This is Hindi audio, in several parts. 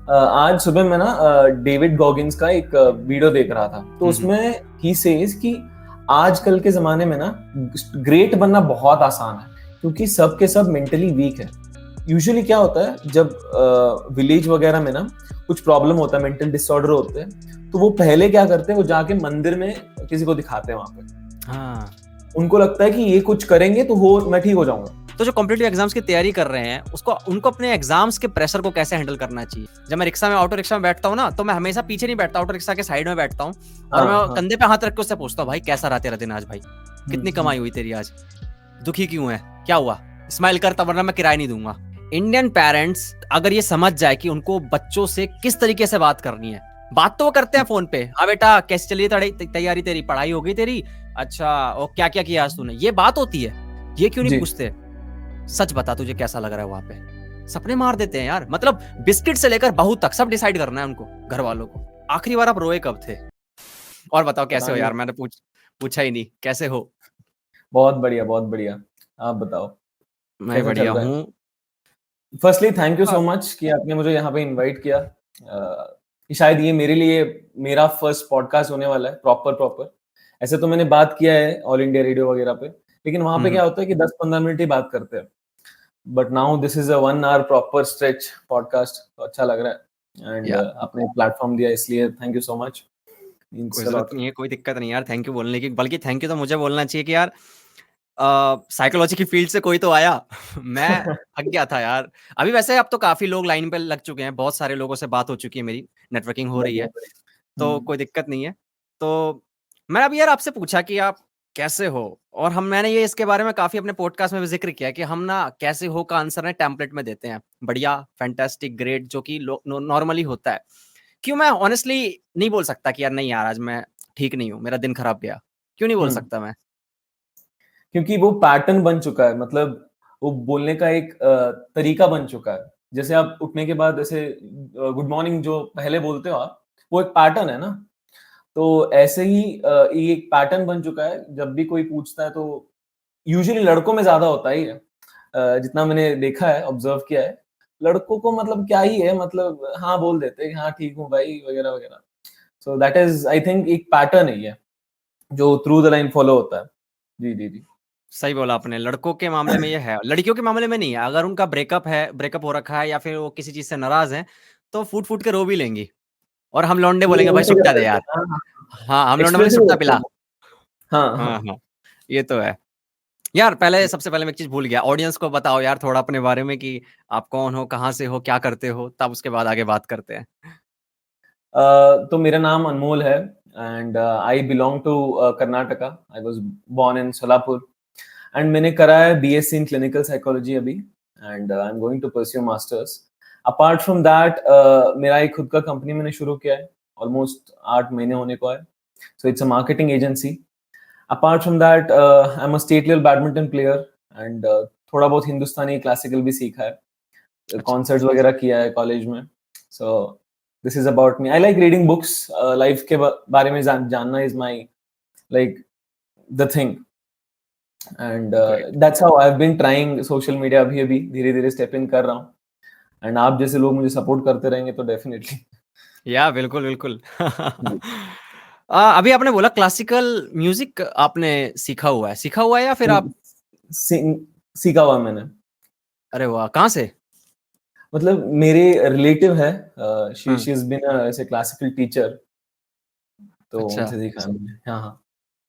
आज सुबह मैं ना डेविड गॉगिन्स का एक वीडियो देख रहा था, तो उसमें ही सेज कि आजकल के जमाने में ना ग्रेट बनना बहुत आसान है, क्योंकि सब के सब मेंटली वीक है। यूजुअली क्या होता है, जब विलेज वगैरह में ना कुछ प्रॉब्लम होता है, मेंटल डिसऑर्डर होते हैं, तो वो पहले क्या करते हैं, वो जाके मंदिर में किसी को दिखाते हैं वहां पे। हाँ, उनको लगता है कि ये कुछ करेंगे तो मैं ठीक हो जाऊंगा। तो जो कॉम्पिटिटिव एग्जाम्स की तैयारी कर रहे हैं उनको अपने एग्जाम्स के प्रेशर को कैसे हैंडल करना चाहिए। जब मैं ऑटो रिक्शा में बैठता हूँ ना, तो मैं हमेशा पीछे नहीं बैठता, ऑटो रिक्शा के साइड में बैठता हूँ और मैं हाँ, कंधे पे हाथ रख के उससे पूछता हूँ, भाई कैसा रहा तेरा दिन आज, भाई कितनी कमाई हुई तेरी आज, दुखी क्यों है, क्या हुआ, स्माइल करता वरना मैं किराया नहीं दूंगा। इंडियन पेरेंट्स अगर ये समझ जाए कि उनको बच्चों से किस तरीके से बात करनी है, बात तो वो करते हैं फोन पे, हाँ बेटा कैसी चली तैयारी, तेरी पढ़ाई हो गई तेरी, अच्छा और क्या क्या किया आज तूने, ये बात होती है। ये क्यों नहीं पूछते, सच बता तुझे कैसा लग रहा है वहां पे। सपने मार देते हैं यार, मतलब बिस्किट से लेकर बहू तक सब डिसाइड करना है उनको, घर वालों को। आखिरी बार आप रोए कब थे? और बताओ कैसे हो यार, मैंने पूछा ही नहीं, कैसे हो? बहुत बढ़िया, बहुत बढ़िया। आप बताओ, मैं कैसा चल बढ़िया रहा है? हूँ। Firstly thank you so much कि आपने मुझे यहाँ पे इनवाइट किया। कि शायद ये मेरे लिए मेरा फर्स्ट पॉडकास्ट होने वाला है, प्रॉपर। ऐसे तो मैंने बात किया है ऑल इंडिया रेडियो वगैरह पे, लेकिन वहां पे क्या होता है कि 10-15 मिनट ही बात करते हैं। But now this is a 1 hour proper stretch podcast, तो अच्छा लग रहा है। एंड यार आपने प्लेटफॉर्म दिया, इसलिए थैंक यू सो मच। कोई मींस अ जरूरत लॉट। नहीं है, कोई दिक्कत नहीं यार थैंक यू बोलने की, बल्कि थैंक यू तो मुझे बोलना चाहिए कि यार साइकोलॉजी की फील्ड से कोई तो आया। मैं थक गया था यार। अभी वैसे अब तो काफी लोग लाइन पे लग चुके हैं, बहुत सारे लोगों से बात हो चुकी है मेरी, नेटवर्किंग हो रही बढ़िया, है, बढ़िया। तो कोई दिक्कत नहीं है। तो मैं अभी यार आपसे पूछा कि आप कैसे हो, और मैंने ये इसके बारे में काफी अपने पॉडकास्ट में भी जिक्र किया कि हम ना कैसे हो का आंसर है टेम्पलेट में देते हैं, बढ़िया, फैंटास्टिक, ग्रेट, जो कि नॉर्मली होता है। क्यों मैं ऑनेस्टली नहीं बोल सकता कि यार नहीं यार आज मैं ठीक नहीं हूँ, मेरा दिन खराब गया, क्यों नहीं बोल हम्म सकता मैं? क्योंकि वो पैटर्न बन चुका है, मतलब वो बोलने का एक तरीका बन चुका है। जैसे आप उठने के बाद ऐसे गुड मॉर्निंग जो पहले बोलते हो आप, वो एक पैटर्न है ना। तो ऐसे ही ये एक पैटर्न बन चुका है, जब भी कोई पूछता है तो यूजुअली लड़कों में ज्यादा होता ही है। जितना मैंने देखा है, ऑब्जर्व किया है, लड़कों को मतलब क्या ही है, मतलब हाँ बोल देते हैं, हाँ ठीक हूँ भाई वगैरह वगैरह। So that is I think एक पैटर्न है ये, जो थ्रू द लाइन फॉलो होता है। जी जी जी। सही बोला आपने, लड़कों के मामले में ये है, लड़कियों के मामले में नहीं है। अगर उनका ब्रेकअप हो रखा है या फिर वो किसी चीज से नाराज हैं, तो फूट फूट के रो भी लेंगी, और हम लौंडे वो बोलेंगे भाई उल्टे कर सुट्टा दे देते यार। हैं, हाँ हाँ। हाँ, हम लौंडे बोलेंगे एक्सप्रेसिव सुट्टा होते पिला। हैं वो। हाँ हाँ हाँ। हाँ, ये तो है। यार पहले सबसे पहले मैं एक चीज भूल गया, ऑडियंस को बताओ यार थोड़ा अपने बारे में कि आप कौन हो, कहाँ से हो, क्या करते हो, तब उसके बाद आगे बात करते हैं। तो मेरा नाम अनमोल है, and I belong to Karnataka. I was born in Solapur, and मैंने करा है बीएससी इन क्लिनिकल साइकोलॉजी अभी, and I am going to pursue masters. Apart from that, मेरा एक खुद का कंपनी मैंने शुरू किया है, ऑलमोस्ट 8 महीने होने को है। So it's a marketing agency. Apart from that, I am a state level badminton player, and थोड़ा बहुत हिंदुस्तानी क्लासिकल भी सीखा है, अच्छा। कॉन्सर्ट्स वगैरह किया है कॉलेज में। So this is about me. I like reading books. Life के बारे में जानना is my like the thing, and great. That's how I have been trying social media. अभी अभी धीरे धीरे स्टेप इन कर रहा हूँ, एंड आप जैसे लोग मुझे सपोर्ट करते रहेंगे तो डेफिनेटली। या बिल्कुल बिल्कुल। अभी आपने बोला क्लासिकल म्यूजिक आपने सीखा हुआ है या फिर आप? सीखा हुआ मैंने। अरे वाह, कहाँ से? मतलब मेरे रिलेटिव है, she hmm. She is been ऐसे क्लासिकल टीचर, तो अच्छा, उनसे सीखा है मैंने। हाँ हाँ।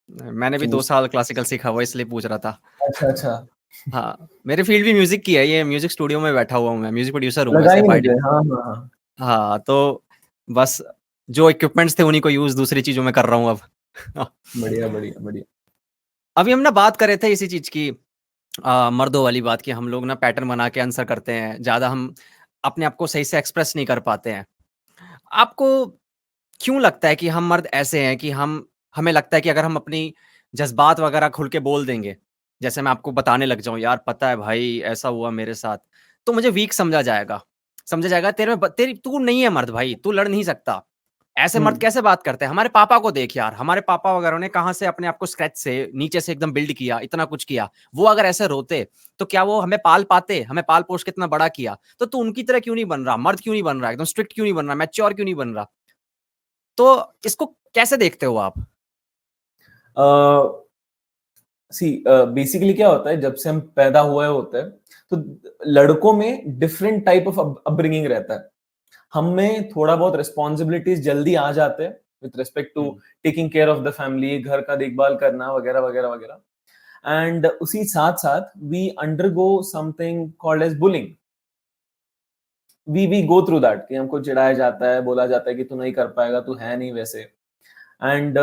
मैंने भी कि 2 साल क्लासिकल सीखा हुआ है, इसलिए पूछ रहा था। अच्छा अच्छा। हाँ, मेरी फील्ड भी म्यूजिक की है, ये म्यूजिक स्टूडियो में बैठा हुआ हूँ, मैं म्यूजिक प्रोड्यूसर हूँ लगा वैसे ही बाय। मुझे, हाँ हाँ हाँ। हाँ, तो बस जो इक्विपमेंट्स थे उन्हीं को यूज दूसरी चीजों में कर रहा हूँ अब। बढ़िया बढ़िया बढ़िया। अभी हम ना बात कर रहे थे इसी चीज की, मर्दों वाली बात की, हम लोग ना पैटर्न बना के आंसर करते हैं ज्यादा, हम अपने आप को सही से एक्सप्रेस नहीं कर पाते हैं। आपको क्यों लगता है कि हम मर्द ऐसे हैं कि हमें लगता है कि अगर हम अपनी जज्बात वगैरह खुल के बोल देंगे, जैसे मैं आपको बताने लग जाऊं यार पता है भाई ऐसा हुआ मेरे साथ, तो मुझे वीक समझा जाएगा, तेरे में तेरी तू नहीं है मर्द भाई, तू लड़ नहीं सकता। ऐसे मर्द कैसे बात करते हैं? हमारे पापा को देख यार, हमारे पापा वगैरह ने कहाँ से अपने आप को स्क्रैच से नीचे से एकदम बिल्ड किया, इतना कुछ किया। वो अगर ऐसे रोते तो क्या वो हमें पाल पाते? हमें पाल पोस के इतना बड़ा किया, तो तू उनकी तरह क्यों नहीं बन रहा? मर्द क्यों नहीं बन रहा? एकदम स्ट्रिक्ट क्यों नहीं बन रहा? मैच्योर क्यों नहीं बन रहा? तो इसको कैसे देखते हो आप? सी बेसिकली क्या होता है, जब से हम पैदा हुए होते हैं तो लड़कों में डिफरेंट टाइप ऑफ अपब्रिंगिंग रहता है। हम में थोड़ा बहुत रिस्पॉन्सिबिलिटीज जल्दी आ जाते हैं with respect to taking care of the family, घर का देखभाल करना वगैरह वगैरह वगैरह। एंड उसी साथ साथ we undergo something called as bullying. We go through that कि हमको चिढ़ाया जाता है, बोला जाता है कि तू नहीं कर पाएगा, तू है नहीं वैसे। एंड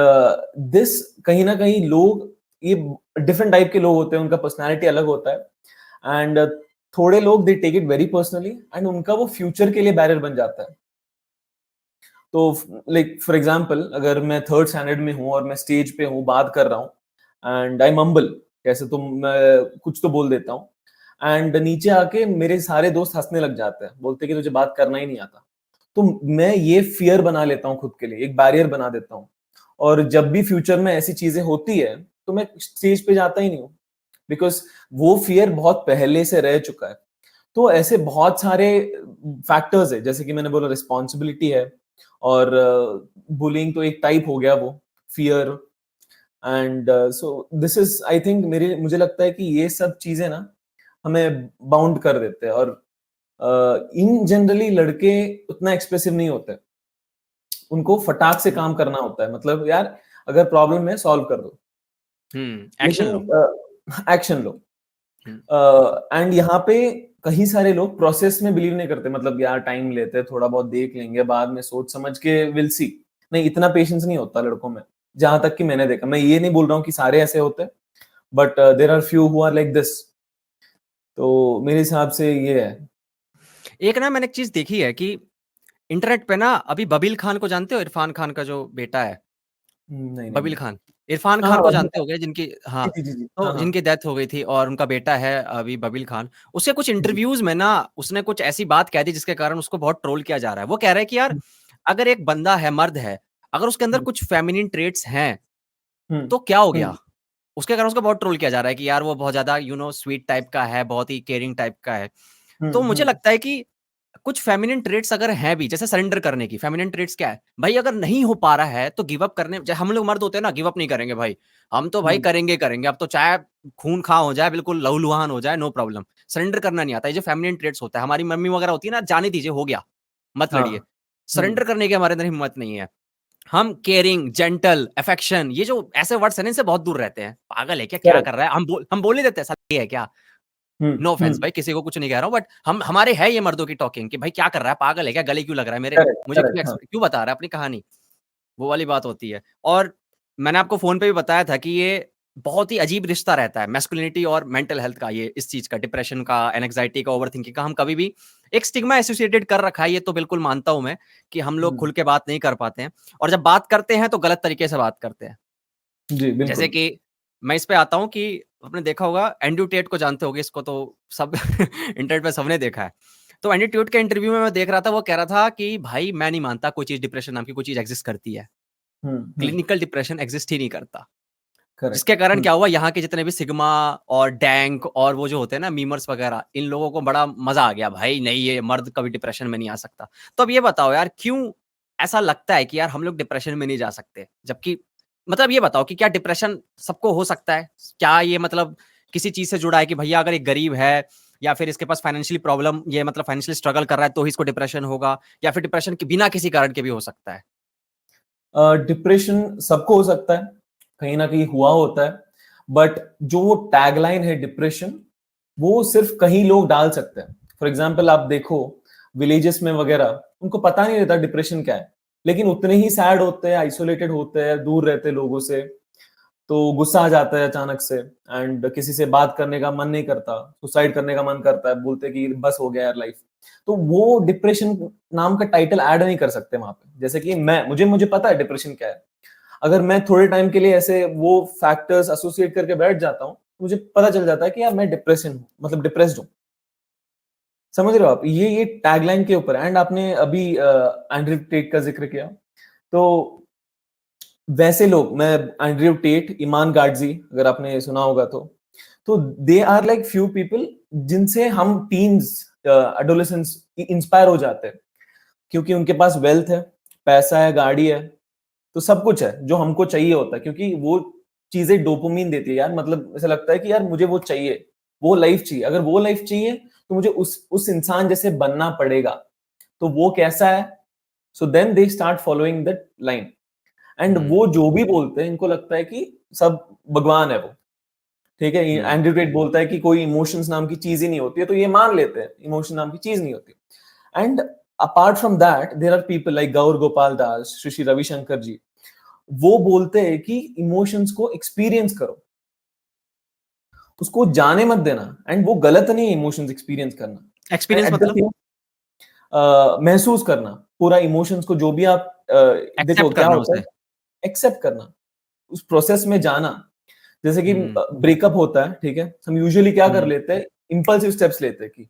दिस कहीं ना कहीं लोग, ये डिफरेंट टाइप के लोग होते हैं, उनका पर्सनालिटी अलग होता है। एंड थोड़े लोग they take it very personally and उनका वो फ्यूचर के लिए बैरियर बन जाता है। तो लाइक फॉर एग्जांपल, अगर मैं थर्ड स्टैंडर्ड में हूँ और मैं स्टेज पे हूँ, बात कर रहा हूँ एंड आई मम्बल, कैसे तो मैं कुछ तो बोल देता हूँ एंड नीचे आके मेरे सारे दोस्त हंसने लग जाते हैं, बोलते कि तुझे बात करना ही नहीं आता। तो मैं ये फियर बना लेता हूँ खुद के लिए, एक बैरियर बना देता हूँ। और जब भी फ्यूचर में ऐसी चीजें होती है तो मैं स्टेज पे जाता ही नहीं हूँ, बिकॉज वो फियर बहुत पहले से रह चुका है। तो ऐसे बहुत सारे फैक्टर्स है, जैसे कि मैंने बोला रिस्पॉन्सिबिलिटी है, और बुलिंग तो एक टाइप हो गया, वो fear. And so this is I think, मेरे मुझे लगता है कि ये सब चीजें ना हमें बाउंड कर देते हैं। और इन जनरली लड़के उतना एक्सप्रेसिव नहीं होते, उनको फटाक से काम करना होता है, मतलब यार अगर प्रॉब्लम है सॉल्व कर दो, एक्शन लो। लेकिन एक्शन लो। हम्म, एंड यहाँ पे कई सारे लोग प्रोसेस में बिलीव नहीं करते, मतलब यार टाइम लेते हैं, थोड़ा बहुत देख लेंगे, बाद में सोच समझ के विल सी। नहीं, इतना पेशेंस नहीं होता लड़कों में, जहां तक कि मैंने देखा। मैं ये नहीं बोल रहा हूँ कि सारे ऐसे होते हैं, but there are few who are like this. तो मेरे हिसाब से ये है। एक ना मैंने एक चीज देखी है कि इंटरनेट पे ना अभी बबील खान को जानते हो? इरफान खान का जो बेटा है, नहीं नहीं बबील नहीं। खान। इरफान हाँ खान को अभी, जानते होंगे, जिनकी हाँ, जी जी जी जी, हाँ तो हाँ जिनकी डेथ हो गई थी और उनका बेटा है अभी बबील खान। उसके कुछ जी। इंटरव्यूज में ना उसने कुछ ऐसी बात कह दी जिसके कारण उसको बहुत ट्रोल किया जा रहा है। वो कह रहा है कि यार अगर एक बंदा है, मर्द है, अगर उसके अंदर हम्म कुछ फेमिनिन ट्रेट्स हैं हम्म तो क्या हो हम्म गया? उसके कारण उसको बहुत ट्रोल किया जा रहा है कि यार वो बहुत ज्यादा स्वीट टाइप का है, बहुत ही केयरिंग टाइप का है। तो मुझे हम्म लगता है कि कुछ फेमिनिन ट्रेट्स अगर हैं भी, जैसे सरेंडर करने की फेमिनिन ट्रेट्स क्या है भाई? अगर नहीं हो पा रहा है तो गिव अप करने, हम लोग मर्द होते हैं ना, गिव अप नहीं करेंगे भाई। हम तो भाई हम्म करेंगे करेंगे, अब तो चाहे खून खा हो जाए, बिल्कुल लहूलुहान हो जाए, नो प्रॉब्लम। सरेंडर करना नहीं आता। ये जो फेमिनिन ट्रेट्स होता है, हमारी मम्मी वगैरह होती है ना, जाने दीजिए, हो गया, मत हाँ लड़िए। हम्म सरेंडर करने की हमारे अंदर हिम्मत नहीं है। हम केयरिंग, जेंटल, अफेक्शन, ये जो ऐसे वर्ड्स हैं ना, इनसे बहुत दूर रहते हैं। पागल है क्या? क्या करेक्ट। कर रहा है? हम बोल नहीं देते साला ये है क्या? नो ऑफेंस हम्म। भाई, किसी को कुछ नहीं कह रहा हूँ, बट हम हमारे है ये मर्दों की टॉकिंग कि भाई क्या कर रहा है? पागल है क्या? गले क्यों लग रहा है मेरे? करेक्ट मुझे करेक्ट, क्यों हाँ। क्यों बता रहा है अपनी कहानी? वो वाली बात होती है। और मैंने आपको फ़ोन पे भी बताया था कि ये बहुत ही अजीब रिश्ता रहता है मैस्कुलिनिटी और मेंटल हेल्थ का, ये इस चीज़ का, डिप्रेशन का, एंग्जायटी का, ओवरथिंकिंग का। हम कभी भी एक स्टिग्मा एसोसिएटेड कर रखा है, ये तो बिल्कुल मानता हूँ मैं, कि हम लोग हम्म, खुल के बात नहीं कर पाते हैं, और जब बात करते हैं तो गलत तरीके से बात करते हैं। जी जैसे बिल्कुल। कि मैं इस पे आता हूँ कि आपने देखा होगा, एंड्रयू टेट को जानते होंगे, इसको तो सब इंटरनेट पे सबने देखा है। तो एंड्रयू टेट के इंटरव्यू में मैं देख रहा था, वो कह रहा था कि भाई मैं नहीं मानता कोई चीज़, डिप्रेशन नाम की कोई चीज़ एग्ज़िस्ट करती है। हम्म। क्लिनिकल डिप्रेशन एग्ज़िस्ट ही नहीं करता। करेक्ट। जिसके कारण क्या हुआ, यहाँ के जितने भी सिग्मा और डैंक और वो जो होते हैं ना मीमर्स वगैरह, इन लोगों को बड़ा मज़ा आ गया, भाई नहीं ये मर्द कभी डिप्रेशन में नहीं आ सकता। तो अब ये बताओ यार, क्यों ऐसा लगता है कि यार हम लोग डिप्रेशन में नहीं जा सकते? जबकि मतलब ये बताओ कि क्या डिप्रेशन सबको हो सकता है? क्या ये मतलब किसी चीज़ से जुड़ा है कि भैया अगर एक गरीब है या फिर इसके पास फाइनेंशियली प्रॉब्लम, ये मतलब फाइनेंशियली स्ट्रगल कर रहा है तो ही इसको डिप्रेशन होगा, या फिर डिप्रेशन के बिना किसी कारण के भी हो सकता है? डिप्रेशन सबको हो सकता है, कहीं ना कहीं हुआ होता है, बट जो वो टैगलाइन है डिप्रेशन, वो सिर्फ कहीं लोग डाल सकते हैं। फॉर एग्जाम्पल आप देखो, विलेजेस में वगैरह उनको पता नहीं रहता डिप्रेशन क्या है, लेकिन उतने ही सैड होते हैं, आइसोलेटेड होते हैं, दूर रहते हैं लोगों से। तो गुस्सा आ जाता है अचानक से, एंड किसी से बात करने का मन नहीं करता, सुसाइड करने का मन करता है, बोलते हैं कि बस हो गया यार लाइफ। तो वो डिप्रेशन नाम का टाइटल ऐड नहीं कर सकते वहां पे। जैसे कि मैं मुझे मुझे पता है डिप्रेशन क्या है, अगर मैं थोड़े टाइम के लिए ऐसे वो फैक्टर्स एसोसिएट करके बैठ जाता हूँ, मुझे पता चल जाता है कि यार मैं डिप्रेशन हूँ, मतलब डिप्रेस्ड हूँ। समझ रहे हो आप? ये टैगलाइन के ऊपर। एंड आपने अभी एंड्रयू टेट का जिक्र किया, तो वैसे लोग, मैं एंड्रयू टेट, ईमान गाडजी, अगर आपने सुना होगा तो they are like few people जिनसे हम टीन्स, एडोलेसेंट्स इंस्पायर हो जाते हैं, क्योंकि उनके पास वेल्थ है, पैसा है, गाड़ी है, तो सब कुछ है जो हमको चाहिए होता है, क्योंकि वो चीजें डोपामिन देती है यार। मतलब ऐसा लगता है कि यार मुझे वो चाहिए, वो लाइफ चाहिए। अगर वो लाइफ चाहिए तो मुझे उस इंसान जैसे बनना पड़ेगा। तो वो कैसा है? So then they start following that line. And वो जो भी बोलते हैं, इनको लगता है कि सब भगवान है वो, ठीक है। एंड्रयू टेट बोलता है कि कोई इमोशंस नाम की चीज ही नहीं होती है, तो ये मान लेते हैं इमोशन नाम की चीज नहीं होती। And apart from that there are people like Gaur Gopal Das, Shri Shri Ravishankar ji, वो बोलते हैं कि इमोशंस को एक्सपीरियंस करो, उसको जाने मत देना। एंड वो गलत नहीं है इमोशंस एक्सपीरियंस करना। एक्सपीरियंस At the मतलब महसूस करना पूरा इमोशंस को, जो भी आप देखो एक्सेप्ट क्या करना होता है, उसे। एक्सेप्ट करना, उस प्रोसेस में जाना। जैसे कि ब्रेकअप होता है, ठीक है, हम यूजुअली क्या कर लेते हैं, इंपल्सिव स्टेप्स लेते हैं कि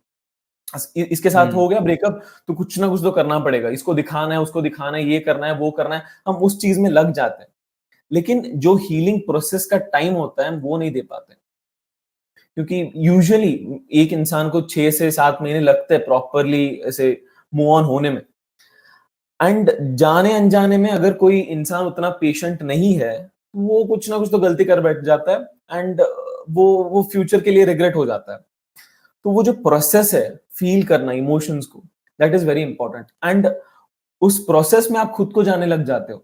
इसके साथ हो गया ब्रेकअप, तो कुछ ना कुछ तो करना पड़ेगा, इसको दिखाना है, उसको दिखाना है, ये करना है, वो करना है, हम उस चीज में लग जाते हैं। लेकिन जो हीलिंग प्रोसेस का टाइम होता है, हम वो नहीं दे पाते, क्योंकि यूजुअली एक इंसान को 6 से 7 महीने लगते हैं प्रॉपरली ऐसे मूव ऑन होने में। एंड जाने अनजाने में अगर कोई इंसान उतना पेशेंट नहीं है, वो कुछ ना कुछ तो गलती कर बैठ जाता है। एंड वो फ्यूचर के लिए रिग्रेट हो जाता है। तो वो जो प्रोसेस है फील करना इमोशंस को, that is very important. And उस प्रोसेस में आप खुद को जाने लग जाते हो।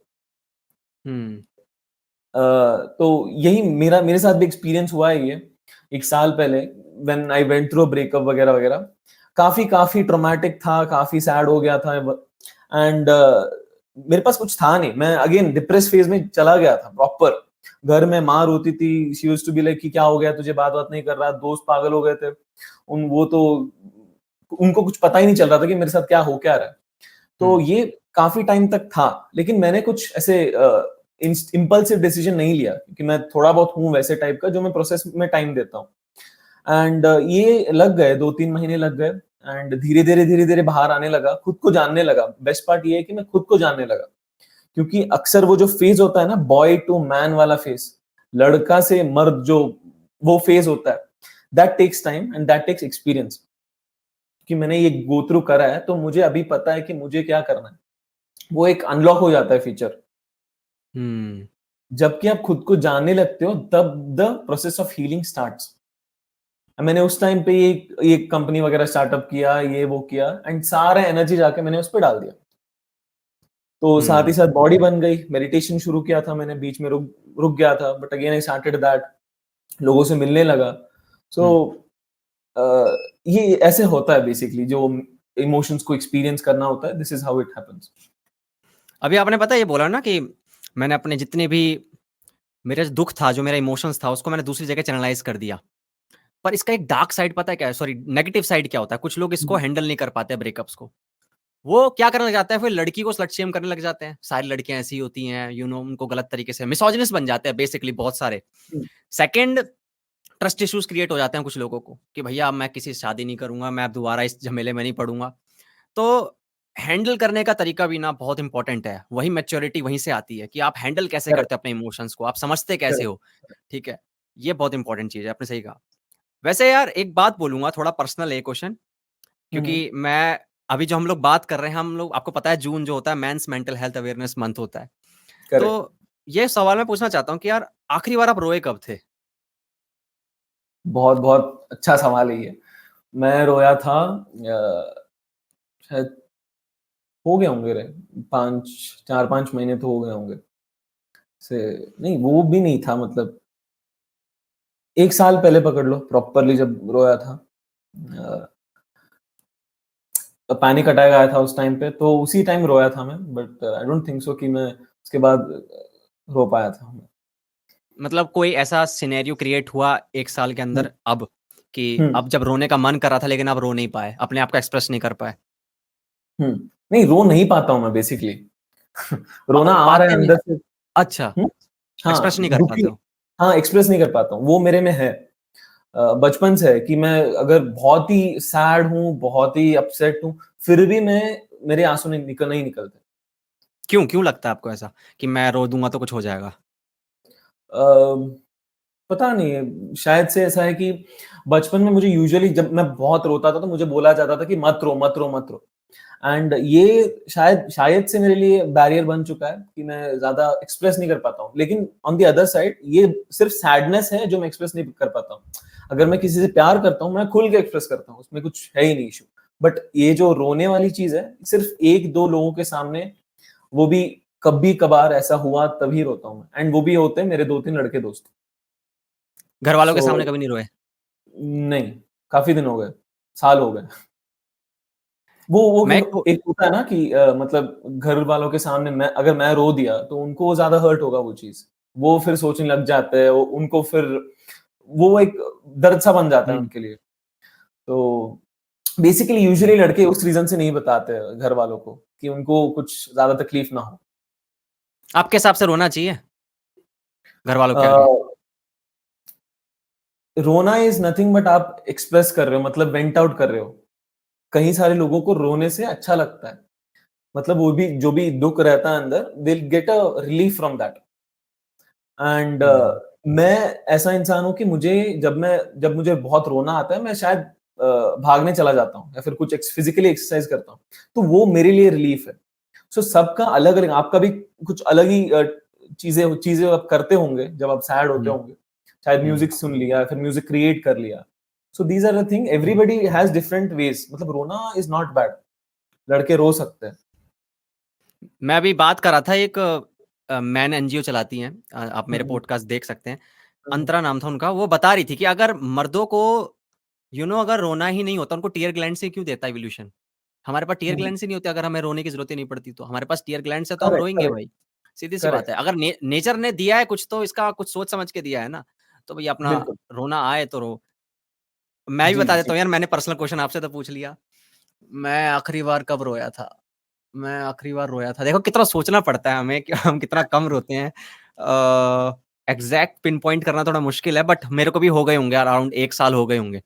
तो यही मेरे साथ भी एक्सपीरियंस हुआ है ये 1 साल पहले, when I went through breakup वगैरह वगैरह। काफी काफी ट्रॉमेटिक था, काफी सैड हो गया था। एंड मेरे पास कुछ था नहीं, मैं अगेन डिप्रेस फेज में चला गया था प्रॉपर। घर में माँ रोती थी, she used to be like कि क्या हो गया तुझे, बात नहीं कर रहा। दोस्त पागल हो गए थे, वो तो उनको कुछ पता ही नहीं चल रहा था कि मेरे साथ क्या हो क्या रहा है। तो ये काफी टाइम तक था, लेकिन मैंने कुछ ऐसे इम्पल्सिव डिसीजन नहीं लिया, क्योंकि मैं थोड़ा बहुत हूँ वैसे टाइप का जो मैं प्रोसेस में टाइम देता हूँ। एंड ये लग गए, 2-3 महीने लग गए। एंड धीरे धीरे बाहर आने लगा, खुद को जानने लगा। बेस्ट पार्ट ये है कि मैं खुद को जानने लगा, क्योंकि अक्सर वो जो फेज होता है ना, बॉय टू मैन वाला फेज, लड़का से मर्द जो वो फेज होता है, that takes time and that takes experience. कि मैंने ये गो थ्रू करा है, तो मुझे अभी पता है कि मुझे क्या करना है। वो एक अनलॉक हो जाता है फीचर। जबकि आप खुद को जानने लगते हो, तब the process of healing starts. मैंने उस टाइम पे ये कंपनी वगैरह स्टार्टअप किया, ये वो किया, एंड सारा एनर्जी जाके मैंने उस पर डाल दिया। तो साथ ही साथ बॉडी बन गई। मेडिटेशन शुरू किया था मैंने, बीच में रुक गया था, but again I started that. लोगों से मिलने लगा। सो ये ऐसे होता है बेसिकली, जो इमोशंस को एक्सपीरियंस करना होता है, this is how it happens. अभी आपने पता ये बोला ना कि मैंने अपने जितने भी मेरा जो दुख था, जो मेरा इमोशंस था, उसको मैंने दूसरी जगह चैनलाइज कर दिया। पर इसका एक डार्क साइड पता है क्या है? सॉरी, नेगेटिव साइड क्या होता है? कुछ लोग इसको हैंडल नहीं कर पाते ब्रेकअप्स को। वो क्या करने लग जाते हैं, फिर लड़की को स्लट शेम करने लग जाते हैं। सारी लड़कियां ऐसी होती हैं, उनको गलत तरीके से मिसोजिनिस्ट बन जाते हैं बेसिकली बहुत सारे। सेकंड, ट्रस्ट इश्यूज क्रिएट हो जाते हैं कुछ लोगों को कि भैया अब मैं किसी से शादी नहीं करूंगा, मैं अब दोबारा इस झमेले में नहीं पड़ूंगा। तो हैंडल करने का तरीका भी ना बहुत इंपॉर्टेंट है। वही मैच्योरिटी वहीं से आती है कि आप हैंडल कैसे करते हो अपने इमोशंस को, आप समझते कैसे हो। ठीक है, ये बहुत इंपॉर्टेंट चीज है, आपने सही कहा। वैसे यार एक बात बोलूंगा, थोड़ा पर्सनल है क्वेश्चन, क्योंकि मैं अभी जो हम लोग बात कर रहे हैं, हम लोग, आपको पता है जून जो होता है men's mental health awareness month होता है। तो ये सवाल मैं पूछना चाहता हूँ कि यार आखिरी बार आप रोए कब थे? बहुत बहुत अच्छा सवाल है ये। मैं रोया था शायद हो गए होंगे रे 4-5 महीने तो हो गए होंगे से। नहीं, वो भी नहीं था, मतलब 1 साल पहले पकड़ लो प्रॉपरली जब रोया था। पैनिक अटैक आया था उस टाइम पे, तो उसी टाइम रोया था मैं। But I don't think so कि मैं उसके बाद रो पाया था। मतलब कोई ऐसा सिनेरियो क्रिएट हुआ 1 साल के अंदर अब कि हम्म अब जब रोने का मन कर रहा था लेकिन आप रो नहीं पाए, अपने आप को एक्सप्रेस नहीं कर पाए? नहीं, रो नहीं पाता हूँ मैं बेसिकली। रोना आ रहा है पाते नहीं? अंदर से। अच्छा, हाँ, एक्सप्रेस नहीं कर दुखी। पाते हो। हाँ, एक्सप्रेस नहीं कर पाता हूँ, वो मेरे में है। बचपन से है कि मैं अगर बहुत ही सैड हूँ, बहुत ही अपसेट हूँ, फिर भी मैं मेरे आंसू नहीं निकलते। क्यों लगता है आपको ऐसा कि मैं रो दूंगा तो कुछ हो जाएगा? पता नहीं, शायद से ऐसा है कि बचपन में मुझे यूजुअली जब मैं बहुत रोता था तो मुझे बोला जाता था कि मत रो, मत रो, मत रो। एंड ये शायद शायद से मेरे लिए बैरियर बन चुका है कि मैं ज़्यादा एक्सप्रेस नहीं कर पाता हूँ। लेकिन ऑन द अदर साइड ये सिर्फ सैडनेस है जो मैं एक्सप्रेस नहीं कर पाता हूँ। अगर मैं किसी से प्यार करता हूँ, मैं खुल के एक्सप्रेस करता हूँ, उसमें कुछ है ही नहीं इश्यू। बट ये जो रोने वाली चीज़ है, सिर्फ 1-2 लोगों के सामने, वो भी कभी-कभार ऐसा हुआ तभी रोता हूँ मैं, एंड वो भी होते हैं मेरे 2-3 लड़के दोस्त। घर वालों के सो सामने कभी नहीं रोए? नहीं, काफ़ी दिन हो गए, साल हो गए। वो मैं एक एक होता है ना कि मतलब घर वालों के सामने अगर मैं रो दिया तो उनको ज़्यादा हर्ट होगा वो चीज़। वो फिर सोचने लग जाते हैं, उनको फिर वो एक दर्द सा बन जाता है हुँ। उनके लिए। तो बेसिकली यूजुअली लड़के उस रीज़न से नहीं बताते घर वालों को कि उनको कुछ ज़्यादा तकलीफ ना हो। आपके हिसाब से रोना चाहिए? घर वालों अ, के आगे? रोना इज़ नथिंग बट आप एक्सप्रेस कर रहे हो, मतलब वेंट आउट कर रहे हो। कई सारे लोगों को रोने से अच्छा लगता है। मतलब वो भी जो भी दुःख रहता है अंदर, they will get a relief from that. And hmm. मैं ऐसा इंसान हूँ कि जब मुझे बहुत रोना आता है, मैं शायद भागने चला जाता हूँ या फिर कुछ फिजिकली एक्सरसाइज करता हूँ, तो वो मेरे लिए रिलीफ है। सो सबका अलग अलग, आपका भी कुछ अलग ही चीजें चीजें आप करते होंगे जब आप सैड होते हुँ, होंगे। शायद हुँ। म्यूजिक सुन लिया, फिर म्यूजिक क्रिएट कर लिया। So these are the thing, everybody has different ways. मतलब रोना इज नॉट बैड, लड़के रो सकते हैं। मैं अभी बात कर रहा था एक मैन एनजीओ चलाती हैं, आप मेरे हम्म, पॉडकास्ट देख सकते हैं। हम्म, अंतरा नाम था उनका, वो बता रही थी कि अगर मर्दों को अगर रोना ही नहीं होता, उनको टीयर ग्लैंड से क्यों देता इवोल्यूशन? हमारे पास टीयर हम्म, ग्लैंड ही नहीं होते, अगर हमें रोने की ज़रूरत ही नहीं पड़ती तो। हमारे पास टीयर ग्लैंड्स है तो हम करेक्ट, रोएँगे करेक्ट, भाई, सीधी-सी बात करेक्ट, है। अगर नेचर ने दिया है कुछ तो इसका कुछ सोच समझ के दिया है ना, तो भई अपना बिल्कुल। रोना आए तो रो। मैं भी जी, बता जी। देता हूँ यार, मैंने पर्सनल क्वेश्चन आपसे तो पूछ लिया। मैं आखिरी बार कब रोया था? मैं आखिरी बार रोया था, देखो कितना सोचना पड़ता है हमें कि हम कितना कम रोते हैं। एग्ज़ैक्ट पिन पॉइंट करना थोड़ा मुश्किल है, बट मेरे को भी हो गए होंगे, अराउंड 1 साल हो गए होंगे।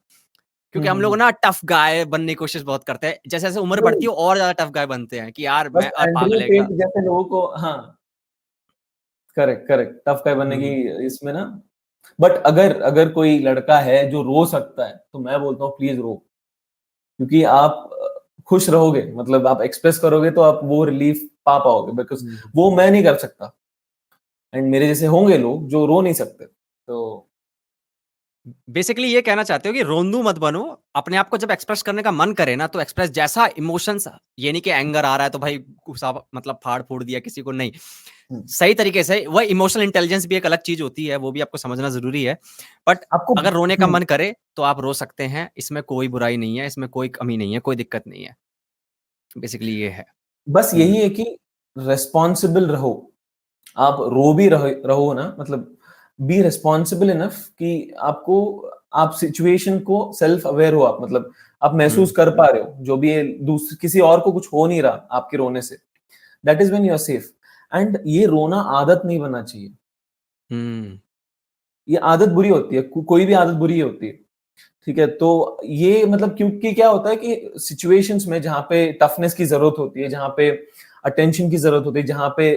हुँ, क्योंकि हम हुँ, लोग हुँ। ना टफ गाय बनने की कोशिश बहुत करते हैं। जैसे-जैसे उम्र बढ़ती वही, है और ज़्यादा टफ गाय बनते हैं कि यार बस मैं और एंड्रयू पागल है क्या? टेट जैसे लोगों को, हाँ, करेक्ट, करेक्ट, टफ गाय बनने की हुँ। इसमें ना। बट अगर अगर कोई लड़का है जो रो सकता है, तो मैं बोलता हूँ प्लीज़ रो। क्योंकि आप खुश रहोगे, मतलब आप एक्सप्रेस करोगे तो आप वो रिलीफ पा पाओगे, बिकॉज़ हुँ। वो मैं नहीं कर सकता, एंड मेरे जैसे होंगे लोग जो रो नहीं सकते। तो बेसिकली ये कहना चाहते हो कि रोंदू मत बनो, अपने आप को जब एक्सप्रेस करने का मन करे ना, तो एक्सप्रेस जैसा इमोशंस, ये नहीं कि एंगर आ रहा है तो भाई गुस्सा मतलब फाड़-फूड़ दिया किसी को, नहीं। हुँ, सही तरीके से वह इमोशनल इंटेलिजेंस भी एक अलग चीज़ होती है, वो भी आपको समझना ज़रूरी है। बट आपको अगर रोने का हुँ, मन करे, तो आप रो सकते हैं, इसमें कोई बुराई नहीं है, इसमें कोई कमी नहीं है, कोई दिक्कत नहीं है। बेसिकली ये है। बस हुँ, यही है कि रिस्पॉन्सिबल रहो। आप रो भी रहो ना, मतलब बी रिस्पॉन्सिबल इनफ कि आपको, आप सिचुएशन को सेल्फ अवेयर हो, आप मतलब आप हुँ, महसूस कर पा रहे हो जो भी है, किसी और को कुछ हो नहीं रहा आपके रोने से, that is when you are safe. And ये रोना आदत नहीं बनना चाहिए। हुँ, ये आदत बुरी होती है, कोई भी आदत बुरी होती है। ठीक है, तो ये मतलब, क्योंकि क्या होता है कि सिचुएशंस में जहाँ पे टफनेस की जरूरत होती है, जहाँ पे अटेंशन की जरूरत होती है, जहाँ पे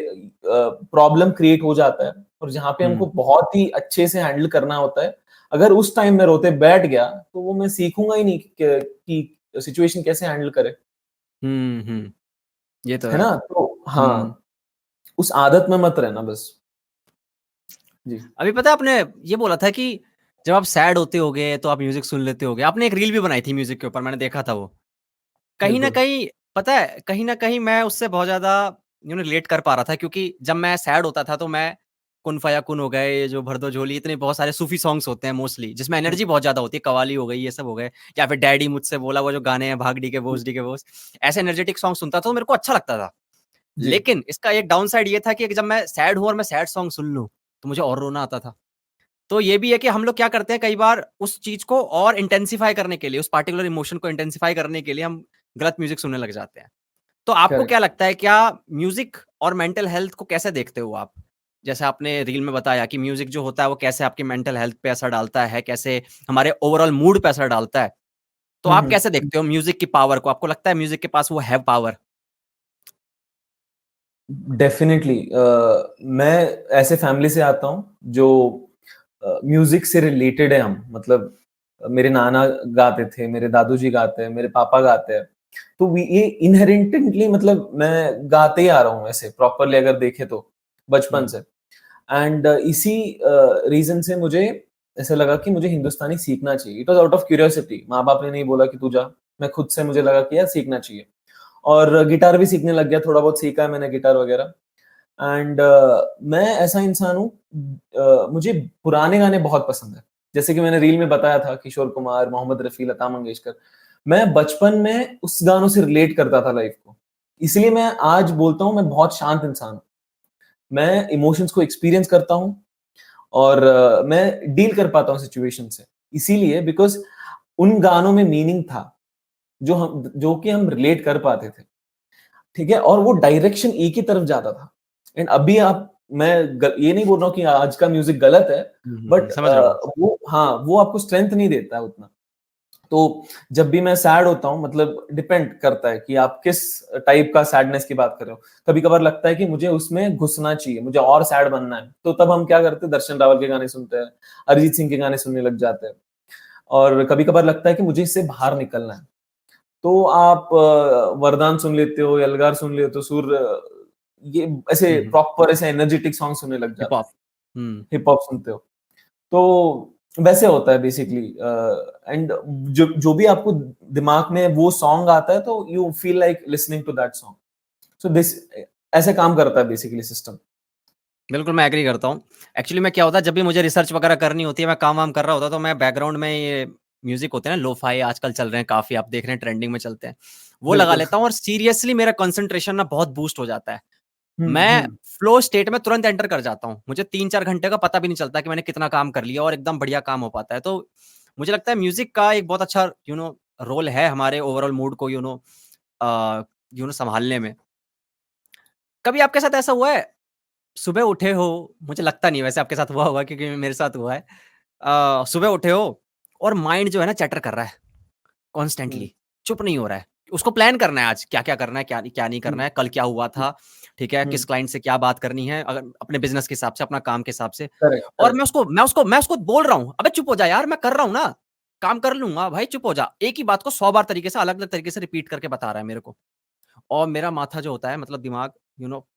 प्रॉब्लम क्रिएट हो जाता है, और जहाँ पे हमको हुँ, बहुत ही अच्छे से हैंडल करना होता है, अगर उस टाइम में रोते बैठ गया तो वो मैं सीखूंगा ही नहीं कि सिचुएशन कैसे हैंडल करे। हुँ, हुँ, ये तो है है। ना? तो हुँ। हाँ, उस आदत में मत रहना बस। जी। अभी पता है आपने ये बोला था कि जब आप सैड होते होगे तो आप म्यूज़िक सुन लेते होगे। आपने एक रील भी बनाई थी म्यूज़िक के ऊपर, मैंने देखा था वो। कहीं न बिल्कुल। कहीं पता है, कहीं न कहीं मैं उससे बहुत ज़्यादा रिलेट कर पा रहा था, क्योंकि जब मैं सैड होता था तो मैं कुन फया कुन हो गए, ये जो भर दो झोली, इतने बहुत सारे सूफ़ी सॉन्ग्स होते हैं मोस्टली, जिसमें हम्म, एनर्जी बहुत ज़्यादा होती है, कव्वाली हो गई, ये सब हो गए, या फिर डैडी मुझसे बोला, वो जो गाने हैं भाग डी के बोस डी के बोस, ऐसे एनर्जेटिक सॉन्ग सुनता था तो मेरे को अच्छा लगता था। जी। लेकिन इसका एक डाउन साइड ये था कि जब मैं सैड हूँ और मैं सैड सॉन्ग सुन लूँ, तो मुझे और रोना आता था। तो ये भी है कि हम लोग क्या करते हैं कई बार, उस चीज़ को और इंटेंसिफ़ाई करने के लिए, उस पार्टिकुलर इमोशन को इंटेंसिफ़ाई करने के लिए हम गलत म्यूज़िक सुनने लग जाते हैं। तो आपको करेक्ट। क्या लगता है, क्या म्यूज़िक और मेंटल हेल्थ को कैसे देखते हो आप? जैसे आपने रील में बताया कि म्यूज़िक जो होता है वो कैसे आपकी मेंटल हेल्थ पे असर डालता है, कैसे हमारे ओवरऑल मूड पे असर डालता है। तो हम्म, आप कैसे देखते हो म्यूज़िक की पावर को? आपको लगता है म्यूज़िक के पास वो है पावर? डेफिनेटली मैं ऐसे फैमिली से आता हूँ जो म्यूजिक से रिलेटेड है हम, मतलब मेरे नाना गाते थे, मेरे दादू जी गाते हैं, मेरे पापा गाते हैं, तो ये इनहेरेंटली मतलब मैं गाते ही आ रहा हूँ ऐसे प्रॉपरली अगर देखे तो बचपन से। एंड इसी रीजन से मुझे ऐसा लगा कि मुझे हिंदुस्तानी सीखना चाहिए। It was out of curiosity, माँ बाप ने नहीं बोला कि तू जा, मैं खुद से मुझे लगा कि यार सीखना चाहिए। और गिटार भी सीखने लग गया, थोड़ा बहुत सीखा है मैंने गिटार वगैरह। एंड मैं ऐसा इंसान हूँ, मुझे पुराने गाने बहुत पसंद है। जैसे कि मैंने रील में बताया था, किशोर कुमार, मोहम्मद रफी, लता मंगेशकर। मैं बचपन में उस गानों से रिलेट करता था लाइफ को, इसलिए मैं आज बोलता हूँ मैं बहुत शांत इंसान हूँ। मैं इमोशंस को एक्सपीरियंस करता हूँ और मैं डील कर पाता हूँ सिचुएशन से, इसीलिए बिकॉज उन गानों में मीनिंग था जो कि हम रिलेट कर पाते थे, ठीक है, और वो डायरेक्शन एक ही तरफ जाता था। एंड अभी आप ये नहीं बोल रहा हूँ कि आज का म्यूजिक गलत है, बट समझ रहा हूँ। वो हाँ वो आपको स्ट्रेंथ नहीं देता है उतना। तो जब भी मैं सैड होता हूँ, मतलब डिपेंड करता है कि आप किस टाइप का सैडनेस की बात कर रहे हो। कभी कभार लगता है कि मुझे उसमें घुसना चाहिए, मुझे और सैड बनना है, तो तब हम क्या करते हैं, दर्शन रावल के गाने सुनते हैं, अरिजीत सिंह के गाने सुनने लग जाते हैं। और कभी कभार लगता है कि मुझे इससे बाहर निकलना है, तो आप वरदान सुन लेते हो, यलगार सुन लेते हो, ये ऐसे प्रॉपर ऐसे एनर्जेटिक सॉन्ग सुनने लग हिप जाते हॉप। हैं, हिप हॉप सुनते हो। तो वैसे होता है बेसिकली। एंड जो भी आपको दिमाग में वो सॉन्ग आता है, तो you feel like listening to that song. So this ऐसे काम करता है बेसिकली सिस्टम। बिल्कुल, मैं एग्री करता हूँ। एक्चुअली में क्या होता है, जब भी मुझे रिसर्च वगैरह करनी होती है, मैं काम-वाम कर रहा होता हूँ, तो मैं बैकग्राउंड में ये म्यूज़िक होते हैं ना, लो-फाई आजकल चल रहे हैं काफ़ी, आप देख रहे हैं ट्रेंडिंग में चलते हैं। वो लगा बिल्कुल। लेता हूँ और सीरियसली मेरा कंसंट्रेशन ना बहुत बूस्ट हो जाता है। मैं हम्म। फ्लो स्टेट में तुरंत एंटर कर जाता हूँ। मुझे 3-4 घंटे का पता भी नहीं चलता कि मैंने कितना काम कर लिया और एकदम बढ़िया काम हो पाता है। तो मुझे लगता है म्यूज़िक का एक बहुत अच्छा रोल है हमारे ओवरऑल मूड को अ, सँभालने में। कभी आपके साथ ऐसा हुआ है, सुबह उठे हो, मुझे लगता नहीं है वैसे आपके साथ हुआ होगा क्योंकि मेरे साथ हुआ है। सुबह उठे हो और माइंड जो है ना चैटर कर रहा है हम्म। कॉन्स्टेंटली, चुप नहीं हो रहा है। उसको प्लान करना है आज क्या-क्या करना है, क्या नहीं हम्म। करना है, कल क्या हुआ था, ठीक है? किस हम्म। क्लाइंट से क्या बात करनी है, अगर अपने बिज़नेस के हिसाब से, अपना काम के हिसाब से। करेक्ट, और करेक्ट। मैं उसको बोल रहा हूँ, "अबे चुप हो जा यार, मैं कर रहा हूँ ना, काम कर लूँगा भाई चुप हो जा।" एक ही बात को 100 बार तरीके से अलग-अलग तरीके से रिपीट करके बता रहा है मेरे को। और मेरा माथा जो होता है मतलब दिमाग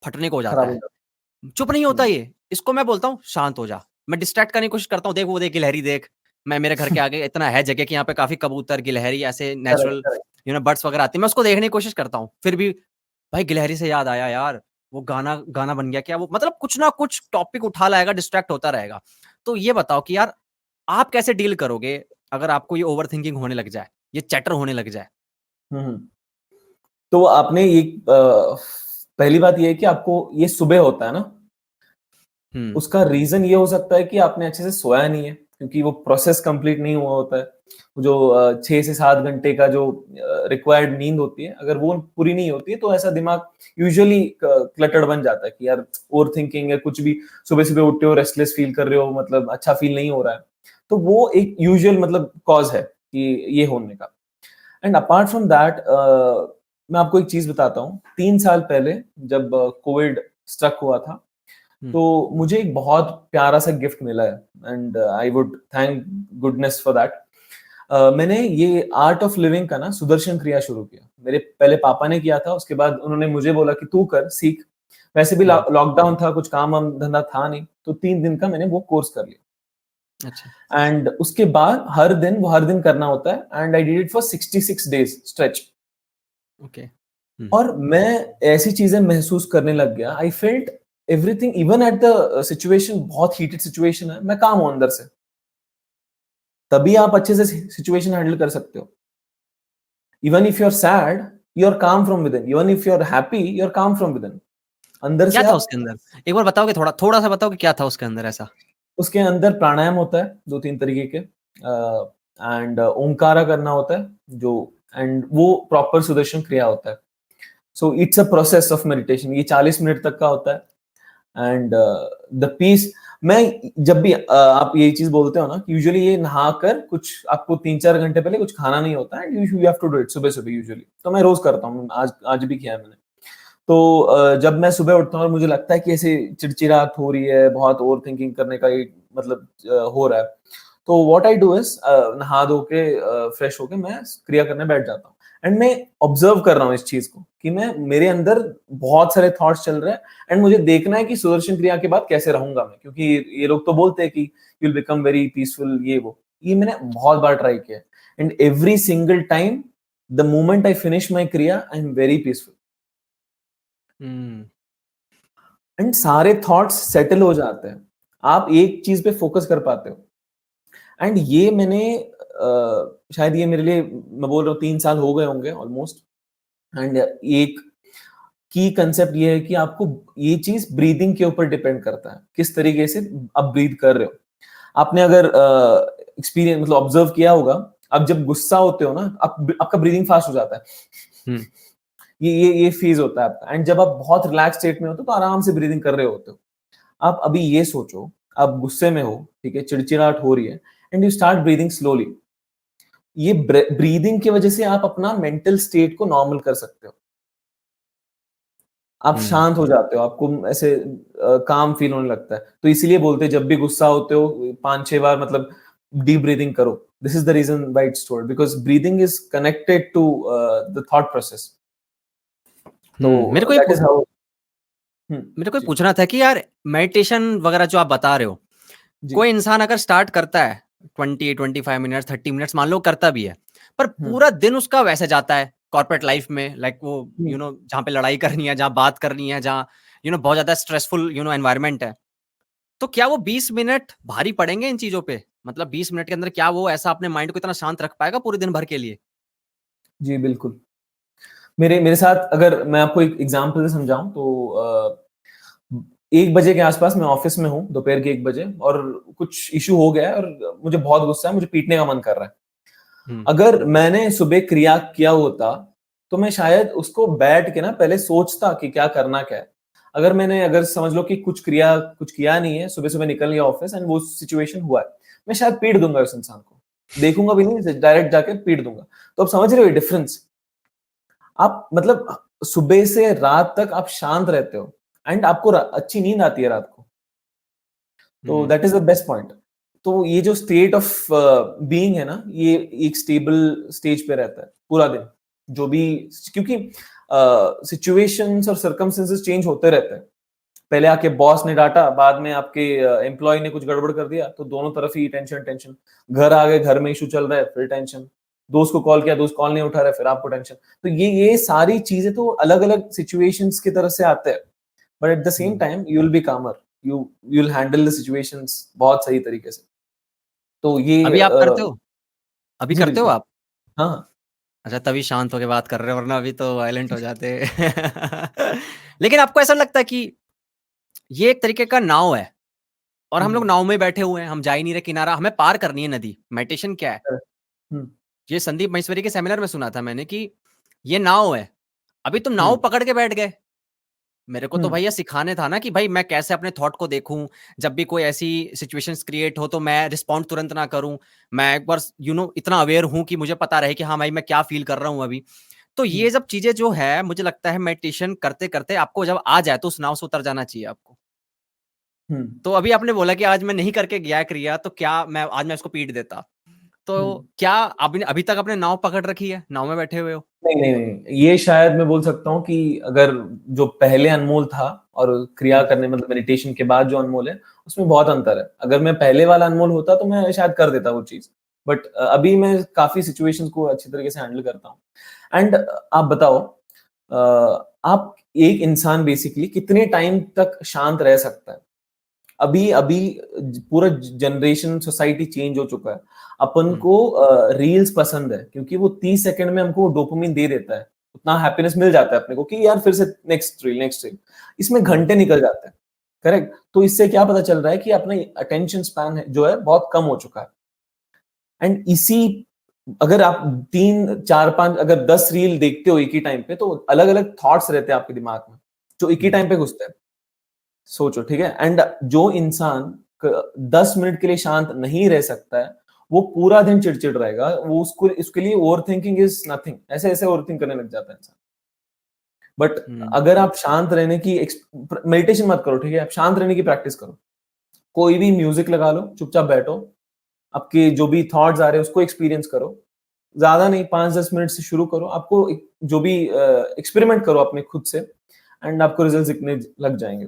फटने को हो जाता खराब हो है। जाता चुप नहीं होता है। ये। इसको मैं बोलता हूँ शांत हो जा। मैं डिस्ट्रैक्ट करने की कोशिश करता हूँ, देख वो देख गिलहरी देख। मैं मेरे घर के आगे इतना है जगह कि यहाँ पे काफ़ी कबूतर, गिलहरी ऐसे करेक्ट, नेचुरल करेक्ट। बर्ड्स वगैरह आती हैं। मैं उसको देखने की कोशिश करता हूँ। फिर भी भाई गिलहरी से याद आया यार, वो गाना गाना बन गया क्या वो मतलब कुछ ना कुछ टॉपिक उठा लाएगा, डिस्ट्रैक्ट होता रहेगा। तो ये बताओ कि यार आप कैसे डील करोगे अगर आपको ये ओवरथिंकिंग होने लग जाए, ये चैटर होने लग जाए? हम्म। तो आपने पहली बात ये है कि आपको ये सुबह होता है ना, हुँ, उसका रीजन ये हो सकता है कि आपने अच्छे से सोया नहीं है, क्योंकि वो प्रोसेस कंप्लीट नहीं हुआ होता है। वो जो 6 से 7 घंटे का जो रिक्वायर्ड नींद होती है, अगर वो पूरी नहीं होती है, तो ऐसा दिमाग यूजुअली क्लटर्ड बन जाता है कि यार ओवर थिंकिंग है कुछ भी। सुबह सुबह उठते हो, रेस्टलेस फील कर रहे हो, मतलब अच्छा फील नहीं हो रहा है, तो वो एक यूजुअल मतलब कॉज है कि ये होने का। एंड अपार्ट फ्रॉम दैट, मैं आपको एक चीज बताता हूँ। 3 साल पहले जब कोविड स्ट्रक हुआ था, हुँ, तो मुझे एक बहुत प्यारा सा गिफ्ट मिला है, and I would thank goodness for that. मैंने ये आर्ट ऑफ लिविंग का ना सुदर्शन क्रिया शुरू किया। मेरे पहले पापा ने किया था, उसके बाद उन्होंने मुझे बोला कि तू कर, सीख। वैसे भी हुँ। लॉकडाउन था, कुछ काम वाम धंधा था नहीं, तो 3 दिन का मैंने वो कोर्स कर अच्छा, लिया। एंड उसके बाद हर दिन करना होता है, and I did it for 66 days stretch. Okay. Hmm. और मैं ऐसी चीजें महसूस करने लग गया, I felt everything, even at the situation, बहुत हीटेड सिचुएशन है, मैं काम हूं अंदर से। तभी आप अच्छे से सिचुएशन हैंडल कर सकते हो। Even if you are sad, you are calm from within. Even if you are happy, you are calm from within. अंदर क्या से था आप। उसके अंदर? एक बार बताओगे थोड़ा-सा बताओ कि क्या था उसके अंदर ऐसा? उसके अंदर प्राणायाम होता है 2-3 तरीके के, एंड ओंकारा करना होता है जो, एंड वो प्रॉपर सुदर्शन क्रिया होता है। So it's a process of meditation. ये 40 मिनट तक का होता है। एंड द पीस, मैं जब भी आप ये चीज बोलते हो ना कि यूजुअली ये नहाकर कुछ आपको 3-4 घंटे पहले कुछ खाना नहीं होता है, and you have to do it सुबह सुबह यूजुअली। तो मैं रोज करता हूँ, आज आज भी किया है मैंने। तो जब मैं सुबह उठता हूँ और मुझे लगता है कि ऐसे चिड़चिड़ाहट हो रही है, बहुत ओवर थिंकिंग करने का एक मतलब हो रहा है, तो व्हाट आई डू इज नहा धो के फ्रेश होके मैं क्रिया करने बैठ जाता हूँ। एंड मैं ऑब्जर्व कर रहा हूँ इस चीज को कि मैं मेरे अंदर बहुत सारे थॉट्स चल रहे हैं एंड मुझे देखना है कि सुदर्शन क्रिया के बाद कैसे रहूंगा मैं, क्योंकि ये लोग तो बोलते हैं कि you will become very peaceful, ये मैंने बहुत बार ट्राई किया and every single time the moment I finish my kriya I am very peaceful and सारे थॉट्स सेटल हो जाते हैं, आप एक चीज पे फोकस कर पाते हो। एंड ये मैंने शायद ये मेरे लिए, मैं बोल रहा हूँ 3 साल हो गए होंगे ऑलमोस्ट। एंड एक की कंसेप्ट ये है कि आपको ये चीज ब्रीदिंग के ऊपर डिपेंड करता है, किस तरीके से आप ब्रीद कर रहे हो। आपने अगर एक्सपीरियंस मतलब ऑब्जर्व किया होगा, आप जब गुस्सा होते हो ना, आपका ब्रीदिंग फास्ट हो जाता है। ये फेज होता है आपका। एंड जब आप बहुत रिलैक्स स्टेट में होते हो तो आराम से ब्रीदिंग कर रहे होते हो। आप अभी ये सोचो, आप गुस्से में हो, ठीक है, चिड़चिड़ाहट हो रही है and you start breathing slowly. ये ब्रीदिंग की वजह से आप अपना मेंटल स्टेट को नॉर्मल कर सकते हो। आप शांत हो जाते हो, आपको ऐसे काम फील होने लगता है। तो इसीलिए बोलते हैं जब भी गुस्सा होते हो 5-6 बार मतलब डीप ब्रीदिंग करो। This is the reason why it's told, because breathing is connected to the thought process. तो मेरे को ये दैट इज हाउ। मेरे को ये जी पूछना था कि यार मेडिटेशन वगैरह जो आप बता रहे हो, जी। कोई इंसान अगर स्टार्ट करता है 20-25 मिनट्स 30 मिनट्स मान लो करता भी है, पर हम्म पूरा दिन उसका वैसे जाता है कॉर्पोरेट लाइफ में, लाइक वो हम्म जहाँ पे लड़ाई करनी है, जहाँ बात करनी है, जहाँ बहुत ज्यादा स्ट्रेसफुल एनवायरनमेंट है, तो क्या वो 20 मिनट भारी पड़ेंगे इन चीजों पे? मतलब 20 मिनट के अंदर क्या वो ऐसा अपने माइंड को इतना शांत रख पाएगा पूरे दिन भर के लिए? जी बिल्कुल। मेरे मेरे साथ अगर मैं आपको एक एग्जांपल से समझाऊं तो 1 बजे के आसपास मैं ऑफिस में हूँ, दोपहर के 1 बजे, और कुछ इशू हो गया है और मुझे बहुत गुस्सा है, मुझे पीटने का मन कर रहा है। हम्म अगर मैंने सुबह क्रिया किया होता तो मैं शायद उसको बैठ के ना पहले सोचता कि क्या करना क्या है। अगर समझ लो कि कुछ किया नहीं है, सुबह सुबह निकल गया ऑफिस एंड वो सिचुएशन हुआ है, मैं शायद पीट दूंगा उस इंसान को, देखूंगा भी नहीं, डायरेक्ट जाके पीट दूंगा। तो आप समझ रहे हो डिफरेंस? आप मतलब सुबह से रात तक आप शांत रहते हो एंड आपको अच्छी नींद आती है रात को। तो hmm that is the best point. तो ये जो स्टेट ऑफ बीइंग है ना, ये एक स्टेबल स्टेज पे रहता है पूरा दिन, जो भी, क्योंकि सिचुएशंस और सर्कमस्टेंसेस चेंज होते रहते हैं। पहले आके बॉस ने डांटा, बाद में आपके एम्प्लॉय ने कुछ गड़बड़ कर दिया, तो दोनों तरफ ही टेंशन टेंशन। घर आ गए, घर में इशू चल रहा है, फिर टेंशन। दोस्त को कॉल किया, दोस्त कॉल नहीं उठा रहा है, फिर आपको टेंशन। तो ये सारी चीजें तो अलग अलग सिचुएशंस की तरफ से आते हैं, but at the same hmm. Time you will be calmer, you will handle the situations बहुत सही तरीके से। तो ये अभी आप करते हो? अभी जी करते हो बिल्कुल। आप? हाँ हाँ। अच्छा, तभी शांत होके बात कर रहे हो, वरना अभी तो वायलेंट हो जाते। लेकिन आपको ऐसा लगता है कि ये एक तरीके का नाव है और हम लोग हम्म नाव में बैठे हुए हैं, हम जा ही नहीं रहे किनारा, हमें पार करनी है नदी। मेडिटेशन क्या है? हम्म ये संदीप महेश्वरी के सेमिनार में सुना था मैंने कि ये नाव है, अभी तुम नाव हम्म पकड़ के बैठ गए। मेरे को तो हम्म भैया सिखाने था ना कि भाई मैं कैसे अपने थॉट को देखूं, जब भी कोई ऐसी सिचुएशंस क्रिएट हो तो मैं रिस्पॉन्ड तुरंत ना करूं, मैं एक बार इतना अवेयर हूं कि मुझे पता रहे कि हाँ भाई मैं क्या फील कर रहा हूं अभी। तो हम्म ये सब चीजें जो है, मुझे लगता है मेडिटेशन करते करते आपको जब आ जाए तो उस नाव से उतर जाना चाहिए आपको। हम्म तो अभी आपने बोला कि आज मैं नहीं करके गया क्रिया, तो क्या मैं आज मैं इसको पीट देता? तो हम्म। क्या आपने अभी तक अपने नाव पकड़ रखी है, नाव में बैठे हुए हो? नहीं नहीं नहीं, ये शायद मैं बोल सकता हूँ कि अगर जो पहले अनमोल था और क्रिया हम्म करने मतलब मेडिटेशन के बाद जो अनमोल है, उसमें बहुत अंतर है। अगर मैं पहले वाला अनमोल होता तो मैं शायद कर देता वो चीज, बट अभी मैं काफी सिचुएशंस को अच्छी तरीके से हैंडल करता हूँ। एंड आप बताओ, आप एक इंसान बेसिकली कितने टाइम तक शांत रह सकता है? अभी अभी पूरा जनरेशन सोसाइटी चेंज हो चुका है। अपन हम्म को रील्स पसंद है क्योंकि वो 30 सेकंड में हमको डोपामिन दे देता है, उतना हैप्पीनेस मिल जाता है अपने को कि यार फिर से नेक्स्ट रील। इसमें हम्म घंटे निकल जाते हैं। करेक्ट। तो इससे क्या पता चल रहा है कि अपना अटेंशन स्पैन है जो है बहुत कम हो चुका है। एंड इसी, अगर आप 3 4 5 अगर 10 रील देखते हो एक ही टाइम पे, तो अलग अलग थॉट्स रहते हैं आपके दिमाग में जो एक ही हम्म टाइम पे घुसते हैं। सोचो, ठीक है। एंड जो इंसान 10 मिनट के लिए शांत नहीं रह सकता है, वो पूरा दिन चिड़चिड़ रहेगा, वो उसको उसके लिए ओवर थिंकिंग इज नथिंग, ऐसे ऐसे ओवर थिंक करने लग जाता है इंसान। बट अगर आप शांत रहने की मेडिटेशन मत करो, ठीक है, आप शांत रहने की प्रैक्टिस करो। कोई भी म्यूजिक लगा लो, चुपचाप बैठो, आपके जो भी थॉट्स आ रहे हैं उसको एक्सपीरियंस करो। ज्यादा नहीं, 5-10 मिनट से शुरू करो। आपको जो भी एक्सपेरिमेंट करो अपने खुद से, एंड आपको रिजल्ट दिखने लग जाएंगे।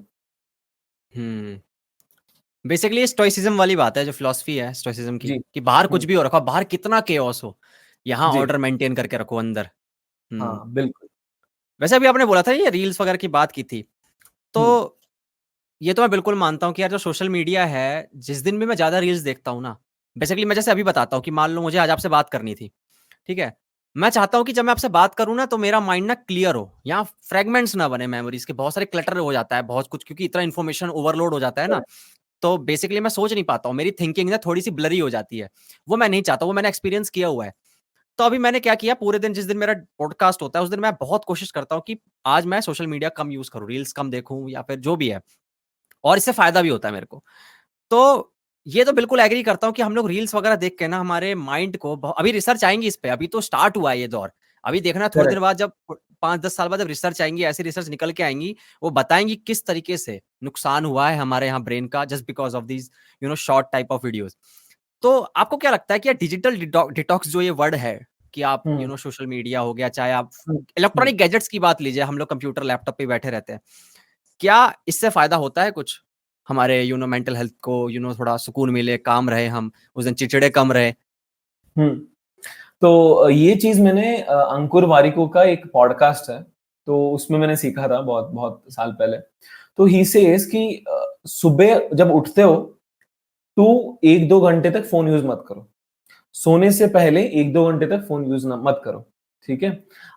बेसिकली स्टोइसिज्म वाली बात है, जो फिलॉसफी है स्टोइसिज्म की, जी। कि बाहर कुछ भी हो रखा, बाहर कितना केओस हो, यहाँ जी। ऑर्डर मेंटेन करके रखो अंदर। हाँ, बिल्कुल। वैसे अभी आपने बोला था ये रील्स वगैरह की बात की थी, तो हम्म। ये तो मैं बिल्कुल मानता हूँ कि यार जो सोशल मीडिया है, जिस दिन भी मैं ज्यादा रील्स देखता हूँ ना, बेसिकली मैं जैसे अभी बताता हूँ कि मान लो मुझे आज आपसे बात करनी थी, ठीक है, मैं चाहता हूँ कि जब मैं आपसे बात करूँ ना, तो मेरा माइंड ना क्लियर हो, यहाँ फ्रेगमेंट्स ना बने मेमोरीज के, बहुत सारे क्लटर हो जाता है बहुत कुछ, क्योंकि इतना इन्फॉर्मेशन ओवरलोड हो जाता है ना, तो बेसिकली मैं सोच नहीं पाता हूँ, मेरी थिंकिंग ना थोड़ी सी ब्लरी हो जाती है। वो मैं नहीं चाहता, वो मैंने एक्सपीरियंस किया हुआ है। तो अभी मैंने क्या किया, पूरे दिन जिस दिन मेरा पॉडकास्ट होता है, उस दिन मैं बहुत कोशिश करता हूँ कि आज मैं सोशल मीडिया कम यूज करूँ, रील्स कम देखूं या फिर जो भी है, और इससे फायदा भी होता है मेरे को। तो ये तो बिल्कुल एग्री करता हूँ कि हम लोग रील्स वगैरह देख के ना हमारे माइंड को अभी रिसर्च आएंगी इस पे, अभी तो स्टार्ट हुआ है ये दौर। अभी देखना थोड़े दिन करेक्ट। बाद, जब 5-10 साल बाद जब रिसर्च आएंगी, ऐसी रिसर्च निकल के आएंगी, वो बताएंगी किस तरीके से नुकसान हुआ है हमारे यहाँ ब्रेन का, just because of these short type of videos. तो आपको क्या लगता है कि डिजिटल डिटॉक्स जो ये वर्ड है, कि आप हम्म। सोशल मीडिया हो गया, चाहे आप हम्म। हम्म। इलेक्ट्रॉनिक गैजेट्स की बात लीजिए, हम लोग कंप्यूटर लैपटॉप पे बैठे रहते हैं, क्या इससे फायदा होता है कुछ हमारे मेंटल हेल्थ को, थोड़ा सुकून मिले, काम रहे, हम उस दिन चिड़चिड़े कम रहे? हम्म। तो ये चीज मैंने अंकुर वारिको का एक पॉडकास्ट है, तो उसमें मैंने सीखा था बहुत बहुत साल पहले। तो ही सेज कि सुबह जब उठते हो तो 1-2 घंटे तक फोन यूज मत करो। सोने से पहले 1-2 घंटे तक फोन यूज मत करो, ठीक है।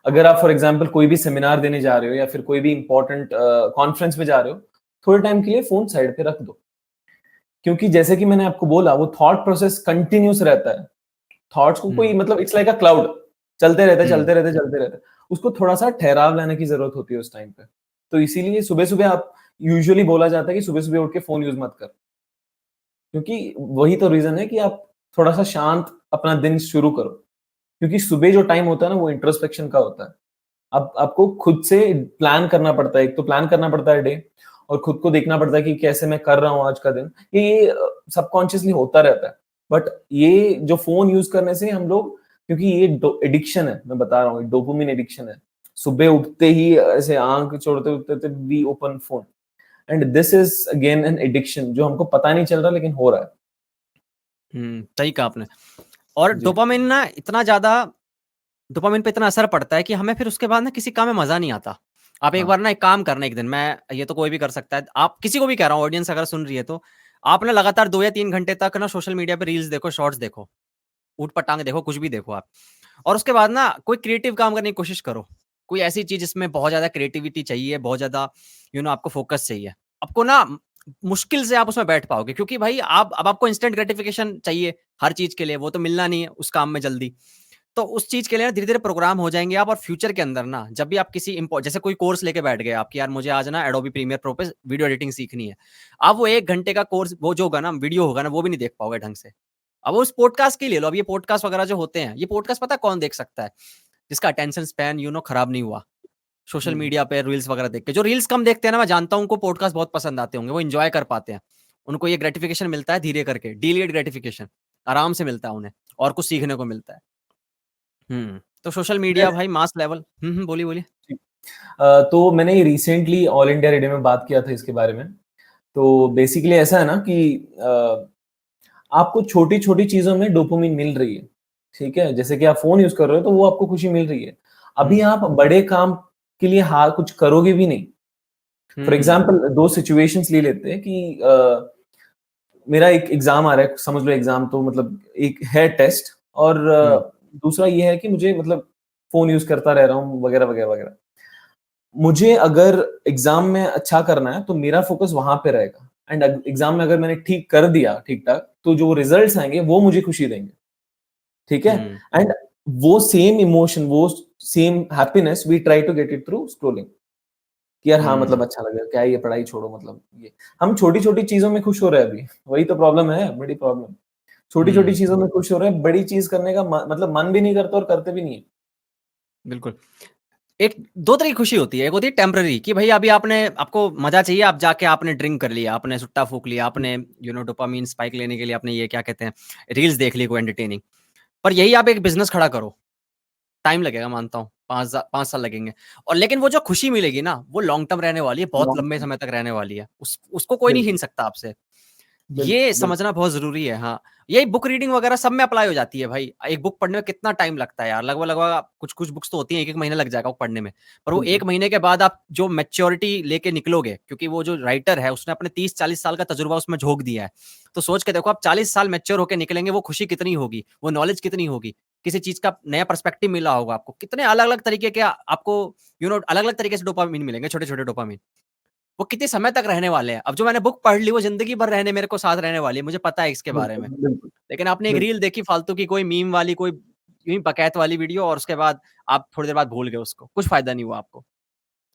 अगर आप फॉर एग्जाम्पल कोई भी सेमिनार देने जा रहे हो या फिर कोई भी इंपॉर्टेंट कॉन्फ्रेंस में जा रहे हो, थोड़े टाइम के लिए फोन साइड पे रख दो। क्योंकि जैसे कि मैंने आपको बोला, वो थॉट प्रोसेस कंटिन्यूस रहता है। थॉट्स को कोई हम्म। मतलब इट्स लाइक अ क्लाउड, चलते रहते हम्म। चलते रहते चलते रहते। उसको थोड़ा सा ठहराव लाने की जरूरत होती है उस टाइम पे। तो इसीलिए सुबह सुबह आप यूजुअली बोला जाता है कि सुबह सुबह उठ के फोन यूज मत कर, क्योंकि वही तो रीजन है कि आप थोड़ा सा शांत अपना दिन शुरू करो। क्योंकि सुबह जो टाइम होता है ना, वो इंट्रोस्पेक्शन का होता है। अब आपको खुद से प्लान करना पड़ता है, एक तो प्लान करना पड़ता है डे, और खुद को देखना पड़ता है कि कैसे मैं कर रहा हूँ आज का दिन। ये सबकॉन्शियसली होता रहता है। बट ये जो फोन यूज करने से हम लोग, क्योंकि ये एडिक्शन है, मैं बता रहा हूँ, डोपामिन एडिक्शन है। सुबह उठते ही ऐसे आंख छोड़ते उठते we open phone, and this is again an addiction, जो हमको पता नहीं चल रहा लेकिन हो रहा है। सही कहा आपने। और जी। डोपामिन पे इतना असर पड़ता है कि हमें फिर उसके बाद ना किसी काम में मजा नहीं आता। आप एक हाँ। बार ना एक काम करना, एक दिन, मैं ये तो कोई भी कर सकता है, आप किसी को भी कह रहा हूँ, ऑडियंस अगर सुन रही है, तो आप ना लगातार 2 या 3 घंटे तक ना सोशल मीडिया पे रील्स देखो, शॉर्ट्स देखो, ऊट पटांग देखो, कुछ भी देखो आप, और उसके बाद ना कोई क्रिएटिव काम करने की कोशिश करो। कोई ऐसी चीज जिसमें बहुत ज्यादा क्रिएटिविटी चाहिए, बहुत ज्यादा आपको फोकस चाहिए। आपको ना मुश्किल से आप उसमें बैठ पाओगे, क्योंकि भाई आप अब आपको इंस्टेंट ग्रेटिफिकेशन चाहिए हर चीज के लिए, वो तो मिलना नहीं है उस काम में जल्दी। तो उस चीज के लिए ना धीरे धीरे प्रोग्राम हो जाएंगे आप, और फ्यूचर के अंदर ना जब भी आप किसी जैसे कोई कोर्स लेके बैठ गए आप कि यार मुझे आज ना एडोबी प्रीमियर प्रो पे वीडियो एडिटिंग सीखनी है, आप वो 1 घंटे का कोर्स, वो जो होगा ना वीडियो होगा ना, वो भी नहीं देख पाओगे ढंग से। अब उस पॉडकास्ट के ले लो, अब ये पॉडकास्ट वगैरह जो होते हैं, ये पॉडकास्ट पता है कौन देख सकता है? जिसका अटेंशन स्पैन खराब नहीं हुआ सोशल हम्म। मीडिया पे रील्स वगैरह देख के। जो रील्स कम देखते हैं ना, मैं जानता हूँ उनको पॉडकास्ट बहुत पसंद आते होंगे, वो एंजॉय कर पाते हैं, उनको ये ग्रेटिफिकेशन मिलता है धीरे करके, डिलेड ग्रेटिफिकेशन आराम से मिलता है उन्हें, और कुछ सीखने को मिलता है। तो सोशल मीडिया भाई मास लेवल। बोलिए बोलिए। तो मैंने रिसेंटली ऑल इंडिया रेडियो में बात किया था इसके बारे में। तो बेसिकली ऐसा है ना कि आपको छोटी छोटी चीजों में डोपामिन मिल रही है, ठीक है। जैसे कि आप फोन यूज कर रहे हो तो वो आपको खुशी मिल रही है। अभी हम्म। आप बड़े काम के लिए हाँ कुछ करोगे भी नहीं। For hmm. एग्जाम्पल, दो सिचुएशंस ले लेते हैं कि मेरा एक एग्जाम आ रहा है, समझ लो एग्जाम, तो मतलब एक है टेस्ट, और हम्म। दूसरा ये है कि मुझे मतलब फोन यूज करता रह रहा हूँ वगैरह वगैरह वगैरह। मुझे अगर एग्जाम में अच्छा करना है तो मेरा फोकस वहां पे रहेगा, एंड एग्जाम में अगर मैंने ठीक कर दिया ठीक ठाक, तो जो रिजल्ट्स आएंगे वो मुझे खुशी देंगे, ठीक है। हम्म। एंड वो सेम इमोशन, वो same happiness we try to get it through scrolling, कि यार हाँ मतलब हम्म। अच्छा लगा, क्या है ये पढ़ाई छोड़ो, मतलब ये हम छोटी छोटी चीजों में खुश हो रहे हैं अभी। वही तो प्रॉब्लम है, बड़ी प्रॉब्लम। छोटी छोटी हम्म। चीजों में खुश हो रहे हैं, बड़ी चीज करने का मतलब मन भी नहीं करता और करते भी नहीं है। बिल्कुल। एक 2 तरह की खुशी होती है। एक होती है टेम्परेरी कि भई अभी आपको मज़ा चाहिए, आप जाके आपने ड्रिंक कर लिया, आपने सुट्टा फूँक लिया, आपने डोपामाइन स्पाइक लेने के लिए आपने ये क्या कहते हैं, रील्स देख ली कोई एंटरटेनिंग। पर यही आप एक बिज़नेस खड़ा करो, टाइम लगेगा मानता हूँ, 5 साल लगेंगे और लेकिन वो जो खुशी मिलेगी ना, वो लॉन्ग टर्म रहने वाली है, बहुत लॉन्ग लंबे टर्म। समय तक रहने वाली है। उसको कोई नहीं छीन बिल्कुल, सकता आपसे। ये बिल्कुल, बिल्कुल। समझना बहुत ज़रूरी है, हाँ। यही बुक रीडिंग वगैरह सब में अप्लाई हो जाती है भाई। एक बुक पढ़ने में कितना टाइम लगता है यार, लगभग-लगभग कुछ-कुछ बुक्स तो होती हैं 1-1 महीना लग जाएगा वो पढ़ने में। पर वो 1 बिल्कुल, महीने के बाद आप जो मैच्योरिटी लेके निकलोगे, क्योंकि वो जो राइटर है उसने अपने 30-40 साल का तजुर्बा उसमें झोंक दिया है। तो सोच के देखो आप 40 साल मैच्योर होके निकलेंगे, वो खुशी कितनी होगी, वो नॉलेज कितनी होगी, किसी चीज़ का नया पर्सपेक्टिव मिला होगा आपको, कितने अलग-अलग तरीके के आपको अलग-अलग तरीके से डोपामाइन मिलेंगे, छोटे-छोटे डोपामाइन। वो कितने समय तक रहने वाले हैं। अब जो मैंने बुक पढ़ ली वो ज़िंदगी भर रहने मेरे को साथ रहने वाली है, मुझे पता है इसके बारे बिल्कुल, में। बिल्कुल, लेकिन आपने एक बिल्कुल। रील देखी फालतू की, कोई मीम वाली, कोई यूँ ही बकैत वाली वीडियो और उसके बाद आप थोड़ी देर बाद भूल गए उसको, कुछ फ़ायदा नहीं हुआ आपको।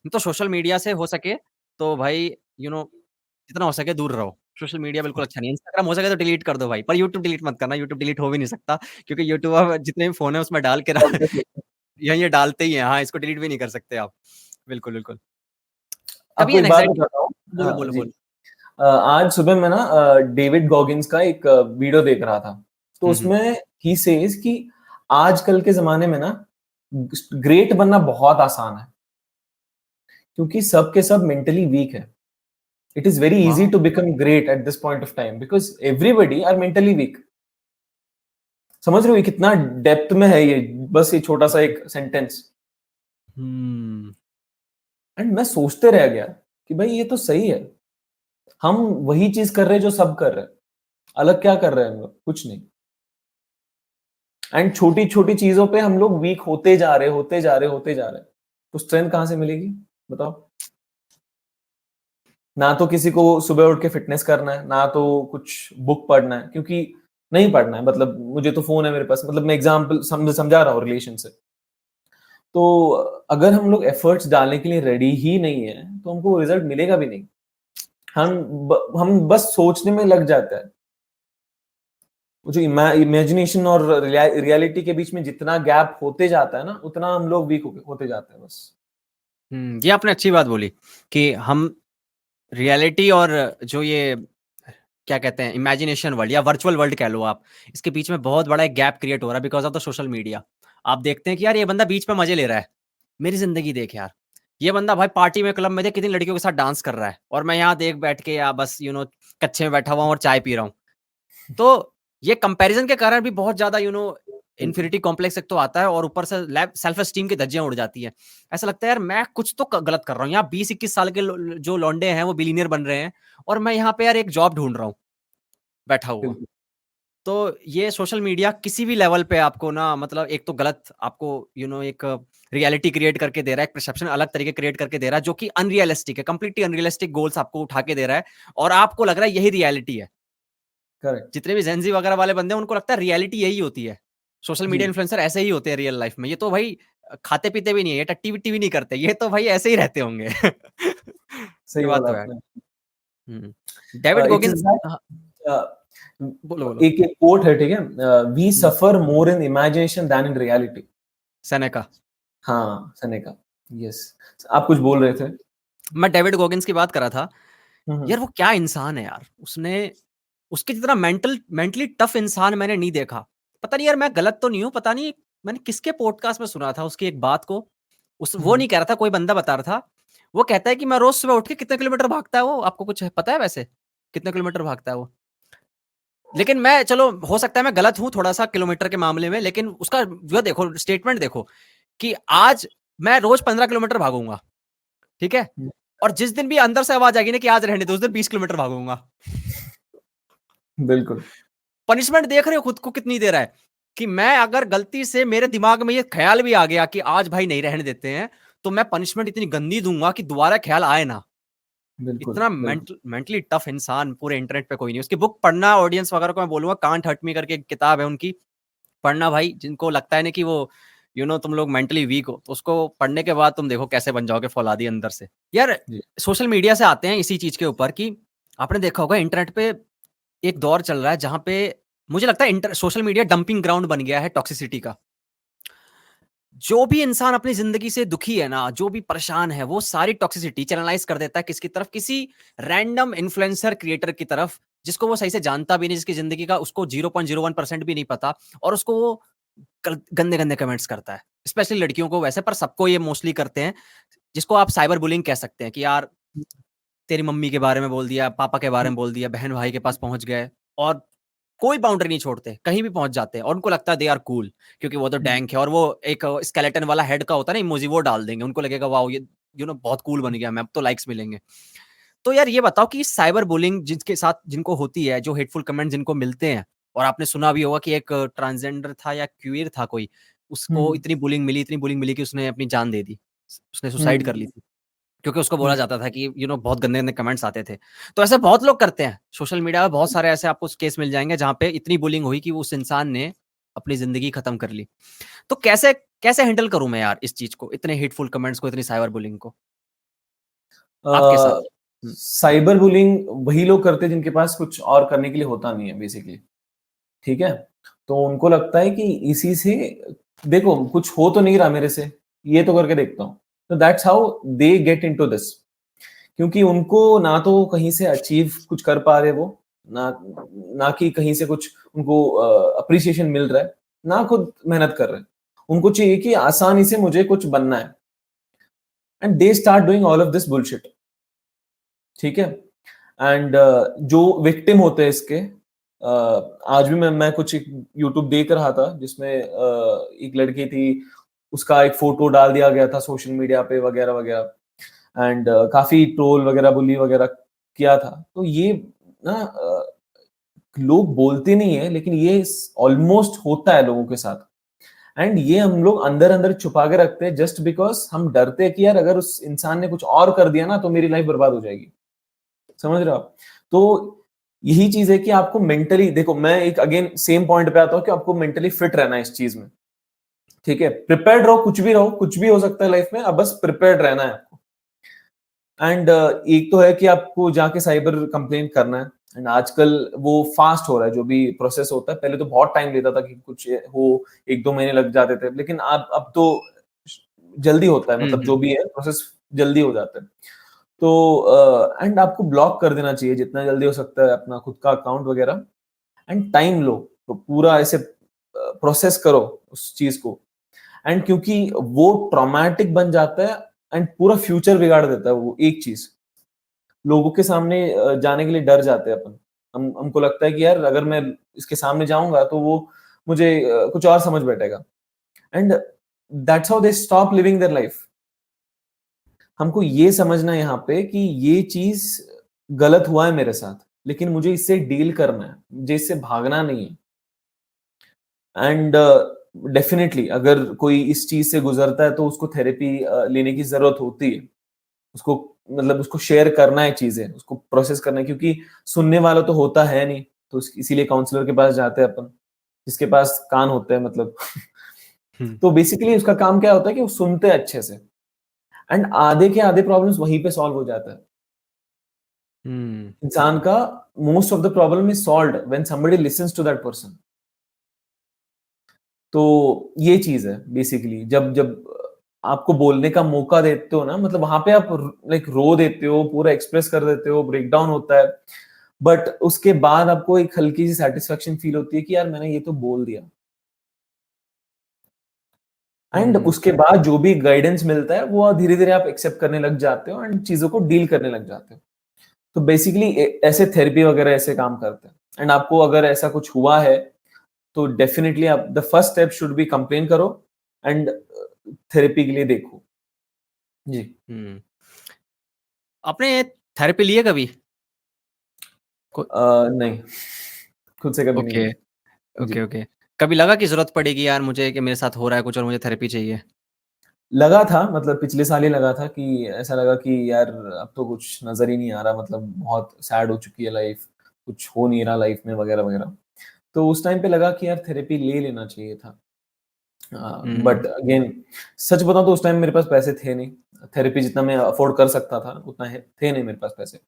तो सोशल मीडिया से हो सके तो भाई यू नो जितना हो सके दूर रहो। सोशल मीडिया बिल्कुल अच्छा नहीं है। इंस्टाग्राम हो सके तो डिलीट कर दो भाई, पर यूट्यूब डिलीट मत करना, यूट्यूब डिलीट हो भी नहीं सकता क्योंकि यूट्यूब अब जितने भी फ़ोन है उसमें डाल के ये डालते ही हैं। हाँ, इसको डिलीट भी नहीं कर सकते आप। बिल्कुल, बिल्कुल। कभी आपको एक बात एंग्ज़ायटी बताता हूँ। बोलो, हाँ बोलो, जी। बोलो। आज सुबह मैं ना डेविड गॉगिन्स का एक वीडियो देख रहा था। तो हुँ, हुँ। उसमें ही सेज कि आजकल के ज़माने में ना ग्रेट बनना बहुत आसान है, क्योंकि सब के सब मेंटली वीक है। इट इज़ वेरी ईज़ी वाह! To become great at this point of time because everybody are mentally weak. समझ रहे हो ये कितना डेप्थ में है ये, बस ये छोटा-सा एक सेंटेंस। हुँ। एंड मैं सोचते रह गया कि भाई ये तो सही है। हम वही चीज़ कर रहे हैं जो सब कर रहे हैं। अलग क्या कर रहे हैं हम लोग? कुछ नहीं। एंड छोटी-छोटी चीज़ों पे हम लोग वीक होते जा रहे, होते जा रहे, होते जा रहे। तो स्ट्रेंथ कहाँ से मिलेगी? बताओ? ना तो किसी को सुबह उठ के फिटनेस करना है, ना तो कुछ बुक पढ़ना है, क्योंकि नहीं पढ़ना है। मतलब मुझे तो फ़ोन है मेरे पास, मतलब मैं एग्ज़ाम्पल समझा रहा हूँ रिलेशन से। तो अगर हम लोग एफर्ट्स डालने के लिए रेडी ही नहीं है, तो हमको रिज़ल्ट मिलेगा भी नहीं। हम बस सोचने में लग जाते हैं। वो जो इमेजिनेशन और रियलिटी के बीच में जितना गैप होते जाता है ना, उतना हम लोग वीक होते जाते हैं बस। ये आपने अच्छी बात बोली कि हम रियलिटी और जो ये क्या कहते हैं इमेजिनेशन वर्ल्ड या वर्चुअल वर्ल्ड कह लो आप, इसके बीच में बहुत बड़ा एक गैप क्रिएट हो रहा है because of the social media. आप देखते हैं कि यार ये बंदा बीच में मज़े ले रहा है, मेरी ज़िंदगी देख यार। ये बंदा भाई पार्टी में, क्लब में देख कितनी लड़कियों के साथ डांस कर रहा है और मैं यहाँ देख बैठ के या बस कच्छे में बैठा हुआ हूँ और चाय पी रहा हूँ। तो ये कंपैरिज़न के कारण भी बहुत ज़्यादा बिल्कुल, इन्फिनिटी कॉम्प्लेक्स एक तो आता है और ऊपर से लैप सेल्फ एस्टीम की धज्जियाँ उड़ जाती हैं। ऐसा लगता है यार मैं कुछ तो गलत कर रहा हूँ। यहाँ 20-21 साल के जो लौंडे हैं वो बिलियनियर बन रहे हैं और मैं यहाँ पे यार एक जॉब ढूँढ रहा हूँ, बैठा हुआ। बिल्कुल। तो ये सोशल मीडिया किसी भी लेवल पे आपको ना मतलब एक तो गलत आपको एक रियलिटी क्रिएट करके दे रहा है, एक परसेप्शन अलग तरीके क्रिएट करके दे रहा है जो कि अनरियलिस्टिक है, कंप्लीटली अनरियलिस्टिक गोल्स आपको उठा के दे रहा है और आपको लग रहा है यही रियलिटी है। करेक्ट। जितने भी जेन ज़ी वगैरह वाले बंदे हैं उनको लगता है रियलिटी यही होती है। सोशल मीडिया जी, इन्फ्लुएंसर ऐसे ही होते हैं रियल लाइफ में। ये तो भाई खाते-पीते भी नहीं है, ये टट्टी-विट्टी भी नहीं करते। ये तो भाई ऐसे ही रहते होंगे। ये सही बात बोला तो है। आपने। हुँ। डेविड इट्स गोगिन्स हाँ, दैट बोलो, बोलो। एक एक कोट है, ठीक है? We um, suffer more in imagination than in reality. Seneca. हाँ, सेनेका। यस। आप कुछ बोल रहे थे? मैं डेविड गोगिन्स की बात कर रहा था। हुँ, हुँ। यार वो क्या इंसान है यार! उसके जितना मेंटली टफ इंसान मैंने नहीं देखा। पता नहीं यार मैं गलत तो नहीं हूँ, पता नहीं मैंने किसके पॉडकास्ट में सुना था उसकी एक बात को। हुँ, वो हुँ। नहीं कह रहा था, कोई बंदा बता रहा था। वो कहता है कि मैं रोज़ सुबह उठ के कितने किलोमीटर भागता है वो? आपको कुछ पता है वैसे? कितने किलोमीटर भागता है वो? लेकिन मैं चलो हो सकता है मैं गलत हूँ थोड़ा-सा किलोमीटर के मामले में, लेकिन उसका वो देखो स्टेटमेंट देखो कि आज मैं रोज़ 15 किलोमीटर भागूँगा, ठीक है? हुँ, और जिस दिन भी अंदर से आवाज़ आएगी ना कि आज रहने दो, उस दिन 20 किलोमीटर भागूँगा। बिल्कुल। पनिशमेंट देख रहे हो खुद को कितनी दे रहा है कि मैं अगर गलती से मेरे दिमाग में ये ख्याल भी आ गया कि आज भाई नहीं रहने देते हैं, तो मैं पनिशमेंट इतनी गंदी दूँगा कि दोबारा ख्याल आए ना। बिल्कुल, इतना बिल्कुल। मेंटली टफ इंसान पूरे इंटरनेट पे कोई नहीं। उसकी बुक पढ़ना ऑडियंस वगैरह को मैं बोलूँगा कांट हर्ट मी करके एक किताब है उनकी, पढ़ना भाई जिनको लगता है ना कि वो तुम लोग मेंटली वीक हो, तो उसको पढ़ने के बाद तुम देखो कैसे बन जाओगे फौलादी अंदर से। यार जी। सोशल मीडिया से आते हैं इसी चीज़ के ऊपर कि आपने देखा होगा इंटरनेट पे एक दौर चल रहा है जहाँ पे मुझे लगता है inter social media dumping ground बन गया है टॉक्सिसिटी का। जो भी इंसान अपनी जिंदगी से दुखी है ना, जो भी परेशान है, वो सारी टॉक्सिसिटी चैनलाइज कर देता है किसकी तरफ? किसी रैंडम इन्फ्लुएंसर क्रिएटर की तरफ, जिसको वो सही से जानता भी नहीं, जिसकी जिंदगी का उसको 0.01% भी नहीं पता, और उसको वो गंदे गंदे कमेंट्स करता है। स्पेशली लड़कियों को वैसे, पर सबको ये मोस्टली करते हैं, जिसको आप साइबर बुलिंग कह सकते हैं कि यार तेरी मम्मी के बारे में बोल दिया, पापा के बारे में बोल दिया, बहन भाई के पास पहुंच गए, और कोई बाउंड्री नहीं छोड़ते, कहीं भी पहुंच जाते हैं, और उनको लगता है दे आर कूल, क्योंकि वो तो डैंक है, और वो एक स्केलेटन वाला हेड का होता है ना इमोजी, वो डाल देंगे, उनको लगेगा वाओ ये बहुत कूल बन गया मैं, अब तो लाइक्स मिलेंगे। तो यार ये बताओ कि साइबर बुलिंग जिसके साथ जिनको होती है, जो हेटफुल कमेंट जिनको मिलते हैं, और आपने सुना भी होगा कि एक ट्रांसजेंडर था या क्यूयर था कोई, उसको इतनी बुलिंग मिली कि उसने अपनी जान दे दी, उसने सुसाइड कर ली थी, क्योंकि उसको बोला जाता था कि बहुत गंदे गंदे कमेंट्स आते थे। तो ऐसे बहुत लोग करते हैं सोशल मीडिया में, बहुत सारे ऐसे आपको केस मिल जाएंगे जहां पे इतनी बुलिंग हुई कि उस इंसान ने अपनी जिंदगी खत्म कर ली। तो कैसे कैसे हैंडल करूं मैं यार इस चीज को, इतने हेटफुल कमेंट्स को, इतनी साइबर बुलिंग को आपके साथ? हम्म, साइबर बुलिंग वही लोग करते हैं जिनके पास कुछ और करने के लिए होता नहीं है बेसिकली, ठीक है? तो उनको लगता है कि इसी से देखो कुछ हो तो नहीं रहा मेरे से, ये तो करके देखता हूँ। तो that's how they get into this, क्योंकि उनको ना तो कहीं से अचीव कुछ कर पा रहे वो, ना ना कि कहीं से कुछ उनको अप्रिसिएशन मिल रहा है, ना खुद मेहनत कर रहे हैं। उनको चाहिए कि आसानी से मुझे कुछ बनना है, and they start doing all of this bullshit, ठीक है? एंड जो विक्टिम होते हैं इसके, आज भी मैं कुछ यूट्यूब देख रहा था जिसमें एक लड़की थी, उसका एक फोटो डाल दिया गया था सोशल मीडिया पे वगैरह वगैरह, एंड काफी ट्रोल वगैरह बुली वगैरह किया था। तो ये ना लोग बोलते नहीं है, लेकिन ये ऑलमोस्ट होता है लोगों के साथ, एंड ये हम लोग अंदर अंदर छुपा के रखते हैं जस्ट बिकॉज हम डरते हैं कि यार अगर उस इंसान ने कुछ और कर दिया ना तो मेरी लाइफ बर्बाद हो जाएगी। समझ रहे हो आप? तो यही चीज है कि आपको मेंटली, देखो मैं एक अगेन सेम पॉइंट पे आता हूँ कि आपको मेंटली फिट रहना है इस चीज में, ठीक है? प्रिपेयर्ड रहो, कुछ भी हो सकता है लाइफ में, अब बस प्रिपेयर्ड रहना है आपको। एंड एक तो है कि आपको जाके साइबर कंप्लेन करना है, एंड आजकल वो फास्ट हो रहा है जो भी प्रोसेस होता है। पहले तो बहुत टाइम लेता था कि कुछ हो, 1-2 महीने लग जाते थे, लेकिन अब तो जल्दी होता है, मतलब जो हम्म, भी है प्रोसेस जल्दी हो जाता है। तो एंड आपको ब्लॉक कर देना चाहिए जितना जल्दी हो सकता है अपना खुद का अकाउंट वगैरह, एंड टाइम लो, तो पूरा ऐसे प्रोसेस करो उस चीज को। एंड क्योंकि वो ट्रॉमेटिक बन जाता है, एंड पूरा फ्यूचर बिगाड़ देता है वो एक चीज, लोगों के सामने जाने के लिए डर जाते हैं अपन। हमको लगता है कि यार अगर मैं इसके सामने जाऊंगा तो वो मुझे कुछ और समझ बैठेगा, and that's how they stop living their life. हमको ये समझना है यहाँ पे कि ये चीज गलत हुआ है मेरे साथ, लेकिन मुझे इससे डील करना है, मुझे इससे भागना नहीं है। एंड डेफिनेटली अगर कोई इस चीज से गुजरता है तो उसको थेरेपी लेने की जरूरत होती है। उसको मतलब उसको शेयर करना है चीजें, उसको प्रोसेस करना है, क्योंकि सुनने वाला तो होता है नहीं, तो इसीलिए काउंसलर के पास जाते हैं अपन, जिसके पास कान होते हैं मतलब। हम्म, तो बेसिकली उसका काम क्या होता है कि वो सुनते हैं अच्छे से, एंड आधे के आधे प्रॉब्लम्स वहीं पे सॉल्व हो जाता है। हम्म, इंसान का most of the problem is solved when somebody listens to that person. तो ये चीज है बेसिकली, जब जब आपको बोलने का मौका देते हो ना, मतलब वहां पे आप लाइक रो देते हो, पूरा एक्सप्रेस कर देते हो, ब्रेक डाउन होता है, बट उसके बाद आपको एक हल्की सी सेटिस्फेक्शन फील होती है कि यार मैंने ये तो बोल दिया। एंड हम्म, उसके बाद जो भी गाइडेंस मिलता है वो धीरे धीरे आप एक्सेप्ट करने लग जाते हो, एंड चीजों को डील करने लग जाते हो। तो बेसिकली ऐसे थेरेपी वगैरह ऐसे काम करते हैं। एंड आपको अगर ऐसा कुछ हुआ है तो डेफिनेटली आप the first step should be complain करो, एंड थेरेपी के लिए देखो। जी। हम्म। आपने थेरेपी ली है कभी? नहीं, खुद से कभी नहीं ओके, लिया। ओके, जी। ओके। कभी लगा कि जरूरत पड़ेगी यार मुझे, कि मेरे साथ हो रहा है कुछ और मुझे थेरेपी चाहिए? लगा था, मतलब पिछले साल ही लगा था कि ऐसा लगा कि यार अब तो कुछ नज़र ही नहीं आ रहा, मतलब बहुत सैड हो चुकी है लाइफ, कुछ हो नहीं रहा लाइफ में वगैरह वगैरह। तो उस टाइम पे लगा कि यार थेरेपी ले लेना चाहिए था। हम्म, बट अगेन सच बताऊं तो उस टाइम मेरे पास पैसे थे नहीं, थेरेपी जितना मैं अफोर्ड कर सकता था उतना थे नहीं मेरे पास पैसे।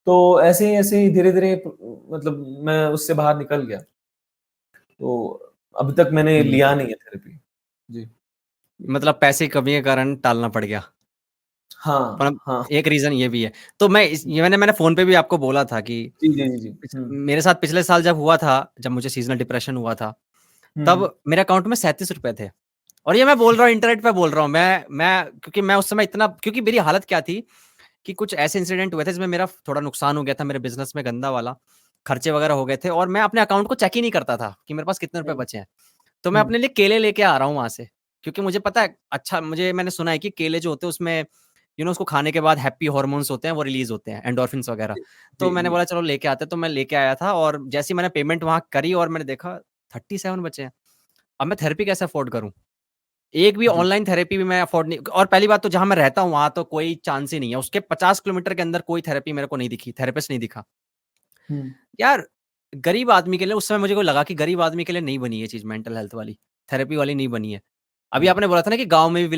तो ऐसे ही धीरे धीरे मतलब मैं उससे बाहर निकल गया। तो अभी तक मैंने हम्म। लिया नहीं है थेरेपी। जी। मतलब पैसे की कमी के कारण टालना पड़ गया। हाँ, पर हाँ। एक रीज़न ये भी है। तो मैं इस ये मैंने फ़ोन पे भी आपको बोला था कि जी, जी, जी, जी। पिछ हुँ, मेरे साथ पिछले साल जब हुआ था, जब मुझे सीज़नल डिप्रेशन हुआ था, हुँ, तब मेरे अकाउंट में ₹37 थे। और ये मैं बोल रहा हूँ इंटरनेट पे बोल रहा हूँ। मैं क्योंकि मैं उस समय इतना क्योंकि मेरी हालत क्या थी कि कुछ ऐसे इंसिडेंट हुए थे जिसमें मेरा थोड़ा नुकसान हो गया था मेरे बिज़नेस में गंदा वाला, खर्चे वगैरह हो गए थे और मैं अपने अकाउंट को चेक ही नहीं करता था कि मेरे पास कितने रुपए हुँ, बचे हैं। तो मैं हुँ। अपने लिए केले लेके आ रहा हूँ वहाँ से, क्योंकि मुझे पता है अच्छा मैंने सुना है कि केले जो होते हैं उसमें उसको खाने के बाद हैप्पी हार्मोन्स होते हैं, वो रिलीज़ होते हैं, एंडोर्फिन्स वगैरह। जी, तो जी, मैंने जी। बोला चलो लेके आते हैं, तो मैं लेके आया था और जैसे ही मैंने पेमेंट वहाँ करी और मैंने देखा 37 बचे हैं। अब मैं थेरेपी कैसे अफ़ोर्ड करूँ? एक भी जी। ऑनलाइन थेरेपी भी मैं अफ़ोर्ड नहीं और पहली बात तो जहाँ मैं रहता हूँ, वहाँ तो कोई चांस ही नहीं है। उसके 50 किलोमीटर के अंदर कोई थेरेपी मेरे को नहीं दिखी, थेरेपिस्ट नहीं दिखा। हुँ, यार, गरीब आदमी के लिए उस समय मुझे को लगा कि गरीब आदमी के लिए नहीं बनी ये चीज़ मेंटल हेल्थ वाली, थेरेपी वाली नहीं बनी है। अभी हुँ। आपने बोला था ना कि गाँव में भी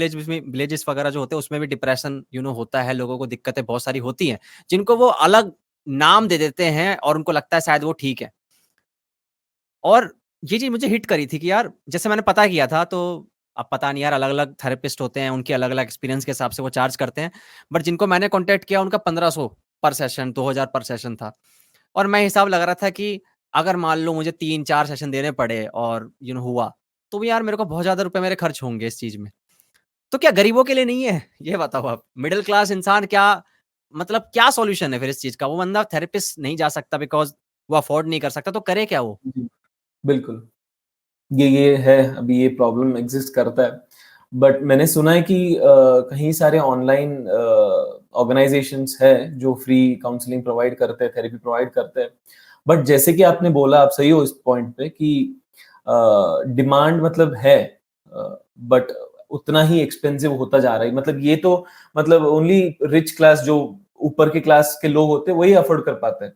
विलेजेस वगैरह जो होते हैं उसमें भी डिप्रेशन होता है, लोगों को दिक्कतें बहुत सारी होती हैं, जिनको वो अलग नाम दे देते हैं और उनको लगता है शायद वो ठीक है। और ये चीज़ मुझे हिट करी थी कि यार जैसे मैंने पता किया था तो अब पता नहीं यार अलग-अलग थेरेपिस्ट होते हैं, उनके अलग-अलग एक्सपीरियंस के हिसाब से वो चार्ज करते हैं। बट जिनको मैंने कॉन्टैक्ट किया उनका 1500 पर सेशन, 2000 पर सेशन था। और मैं हिसाब लगा रहा था कि अगर मान लो मुझे 3-4 सेशन देने पड़े और हुआ, तो भी यार मेरे को बहुत ज़्यादा रुपए मेरे खर्च होंगे इस चीज़ में। तो क्या गरीबों के लिए नहीं है? ये बताओ आप। मिडल क्लास इंसान क्या मतलब क्या सॉल्यूशन है फिर इस चीज़ का? वो बंदा थेरेपिस्ट नहीं जा सकता बिकॉज़ वो अफोर्ड नहीं कर सकता, तो करे क्या वो? जी, बिल्कुल। ये है, अभी ये प्रॉब्लम एग्ज़िस्ट करता है। बट मैंने सुना है कि कहीं सारे ऑनलाइन ऑर्गनाइज़ेशंस हैं, जो फ्री काउंसलिंग प्रोवाइड करते हैं, थेरेपी प्रोवाइड करते हैं। बट जैसे कि आपने बोला, आप सही हो इस पॉइंट पे कि डिमांड मतलब है, बट उतना ही एक्सपेंसिव होता जा रहा है। मतलब ये तो मतलब ओनली रिच क्लास, जो ऊपर के क्लास के लोग होते हैं, वही अफ़ोर्ड कर पाते हैं।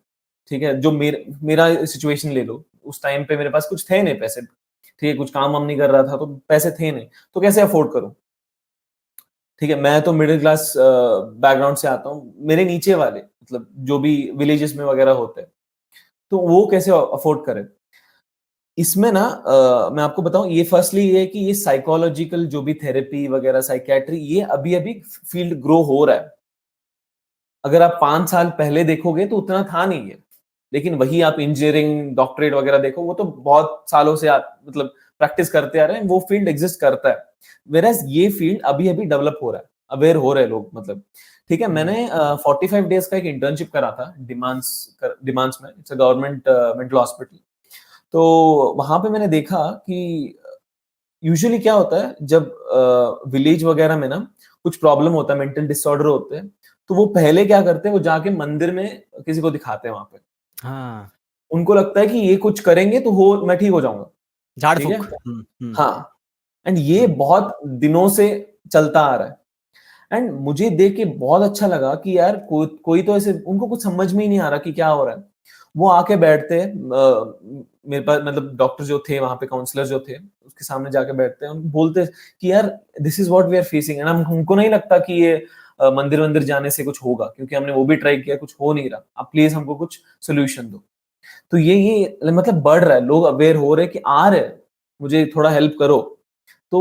ठीक है? जो मेरा सिचुएशन ले लो, उस टाइम पे मेरे पास कुछ थे नहीं पैसे। ठीक है, कुछ काम-वाम नहीं कर रहा था, तो पैसे थे नहीं, तो कैसे अफ़ोर्ड करूँ? ठीक है, मैं तो मिडल क्लास बैकग्राउंड से आता हूँ। मेरे नीचे वाले मतलब जो भी विलेजेस में वगैरह होते हैं, तो वो कैसे अफ़ोर्ड करें? इसमें ना मैं आपको बताऊँ, ये फर्स्टली ये है कि ये साइकोलॉजिकल जो भी थेरेपी वगैरह, साइकियाट्री, ये अभी-अभी फील्ड ग्रो हो रहा है। अगर आप 5 साल पहले देखोगे तो उतना था नहीं है। लेकिन वही आप इंजीनियरिंग, डॉक्टरेट वगैरह देखो, वो तो बहुत सालों से आप मतलब प्रैक्टिस करते आ रहे हैं, वो फील्ड एग्ज़िस्ट करता है। व्हेयरएज़ ये फील्ड अभी-अभी डेवलप हो रहा है, अवेयर हो रहे हैं लोग मतलब। ठीक है, हुँ। मैंने 45 डेज़ का एक इंटर्नशिप करा था डिमांड्स में, it's a government mental hospital. तो वहाँ पे मैंने देखा कि यूजुअली क्या होता है जब विलेज वगैरह में ना कुछ प्रॉब्लम होता है, मेंटल डिसऑर्डर होते हैं, तो वो पहले क्या करते हैं, वो जाके मंदिर में किसी को दिखाते हैं वहाँ पे। हाँ, उनको लगता है कि ये कुछ करेंगे तो हो मैं ठीक हो जाऊँगा, ठीक है? झाड़-फूँक। हुँ, हुँ, हाँ, एंड ये हुँ, बहुत दिनों से चलता आ रहा है। एंड मुझे देख के बहुत अच्छा लगा कि यार कोई तो ऐसे, उनको कुछ समझ में ही नहीं आ रहा कि क्या हो रहा है। वो आके बैठते हैं, मेरे पास मतलब डॉक्टर जो थे वहाँ पे, काउंसलर जो थे, उसके सामने जाके बैठते हैं, बोलते हैं कि यार this is what we are facing, and हम हमको नहीं लगता कि ये मंदिर-वंदिर जाने से कुछ होगा, क्योंकि हमने वो भी ट्राई किया, कुछ हो नहीं रहा। आप प्लीज़ हमको कुछ सॉल्यूशन दो। तो ये मतलब बढ़ रहा है, लोग अवेयर हो रहे हैं कि आ रहे हैं, मुझे थोड़ा हेल्प करो। तो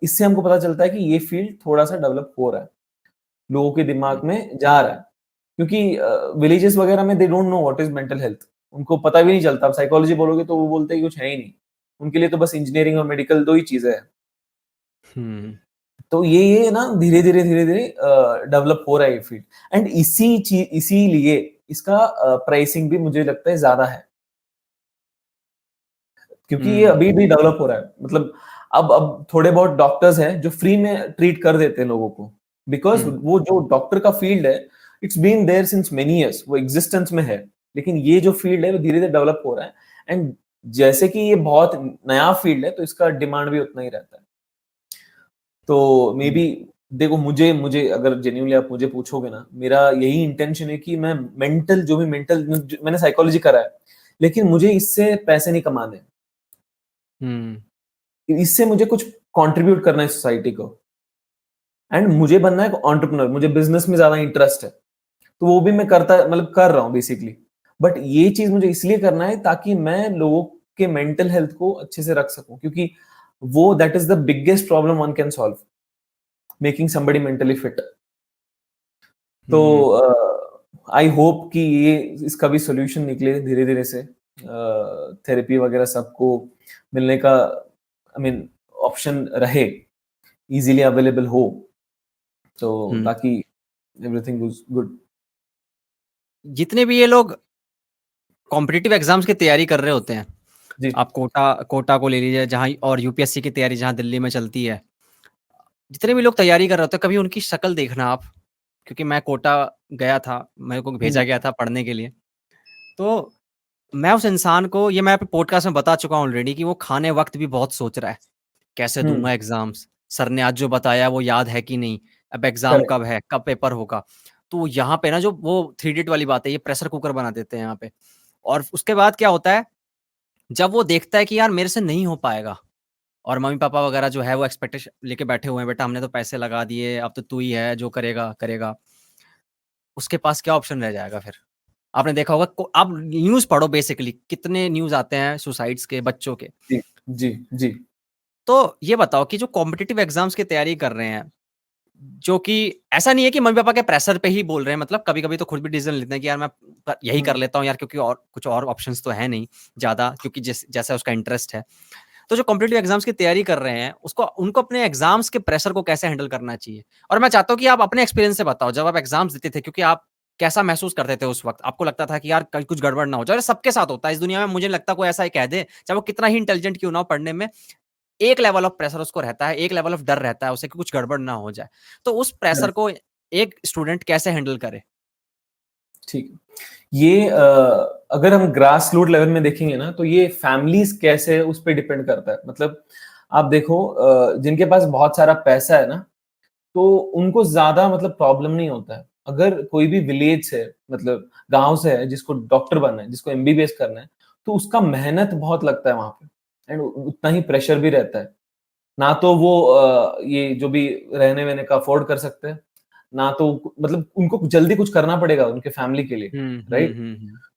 इससे हमको पता चलता है कि ये फील्ड थोड़ा-सा डेवलप हो रहा है, लोगों के हुँ, दिमाग में जा रहा है। क्योंकि विलेजेस वगैरह में they don't know what is mental health, उनको पता भी नहीं चलता। आप साइकोलॉजी बोलोगे तो वो बोलते हैं कि कुछ है ही नहीं। उनके लिए तो बस इंजीनियरिंग और मेडिकल 2 ही चीज़ें हैं। हुँ, तो ये ना धीरे-धीरे डेवलप हो रहा है ये फील्ड, एंड इसीलिए इसका प्राइसिंग भी मुझे लगता है ज़्यादा है। क्योंकि ये हुँ, अभी भी डेवलप हो रहा है। मतलब अब थोड़े बहुत डॉक्टर्स हैं जो फ्री में ट्रीट कर देते हैं लोगों को। बिकॉज़ हुँ, वो जो डॉक्टर का फील्ड है, it's been there since many years, वो एक्जिस्टेंस में है। लेकिन ये जो फील्ड है वो धीरे-धीरे डेवलप हो रहा है, एंड जैसे कि ये बहुत नया फील्ड है, तो इसका डिमांड भी उतना ही रहता है। तो मे हुँ, बी देखो, मुझे मुझे अगर जेन्युइनली आप मुझे पूछोगे ना, मेरा यही इंटेंशन है कि मैं मेंटल मैंने साइकोलॉजी करा है, लेकिन मुझे इससे पैसे नहीं कमाने हैं। हुँ, इससे मुझे कुछ कंट्रीब्यूट करना है सोसाइटी को, एंड मुझे बनना है एक एंटरप्रेन्योर, मुझे बिज़नेस में ज़्यादा इंटरेस्ट है। तो वो भी मैं कर रहा हूँ बेसिकली। बट ये चीज़ मुझे इसलिए करना है ताकि मैं लोगों के मेंटल हेल्थ को अच्छे से रख सकूँ, क्योंकि वो that is the biggest problem one can solve, making somebody mentally fit. तो आई होप कि ये इसका भी सोल्यूशन निकले धीरे धीरे से, थेरेपी वगैरह सबको मिलने का आई मीन ऑप्शन रहे, इजीली अवेलेबल हो, तो ताकि एवरीथिंग इज गुड। जितने भी ये लोग कॉम्पिटिटिव एग्जाम्स की तैयारी कर रहे होते हैं, जी आप कोटा को ले लीजिए जहाँ, और यूपीएससी की तैयारी जहाँ दिल्ली में चलती है, जितने भी लोग तैयारी कर रहे होते हैं, कभी उनकी शक्ल देखना आप, क्योंकि मैं कोटा गया था, मेरे को भेजा गया था पढ़ने के लिए, तो मैं उस इंसान को, ये मैं पॉडकास्ट में बता चुका हूँ ऑलरेडी, कि वो खाने वक्त भी बहुत सोच रहा है कैसे दूंगा एग्जाम्स, सर ने आज जो बताया वो याद है कि नहीं, अब एग्जाम करेक्ट कब है, कब पेपर होगा। तो यहाँ पे ना जो वो 3 वाली बात है, ये प्रेशर कुकर बना देते हैं यहाँ पे। और उसके बाद क्या होता है, जब वो देखता है कि यार मेरे से नहीं हो पाएगा, और मम्मी पापा वगैरह जो है वो एक्सपेक्टेशन लेके बैठे हुए हैं, बेटा हमने तो पैसे लगा दिए, अब तो तू ही है जो करेगा करेगा, उसके पास क्या ऑप्शन रह जाएगा फिर। आपने देखा होगा, आप न्यूज़ पढ़ो, बेसिकली कितने न्यूज़ आते हैं सुसाइड्स के, बच्चों के। जी जी जी तो ये बताओ कि जो कॉम्पिटिटिव एग्जाम्स की तैयारी कर रहे हैं, जो कि ऐसा नहीं है कि मम्मी पापा के प्रेशर पे ही बोल रहे हैं, मतलब कभी कभी तो खुद भी डिसीजन लेते हैं कि यार मैं यही कर लेता हूँ यार, क्योंकि और कुछ और ऑप्शंस तो है नहीं ज्यादा, क्योंकि जैसा उसका इंटरेस्ट है। तो जो कॉम्पिटिटिव एग्जाम्स की तैयारी कर रहे हैं, उसको उनको अपने एग्जाम्स के प्रेशर को कैसे हैंडल करना चाहिए। और मैं चाहता हूँ कि आप अपने एक्सपीरियंस से बताओ, जब आप एग्जाम्स देते थे, क्योंकि आप कैसा महसूस करते थे उस वक्त, आपको लगता था कि यार कहीं कुछ गड़बड़ ना हो जाए। सबके साथ होता है इस दुनिया में, मुझे लगता है कोई ऐसा ही कह दे, चाहे वो कितना ही इंटेलिजेंट क्यों ना हो पढ़ने में, एक लेवल ऑफ प्रेशर उसको रहता है, एक लेवल ऑफ डर रहता है उसे कि कुछ गड़बड़ ना हो जाए। तो उस प्रेशर को एक स्टूडेंट कैसे हैंडल करे। ठीक है। ये अगर हम ग्रास रूट लेवल में देखेंगे ना, तो ये फैमिलीज कैसे उस पर डिपेंड करता है। मतलब आप देखो, जिनके पास बहुत सारा पैसा है ना, तो उनको ज्यादा मतलब प्रॉब्लम नहीं होता है। अगर कोई भी विलेज से, मतलब गांव से है, जिसको डॉक्टर बनना है, जिसको एमबीबीएस करना है, तो उसका मेहनत बहुत लगता है वहां पे, एंड उतना ही प्रेशर भी रहता है। ना तो वो ये जो भी रहने वहने का अफोर्ड कर सकते हैं, ना तो मतलब उनको जल्दी कुछ करना पड़ेगा उनके फैमिली के लिए, राइट।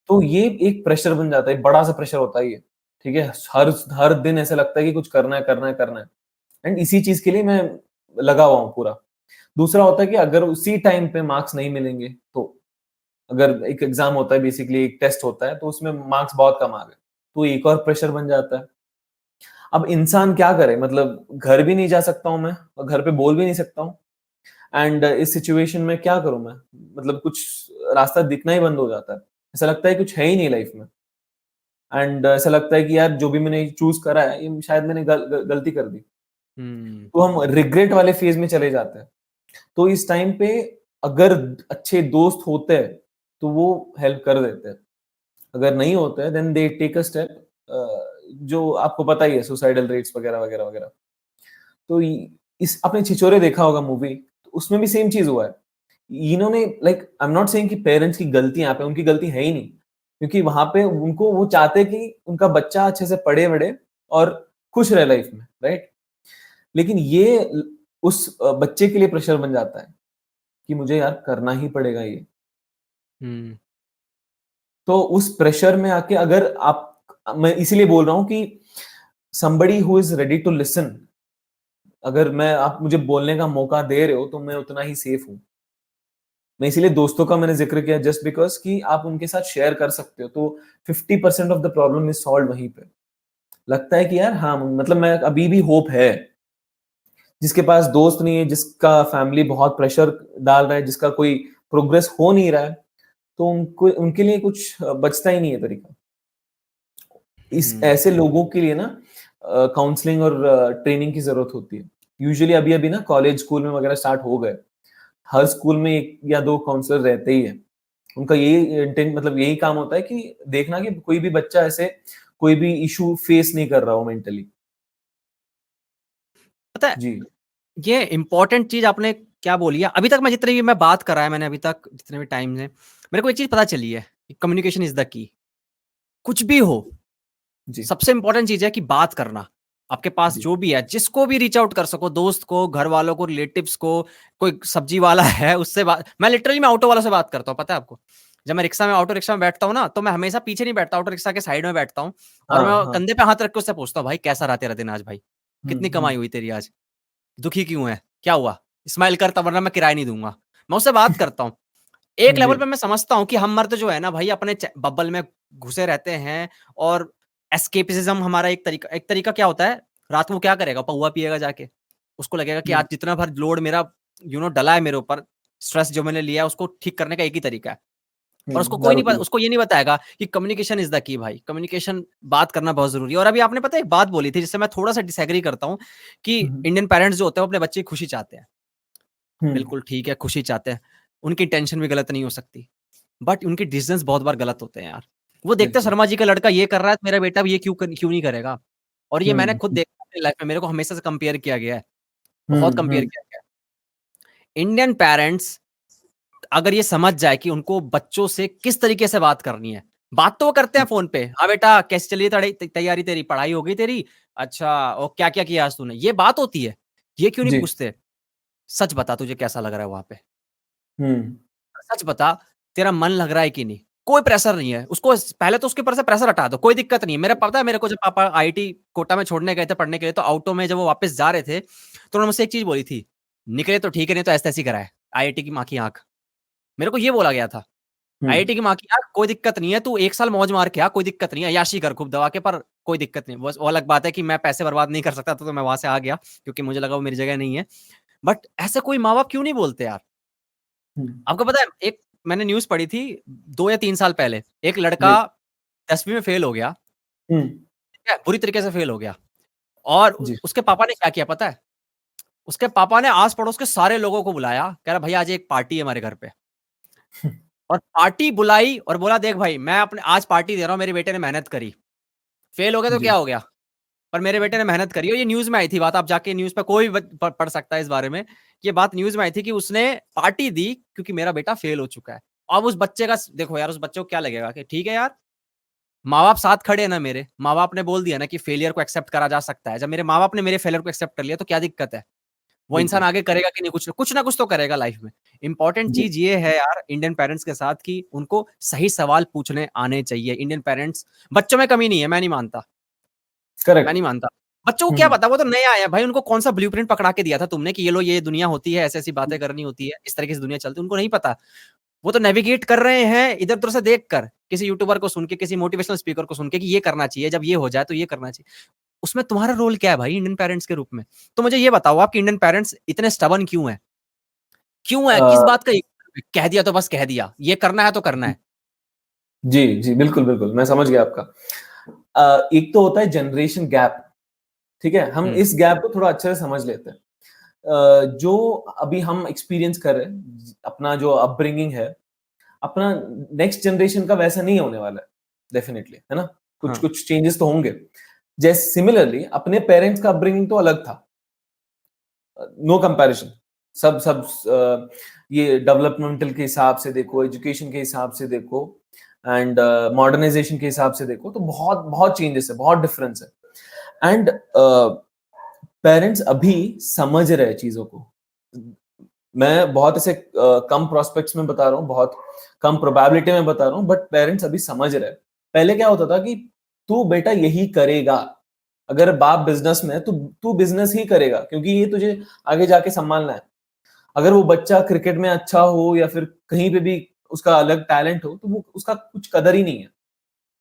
तो ये एक प्रेशर बन जाता है, बड़ा सा प्रेशर होता है ये, ठीक है। हर हर दिन ऐसा लगता है कि कुछ करना है करना है करना है, एंड इसी चीज के लिए मैं लगा हुआ हूँ पूरा। दूसरा होता है कि अगर उसी टाइम पे मार्क्स नहीं मिलेंगे, तो अगर एक एग्जाम होता है, बेसिकली एक टेस्ट होता है, तो उसमें मार्क्स बहुत कम आ गए, तो एक और प्रेशर बन जाता है। अब इंसान क्या करे, मतलब घर भी नहीं जा सकता हूँ मैं, और घर पे बोल भी नहीं सकता हूँ, एंड इस सिचुएशन में क्या करूं मैं, मतलब कुछ रास्ता दिखना ही बंद हो जाता है। ऐसा लगता है कुछ है ही नहीं लाइफ में, एंड ऐसा लगता है कि यार जो भी मैंने चूज करा है, ये शायद मैंने गलती कर दी। तो हम रिग्रेट वाले फेज में चले जाते हैं। तो इस टाइम पे अगर अच्छे दोस्त होते हैं, तो वो हेल्प कर देते हैं। अगर नहीं होते हैं, then they take a step, जो आपको पता ही है, सुसाइडल रेट्स वगैरह वगैरह वगैरह। तो इस आपने छिछोरे देखा होगा मूवी, तो उसमें भी सेम चीज हुआ है। इन्होंने like, I am not saying कि पेरेंट्स की गलती यहाँ पे, उनकी गलती है ही नहीं, क्योंकि वहां पे उनको वो चाहते कि उनका बच्चा अच्छे से पढ़े वढ़े और खुश रहे लाइफ में, राइट। लेकिन ये उस बच्चे के लिए प्रेशर बन जाता है कि मुझे यार करना ही पड़ेगा ये। तो उस प्रेशर में आके अगर आप, मैं इसीलिए बोल रहा हूँ कि somebody who is ready to listen, अगर मैं, आप मुझे बोलने का मौका दे रहे हो, तो मैं उतना ही सेफ हूँ। मैं इसीलिए दोस्तों का मैंने जिक्र किया, जस्ट बिकॉज कि आप उनके साथ शेयर कर सकते हो, तो 50% of the problem is solve वहीं पे। लगता है कि यार हाँ, मतलब मैं अभी भी होप है। जिसके पास दोस्त नहीं है, जिसका फैमिली बहुत प्रेशर डाल रहा है, जिसका कोई प्रोग्रेस हो नहीं रहा है, तो उनको, उनके लिए कुछ बचता ही नहीं है तरीका। इस ऐसे लोगों के लिए ना काउंसलिंग और ट्रेनिंग की जरूरत होती है। यूजुअली अभी अभी ना कॉलेज स्कूल में वगैरह स्टार्ट हो गए, हर स्कूल में एक या दो काउंसलर रहते ही है। उनका यही इंटेंट, मतलब यही काम होता है कि देखना कि कोई भी बच्चा ऐसे कोई भी इशू फेस नहीं कर रहा हो मेंटली। पता है, जी ये इंपॉर्टेंट चीज आपने क्या बोली है। अभी तक मैं जितनी भी मैं बात कर रहा है, मैंने अभी तक जितने भी टाइम है, मेरे को एक चीज पता चली है, कम्युनिकेशन इज द की। कुछ भी हो, जी सबसे इंपॉर्टेंट चीज है कि बात करना। आपके पास जी जो भी है, जिसको भी रीच आउट कर सको, दोस्त को, घर वालों को, रिलेटिव्स को, कोई सब्जी वाला है उससे बात। मैं लिटरली मैं ऑटो वालों से बात करता हूँ, पता है आपको। जब मैं रिक्शा में, ऑटो रिक्शा में बैठता हूँ ना, तो मैं हमेशा पीछे नहीं बैठता, ऑटो रिक्शा के साइड में बैठता हूँ, और हाँ मैं हाँ कंधे पे हाथ रख के उससे पूछता हूँ, भाई कैसा रहा तेरा दिन आज भाई, कितनी हम्म। कमाई हुई तेरी आज? दुखी क्यों है? क्या हुआ? स्माइल करता वरना मैं किराया नहीं दूँगा। मैं उससे बात करता हूँ। एक जी। लेवल पे मैं समझता हूँ कि हम मर्द जो है ना भाई अपने बबल में घुसे रहते हैं और एस्केपिज्म हमारा एक तरीका क्या होता है, रात को क्या करेगा, पौआ पिएगा जाके। उसको लगेगा कि हम्म। आज जितना भर लोड मेरा डला है मेरे ऊपर, स्ट्रेस जो मैंने लिया है उसको ठीक करने का एक ही तरीका है। और उसको कोई दारू नहीं पी लो। उसको ये नहीं बताएगा कि कम्युनिकेशन इज द की भाई। कम्युनिकेशन, बात करना बहुत जरूरी है। और अभी आपने पता है एक बात बोली थी जिससे मैं थोड़ा सा डिसएग्री करता हूँ कि हम्म। इंडियन पेरेंट्स जो होते हैं वो अपने बच्चे की खुशी चाहते हैं। हम्म। बिल्कुल ठीक है, खुशी चाहते हैं। उनकी टेंशन भी गलत नहीं हो सकती, बट उनके डिसीजंस बहुत बार गलत होते हैं यार। वो देखते हैं बिल्कुल। शर्मा जी का लड़का ये कर रहा है, तो मेरा बेटा भी ये क्यों नहीं करेगा। और ये मैंने खुद हम्म। देखा अपनी लाइफ में, मेरे को हमेशा से कंपेयर किया गया है, बहुत हम्म। कंपेयर किया गया है। इंडियन पेरेंट्स अगर ये समझ जाए कि उनको बच्चों से किस तरीके से बात करनी है, बात तो वो करते हैं फोन पे, हाँ बेटा कैसे चलिए तैयारी, तेरी पढ़ाई हो गई तेरी, अच्छा और क्या क्या किया आज तूने, ये बात होती है। ये क्यों नहीं जी। पूछते सच बता तुझे कैसा लग रहा है वहां पे, हम्म। सच बता तेरा मन लग रहा है कि नहीं। कोई प्रेशर नहीं है उसको, पहले तो उसके ऊपर से प्रेशर हटा दो, कोई दिक्कत नहीं है। मेरा पता है, मेरे को जब पापा आईआईटी कोटा में छोड़ने गए थे पढ़ने के लिए, तो ऑटो में जब वो वापस जा रहे थे तो उन्होंने मुझसे एक चीज बोली थी, निकले तो ठीक है नहीं तो ऐसे ऐसी कराए, आईआईटी की माँ की आंख। मेरे को ये बोला गया था, हम्म। आईआईटी की माँ की आंख कोई दिक्कत नहीं है, तू एक साल मौज मार के आ, कोई दिक्कत नहीं है, याशी कर खूब दवा के, पर कोई दिक्कत नहीं। वो अलग बात है कि मैं पैसे बर्बाद नहीं कर सकता था, तो मैं वहां से आ गया क्योंकि मुझे लगा वो मेरी जगह नहीं है। बट ऐसे कोई माँ बाप क्यों नहीं बोलते यार। हम्म। आपको पता है, एक मैंने न्यूज पढ़ी थी 2 या 3 साल पहले, एक लड़का जी। 10वीं में फेल हो गया, हम्म। ठीक है, बुरी तरीके से फेल हो गया। और जी। उसके पापा ने क्या किया पता है, उसके पापा ने आस पड़ोस के सारे लोगों को बुलाया, कह रहा भैया आज एक पार्टी है हमारे घर पे। और पार्टी बुलाई और बोला देख भाई मैं अपने आज पार्टी दे रहा हूँ, मेरे बेटे ने मेहनत करी, फेल हो गया तो जी। क्या हो गया, पर मेरे बेटे ने मेहनत करी। और ये न्यूज में आई थी बात, आप जाके न्यूज पे कोई भी पढ़ सकता है इस बारे में। ये बात न्यूज में आई थी कि उसने पार्टी दी क्योंकि मेरा बेटा फेल हो चुका है। अब उस बच्चे का देखो यार, उस बच्चे को क्या लगेगा कि ठीक है यार, माँ बाप साथ खड़े हैं ना, मेरे माँ बाप ने बोल दिया ना कि फेलियर को एक्सेप्ट करा जा सकता है। जब मेरे माँ बाप ने मेरे फेलियर को एक्सेप्ट कर लिया तो क्या दिक्कत है। वो इंसान बिल्कुल। आगे करेगा कि नहीं, कुछ ना कुछ तो करेगा लाइफ में। इंपॉर्टेंट जी। चीज ये है यार इंडियन पेरेंट्स के साथ कि उनको सही सवाल पूछने आने चाहिए। इंडियन पेरेंट्स, बच्चों में कमी नहीं है, मैं करेक्ट। नहीं मानता। बच्चों को क्या हम्म। पता, वो तो नए आए हैं भाई, उनको कौन सा ब्लूप्रिंट पकड़ा के दिया था तुमने कि ये लो ये दुनिया होती है, ऐसी ऐसी बातें करनी होती है, इस तरीके से दुनिया चलती है, उनको नहीं पता। वो तो नेविगेट कर रहे हैं इधर उधर से देख कर, किसी यूट्यूबर को सुन के, किसी मोटिवेशनल स्पीकर को सुन के कि ये करना चाहिए, जब ये हो जाए तो ये करना चाहिए। उसमें तुम्हारा रोल क्या है भाई इंडियन पेरेंट्स के रूप में। तो मुझे ये बताओ, आपके इंडियन पेरेंट्स इतने स्टबन क्यों है, क्यों है, किस बात का कह दिया तो बस कह दिया, ये करना है तो करना है। जी। जी। बिल्कुल बिल्कुल, मैं समझ गया आपका। एक तो होता है जनरेशन गैप। ठीक है, हम हम्म। इस गैप को थोड़ा अच्छे से समझ लेते हैं। जो अभी हम एक्सपीरियंस कर रहे हैं, अपना जो अपब्रिंगिंग है, अपना नेक्स्ट जनरेशन का वैसा नहीं होने वाला है, डेफिनेटली, है ना। कुछ हाँ। कुछ चेंजेस तो होंगे। जैसे सिमिलरली अपने पेरेंट्स का अपब्रिंगिंग तो अलग था, नो कंपैरिजन। सब सब ये डेवलपमेंटल के हिसाब से देखो, एजुकेशन के हिसाब से देखो, एंड मॉडर्नाइजेशन के हिसाब से देखो, तो बहुत बहुत चेंजेस है, बहुत डिफरेंस है। एंड पेरेंट्स अभी समझ रहे हैं चीजों को। मैं बहुत ऐसे कम प्रोस्पेक्ट्स में बता रहा हूँ, बहुत कम प्रोबेबिलिटी में बता रहा हूँ, बट पेरेंट्स अभी समझ रहे हैं। पहले क्या होता था कि तू बेटा यही करेगा, अगर बाप बिजनेस में है तो तू बिजनेस ही करेगा, क्योंकि ये तुझे आगे जाके संभालना है। अगर वो बच्चा क्रिकेट में अच्छा हो या फिर कहीं पे भी उसका अलग टैलेंट हो, तो वो उसका कुछ कदर ही नहीं है,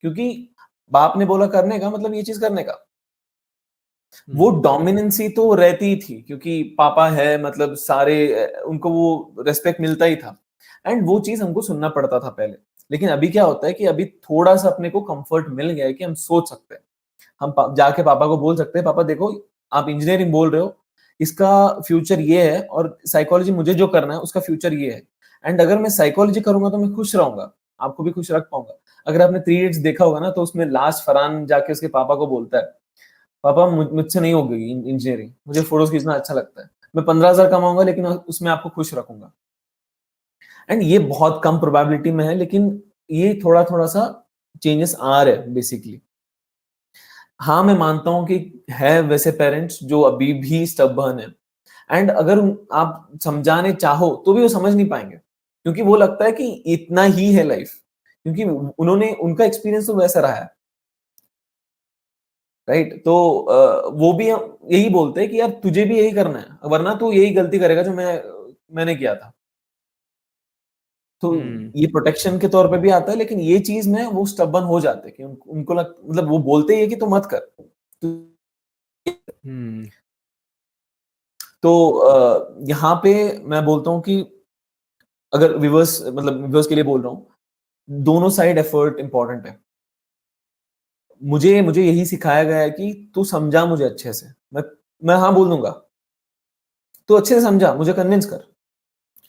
क्योंकि बाप ने बोला करने का मतलब ये चीज करने का। वो डोमिनेंसी तो रहती ही थी, क्योंकि पापा है मतलब सारे उनको वो रेस्पेक्ट मिलता ही था, एंड वो चीज हमको सुनना पड़ता था पहले। लेकिन अभी क्या होता है कि अभी थोड़ा सा अपने को कंफर्ट मिल गया है कि हम सोच सकते हैं। हम जाके पापा को बोल सकते हैं, पापा देखो आप इंजीनियरिंग बोल रहे हो, इसका फ्यूचर ये है, और साइकोलॉजी मुझे जो करना है उसका फ्यूचर ये है। एंड अगर मैं साइकोलॉजी करूंगा तो मैं खुश रहूंगा, आपको भी खुश रख पाऊंगा। अगर आपने 3 इडियट्स देखा होगा ना, तो उसमें लास्ट फरहान जाके उसके पापा को बोलता है, पापा मुझसे नहीं होगी इंजीनियरिंग, मुझे फोटोज खींचना अच्छा लगता है, मैं 15,000 कमाऊंगा लेकिन उसमें आपको खुश रखूंगा। एंड ये बहुत कम प्रोबेबिलिटी में है, लेकिन ये थोड़ा थोड़ा सा चेंजेस आ रहे हैं बेसिकली। हाँ, मैं मानता हूँ कि है वैसे पेरेंट्स जो अभी भी स्टबर्न है, एंड अगर आप समझाने चाहो तो भी वो समझ नहीं पाएंगे, क्योंकि वो लगता है कि इतना ही है लाइफ, क्योंकि उन्होंने उनका एक्सपीरियंस तो वैसा रहा है। राइट? तो वो भी यही बोलते हैं कि यार तुझे भी यही करना है, वरना तू यही गलती करेगा जो मैंने किया था। तो ये प्रोटेक्शन के तौर पे भी आता है, लेकिन ये चीज में वो स्टबर्न हो जाते हैं कि उनको मतलब वो बोलते ही है कि तू मत कर। हम्म तो यहाँ पे मैं बोलता हूँ कि अगर व्यूवर्स के लिए बोल रहा हूँ, दोनों साइड एफर्ट इंपॉर्टेंट है। मुझे मुझे यही सिखाया गया है कि तू समझा मुझे अच्छे से, मैं हाँ बोल दूंगा, तू अच्छे से समझा, मुझे कन्विंस कर।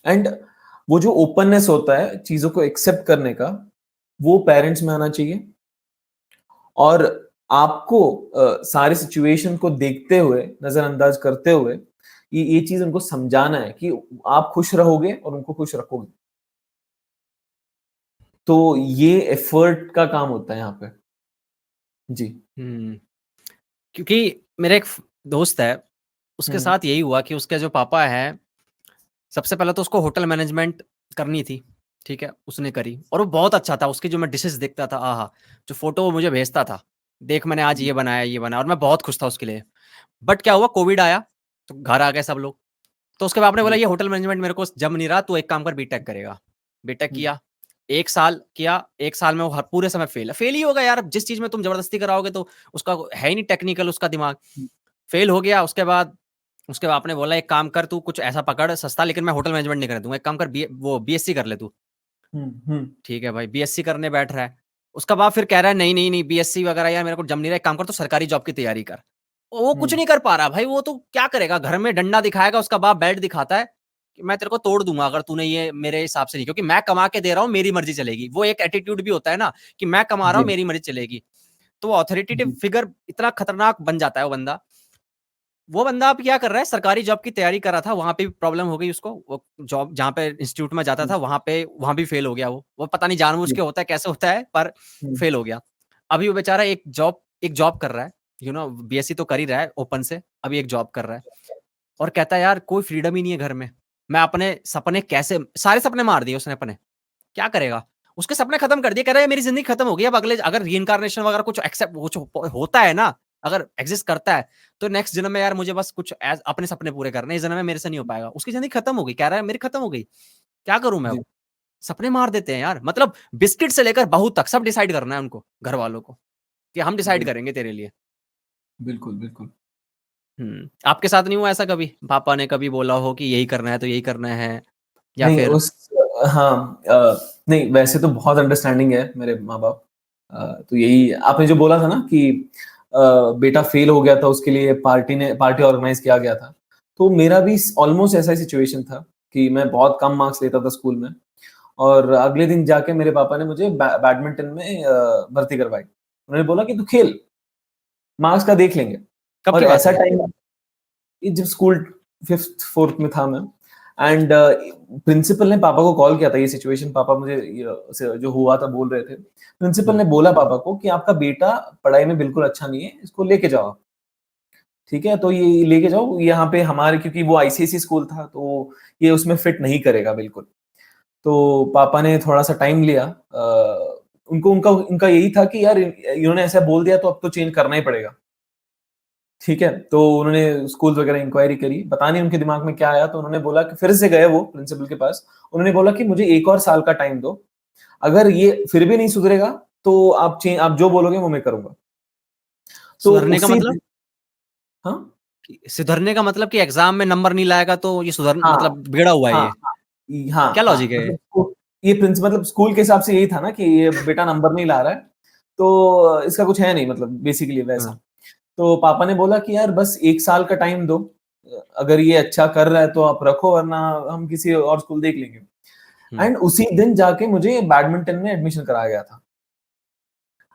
एंड वो जो ओपननेस होता है चीजों को एक्सेप्ट करने का, वो पेरेंट्स में आना चाहिए। और आपको सारे सिचुएशन को देखते हुए, नजरअंदाज करते हुए, ये चीज उनको समझाना है कि आप खुश रहोगे और उनको खुश रखोगे। तो ये एफर्ट का काम होता है यहाँ पे। जी। हम्म क्योंकि मेरा एक दोस्त है, उसके हम्म। साथ यही हुआ कि उसके जो पापा है, सबसे पहले तो उसको होटल मैनेजमेंट करनी थी, ठीक है, उसने करी और वो बहुत अच्छा था। उसकी जो मैं डिशेस देखता था, आहा, जो फोटो वो मुझे भेजता था, देख मैंने आज ये बनाया ये बनाया, और मैं बहुत खुश था उसके लिए। बट क्या हुआ, कोविड आया तो घर आ गए सब लोग। तो उसके बाप ने बोला जी। ये होटल मैनेजमेंट मेरे को जम नहीं रहा, तू एक काम कर, बीटेक करेगा। बीटेक हम्म। किया, 1 साल किया, 1 साल में वो पूरे समय फेल ही होगा यार। जिस चीज में तुम जबरदस्ती कराओगे तो उसका है ही नहीं टेक्निकल उसका दिमाग। फेल हो गया। उसके बाद आपने बोला एक काम कर, तू कुछ ऐसा पकड़ सस्ता, लेकिन मैं होटल मैनेजमेंट नहीं कर दूंगा, एक काम कर वो बीएससी कर ले तू। हम्म। ठीक है भाई, बीएससी करने बैठ रहा है। उसका बाप फिर कह रहा है नहीं नहीं नहीं, बीएससी वगैरह यार मेरे को जम नहीं रहा, एक काम कर तो सरकारी जॉब की तैयारी कर। वो कुछ हम्म। नहीं कर पा रहा भाई, वो तो क्या करेगा, घर में डंडा दिखाएगा, उसका बाप बेल्ट दिखाता है कि मैं तेरे को तोड़ दूंगा अगर तूने ये मेरे हिसाब से नहीं, क्योंकि मैं कमा के दे रहा हूँ, मेरी मर्जी चलेगी। वो एक एटीट्यूड भी होता है ना कि मैं कमा रहा जी। हूँ, मेरी मर्जी चलेगी। तो वो ऑथोरिटेटिव जी। फिगर इतना खतरनाक बन जाता है वो बंदा। वो बंदा अब क्या कर रहा है, सरकारी जॉब की तैयारी कर रहा था, वहां पे भी प्रॉब्लम हो गई उसको। वो जॉब जहां पे इंस्टीट्यूट में जाता था, वहां भी फेल हो गया। वो पता नहीं जानबूझ जी। के होता है कैसे होता है, पर हम्म। फेल हो गया। अभी वो बेचारा एक जॉब कर रहा है, बीएससी तो कर ही रहा है ओपन से, अभी एक जॉब कर रहा है। और कहता है यार कोई फ्रीडम ही नहीं है घर में, मैं अपने सपने कैसे, सारे सपने मार दिए उसने अपने, क्या करेगा। उसके सपने खत्म कर दिए, कह रहा है मेरी जिंदगी खत्म हो गई, अब अगले अगर रीइंकारनेशन वगैरह कुछ एक्सेप्ट कुछ होता है ना, अगर एग्जिस्ट करता है, तो नेक्स्ट जन्म में यार मुझे बस कुछ अपने सपने पूरे करने, इस जन्म में मेरे से नहीं हो पाएगा। उसकी जिंदगी खत्म हो गई, कह रहा है मेरी खत्म हो गई, क्या करूं मैं। जी। वो सपने मार देते हैं यार, मतलब बिस्किट से लेकर बहू तक सब डिसाइड करना है उनको, घर वालों को, कि हम डिसाइड बिल्कुल। करेंगे तेरे लिए। बिल्कुल। बिल्कुल। आपके साथ नहीं हुआ ऐसा कभी, पापा ने कभी बोला हो कि यही करना है तो यही करना है, या नहीं फिर? हाँ, नहीं वैसे तो बहुत अंडरस्टैंडिंग है मेरे माँ बाप। तो यही आपने जो बोला था ना कि बेटा फेल हो गया था, उसके लिए पार्टी ऑर्गेनाइज किया गया था। तो मेरा भी ऑलमोस्ट ऐसा ही सिचुएशन था कि मैं बहुत कम मार्क्स लेता था स्कूल में, और अगले दिन जाके मेरे पापा ने मुझे बैडमिंटन में भर्ती करवाई। उन्होंने बोला कि तू खेल, मार्क्स का देख लेंगे। कब और की बात ऐसा है? टाइम, ये जब स्कूल 5th 4th में था मैं। एंड प्रिंसिपल ने पापा को कॉल किया था, ये सिचुएशन पापा मुझे जो हुआ था बोल रहे थे। प्रिंसिपल ने बोला पापा को कि आपका बेटा पढ़ाई में बिल्कुल अच्छा नहीं है, इसको लेके जाओ आप। ठीक है, तो ये लेके जाओ यहाँ पे हमारे, क्योंकि वो आईसीएसई स्कूल था तो ये उसमें फिट नहीं करेगा बिल्कुल। तो पापा ने थोड़ा सा टाइम लिया। उनको उनका उनका यही था कि यार इन्होंने ऐसा बोल दिया तो अब तो चेंज करना ही पड़ेगा। ठीक है, तो उन्होंने स्कूल वगैरह इंक्वायरी करी, पता नहीं उनके दिमाग में क्या आया, तो उन्होंने बोला कि फिर से गए वो प्रिंसिपल के पास। उन्होंने बोला कि मुझे 1 और साल का टाइम दो, अगर ये फिर भी नहीं सुधरेगा तो आप जो बोलोगे वो मैं करूंगा। तो सुधरने का उसी मतलब? दिन। हाँ। सुधरने का मतलब कि एग्जाम में नंबर नहीं लाएगा तो ये सुधर, हाँ। मतलब बिगड़ा हुआ है हाँ। ये? हाँ। क्या हाँ, लॉजिक है ये? मतलब ये प्रिंसिपल, मतलब स्कूल के हिसाब से यही था ना कि ये बेटा नंबर नहीं ला रहा है, तो इसका कुछ है नहीं, मतलब बेसिकली वैसा। हाँ। तो पापा ने बोला कि यार बस 1 साल का टाइम दो, अगर ये अच्छा कर रहा है तो आप रखो, वरना हम किसी और स्कूल देख लेंगे। हम्म, एंड उसी दिन जाके मुझे बैडमिंटन में एडमिशन कराया गया था।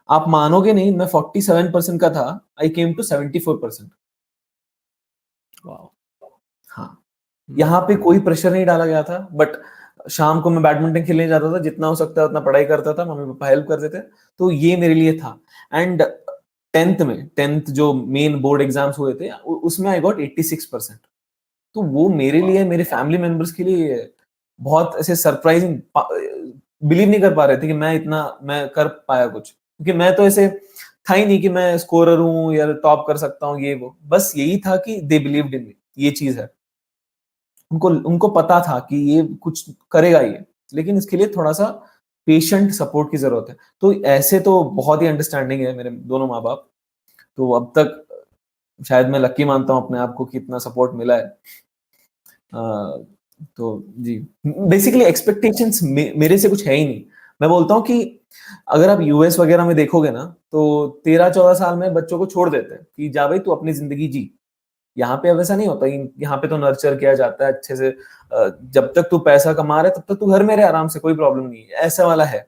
आप मानोगे नहीं, मैं 47% का था, आई केम टू 74%। वाओ। हाँ। हम्म, यहाँ पे कोई प्रेशर नहीं डाला गया था, बट शाम को मैं बैडमिंटन खेलने जाता था, जितना हो सकता है उतना पढ़ाई करता था, मम्मी पापा हेल्प करते थे। तो ये मेरे लिए था। एंड 10th जो मेन बोर्ड एग्जाम्स हुए थे, उसमें आई गॉट 86%। तो वो मेरे लिए, मेरे फैमिली मेंबर्स के लिए बहुत ऐसे सरप्राइजिंग, बिलीव नहीं कर पा रहे थे कि मैं कर पाया कुछ, क्योंकि मैं तो ऐसे था ही नहीं कि मैं स्कोरर हूँ या टॉप कर सकता हूँ ये वो, बस यही था कि दे बिलीव्ड इन मी, ये चीज है। उनको उनको पता था कि ये कुछ करेगा ये, लेकिन इसके लिए थोड़ा सा पेशेंट सपोर्ट की जरूरत है। तो ऐसे तो बहुत ही अंडरस्टैंडिंग है मेरे दोनों माँ बाप, तो अब तक शायद मैं लकी मानता हूँ अपने आप को कि इतना सपोर्ट मिला है। तो जी, बेसिकली एक्सपेक्टेशंस मेरे से कुछ है ही नहीं। मैं बोलता हूँ कि अगर आप यूएस वगैरह में देखोगे ना, तो 13-14 साल में बच्चों को छोड़ देते हैं कि जा भाई तू अपनी जिंदगी जी। यहाँ पे अब ऐसा नहीं होता, यहाँ पे तो नर्चर किया जाता है अच्छे से। जब तक तू पैसा कमा रहे तब तक तू घर में रहे आराम से, कोई प्रॉब्लम नहीं है, ऐसा वाला है।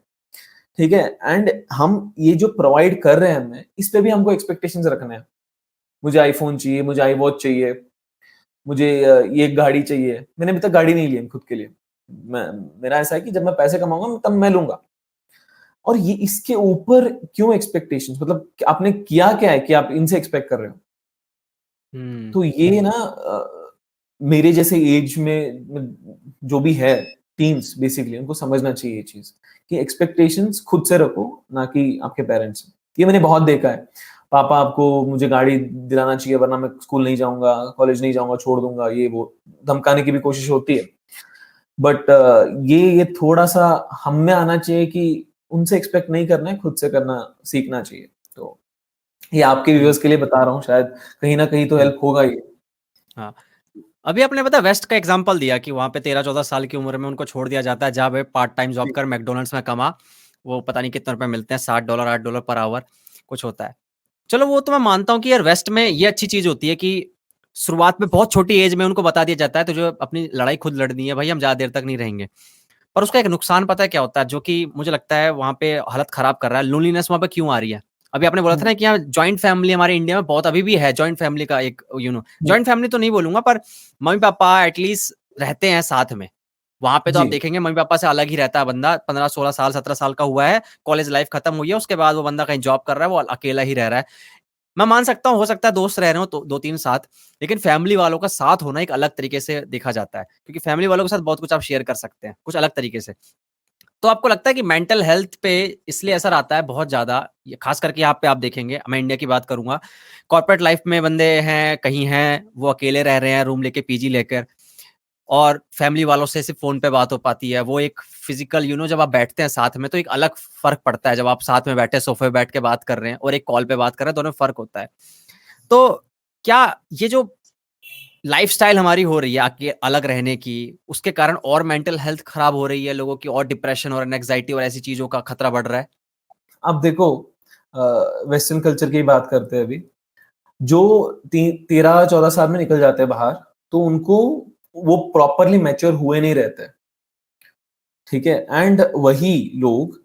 ठीक है, एंड हम ये जो प्रोवाइड कर रहे हैं हमें, इस पे भी हमको एक्सपेक्टेशंस रखने हैं। मुझे आईफोन चाहिए, मुझे आई वॉच चाहिए, मुझे ये गाड़ी चाहिए। मैंने अभी तक गाड़ी नहीं ली है खुद के लिए। मैं मेरा ऐसा है कि जब मैं पैसे कमाऊंगा तब मैं लूंगा। और ये इसके ऊपर क्यों एक्सपेक्टेशंस, मतलब आपने किया क्या है कि आप इनसे एक्सपेक्ट कर रहे हो? तो ये ना मेरे जैसे एज में जो भी है टीन्स, बेसिकली उनको समझना चाहिए ये चीज कि एक्सपेक्टेशंस खुद से रखो, ना कि आपके पेरेंट्स से। ये मैंने बहुत देखा है, पापा आपको मुझे गाड़ी दिलाना चाहिए वरना मैं स्कूल नहीं जाऊंगा, कॉलेज नहीं जाऊंगा, छोड़ दूंगा, ये वो धमकाने की भी कोशिश होती है। बट ये थोड़ा सा हम में आना चाहिए कि उनसे एक्सपेक्ट नहीं करना है, खुद से करना सीखना चाहिए। तो ये आपके हम्म व्यूअर्स के लिए बता रहा हूँ, शायद कहीं ना कहीं तो हम्म, हेल्प होगा ये। हाँ। अभी आपने पता वेस्ट का एग्जांपल दिया कि वहां पे 13-14 साल की उम्र में उनको छोड़ दिया जाता है, जहाँ पे पार्ट टाइम जॉब जी, कर मैकडोनल्ड्स में कमा। वो पता नहीं कितने रुपए मिलते हैं, $7 $8 पर आवर कुछ होता है। चलो वो तो मैं मानता हूँ कि यार वेस्ट में ये अच्छी चीज होती है कि शुरुआत में बहुत छोटी एज में उनको बता दिया जाता है तो जो अपनी लड़ाई खुद लड़नी है भाई, हम ज्यादा देर तक नहीं रहेंगे। पर उसका एक नुकसान पता है क्या होता है, जो कि मुझे लगता है वहां पे हालत खराब कर रहा है, लोनलीनेस वहां पे क्यों आ रही है। अभी आपने बोला था ना कि यहाँ जॉइंट फैमिली हमारे इंडिया में बहुत अभी भी है, जॉइंट फैमिली का एक जॉइंट फैमिली तो नहीं बोलूंगा, पर मम्मी पापा एटलीस्ट रहते हैं साथ में। वहां पे तो जी, आप देखेंगे मम्मी पापा से अलग ही रहता है बंदा, 15-16 साल 17 साल का हुआ है, कॉलेज लाइफ खत्म हुई है, उसके बाद वो बंदा कहीं जॉब कर रहा है, वो अकेला ही रह रहा है। मैं मान सकता हूँ हो सकता है दोस्त रह रहे हो तो 2-3 साथ, लेकिन फैमिली वालों का साथ होना एक अलग तरीके से देखा जाता है, क्योंकि फैमिली वालों के साथ बहुत कुछ आप शेयर कर सकते हैं कुछ अलग तरीके से। तो आपको लगता है कि मेंटल हेल्थ पे इसलिए असर आता है बहुत ज्यादा, खास करके यहाँ पे आप देखेंगे, मैं इंडिया की बात करूंगा, कॉर्पोरेट लाइफ में बंदे हैं कहीं हैं, वो अकेले रह रहे हैं रूम लेके पीजी लेकर, और फैमिली वालों से सिर्फ फोन पे बात हो पाती है। वो एक फिजिकल जब आप बैठते हैं साथ में तो एक अलग फर्क पड़ता है, जब आप साथ में बैठे सोफे पे बैठ के बात कर रहे हैं और एक कॉल पे बात कर रहे हैं, दोनों में फर्क होता है। तो क्या ये जो लाइफस्टाइल हमारी हो रही है आके अलग रहने की, उसके कारण और मेंटल हेल्थ खराब हो रही है लोगों की, और डिप्रेशन और एंजाइटी और ऐसी चीजों का खतरा बढ़ रहा है? अब देखो, वेस्टर्न कल्चर की बात करते हैं अभी। जो 13-14 साल में निकल जाते हैं बाहर, तो उनको वो प्रॉपरली मैच्योर हुए नहीं रहते। ठीक है, एंड वही लोग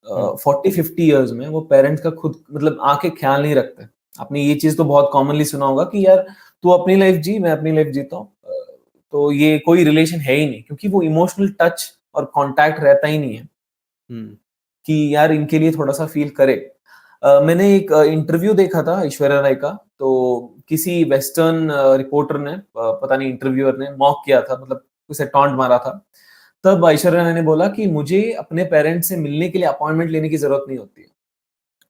हम्म 40-50 ईयर्स में वो पेरेंट्स का खुद मतलब आके ख्याल नहीं रखते। आपने ये चीज तो बहुत कॉमनली सुना होगा कि यार तू अपनी लाइफ जी, मैं अपनी लाइफ जीता हूँ। तो ये कोई रिलेशन है ही नहीं, क्योंकि वो इमोशनल टच और कांटेक्ट रहता ही नहीं है हम्म कि यार इनके लिए थोड़ा सा फील करे। मैंने एक इंटरव्यू देखा था ऐश्वर्या राय का, तो किसी वेस्टर्न रिपोर्टर ने, पता नहीं इंटरव्यूअर ने मॉक किया था, मतलब उसे टॉन्ट मारा था। तब ऐश्वर्या राय ने बोला कि मुझे अपने पेरेंट्स से मिलने के लिए अपॉइंटमेंट लेने की जरूरत नहीं होती है।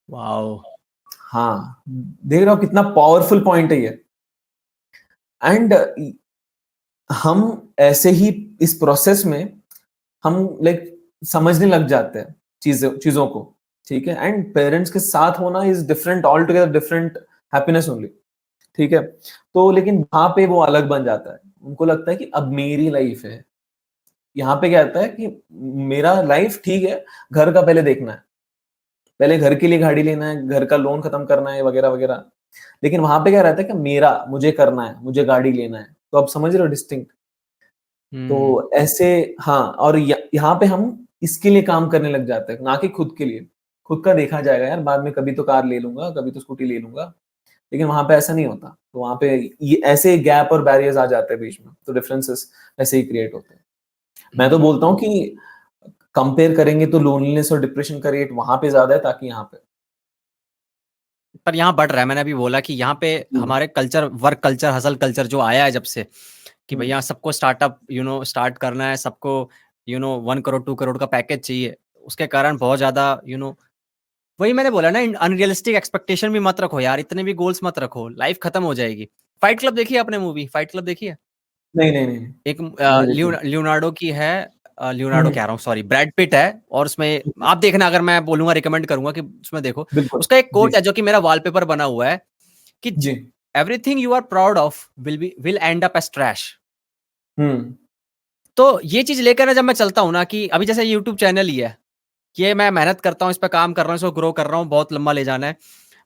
वाओ हाँ, देख रहा हो कितना पावरफुल पॉइंट है ये। एंड हम ऐसे ही इस प्रोसेस में हम लाइक समझने लग जाते हैं चीजों चीजों को। ठीक है, एंड पेरेंट्स के साथ होना is different, all together different happiness only. ठीक है, तो लेकिन वहां पे वो अलग बन जाता है। उनको लगता है कि अब मेरी लाइफ है। यहाँ पे क्या आता है कि मेरा लाइफ ठीक है, घर का पहले देखना है, पहले घर के लिए गाड़ी लेना है, घर का लोन खत्म करना है, वगैरह वगैरह। लेकिन वहां पे क्या रहता है कि मेरा मुझे करना है, मुझे गाड़ी लेना है। तो आप समझ रहे हो डिस्टिंक्ट? हम्म तो ऐसे, हाँ, और यहाँ पे हम इसके लिए काम करने लग जाते हैं, ना कि खुद के लिए। खुद का देखा जाएगा यार बाद में, कभी तो कार ले लूंगा, कभी तो स्कूटी ले लूंगा। लेकिन वहां पे ऐसा नहीं होता, तो वहां पे ये ऐसे गैप और बैरियर्स आ जाते हैं बीच में, तो डिफरेंसेस ऐसे ही क्रिएट होते हैं। मैं तो हम्म बोलता हूँ कि कंपेयर करेंगे तो लोनलीनेस और डिप्रेशन का रेट वहां पे ज्यादा है, ताकि यहाँ पे। पर यहाँ बढ़ रहा है, मैंने अभी बोला कि यहाँ पे हम्म, हमारे culture, work culture, hustle culture जो आया है जब से, कि हम्म, भैया सबको स्टार्टअप स्टार्ट करना है, सबको 1 करोड़ 2 करोड़ का पैकेज चाहिए, उसके कारण बहुत ज्यादा वही मैंने बोला ना, अनरियलिस्टिक एक्सपेक्टेशन भी मत रखो यार, इतने भी गोल्स मत रखो, लाइफ खत्म हो जाएगी। फाइट क्लब देखी है आपने? मूवी फाइट क्लब देखी है? नहीं नहीं नहीं, एक मैंने देखी नहीं। लियोनार्डो की है, लियोनार्डो हम्म, कह रहा हूँ सॉरी, ब्रैड पिट है, और उसमें आप देखना, अगर मैं बोलूंगा रिकमेंड करूंगा कि उसमें देखो। बिल्कुल। उसका एक जी कोट है जो कि मेरा वॉलपेपर बना हुआ है कि जी। Everything you are proud of will end up as trash. Hmm. तो ये चीज लेकर ना जब मैं चलता हूँ ना, कि अभी जैसे यूट्यूब चैनल ही है, ये मैं मेहनत करता हूँ, इस पे काम कर रहा हूँ, इसको ग्रो कर रहा हूँ, बहुत लंबा ले जाना है,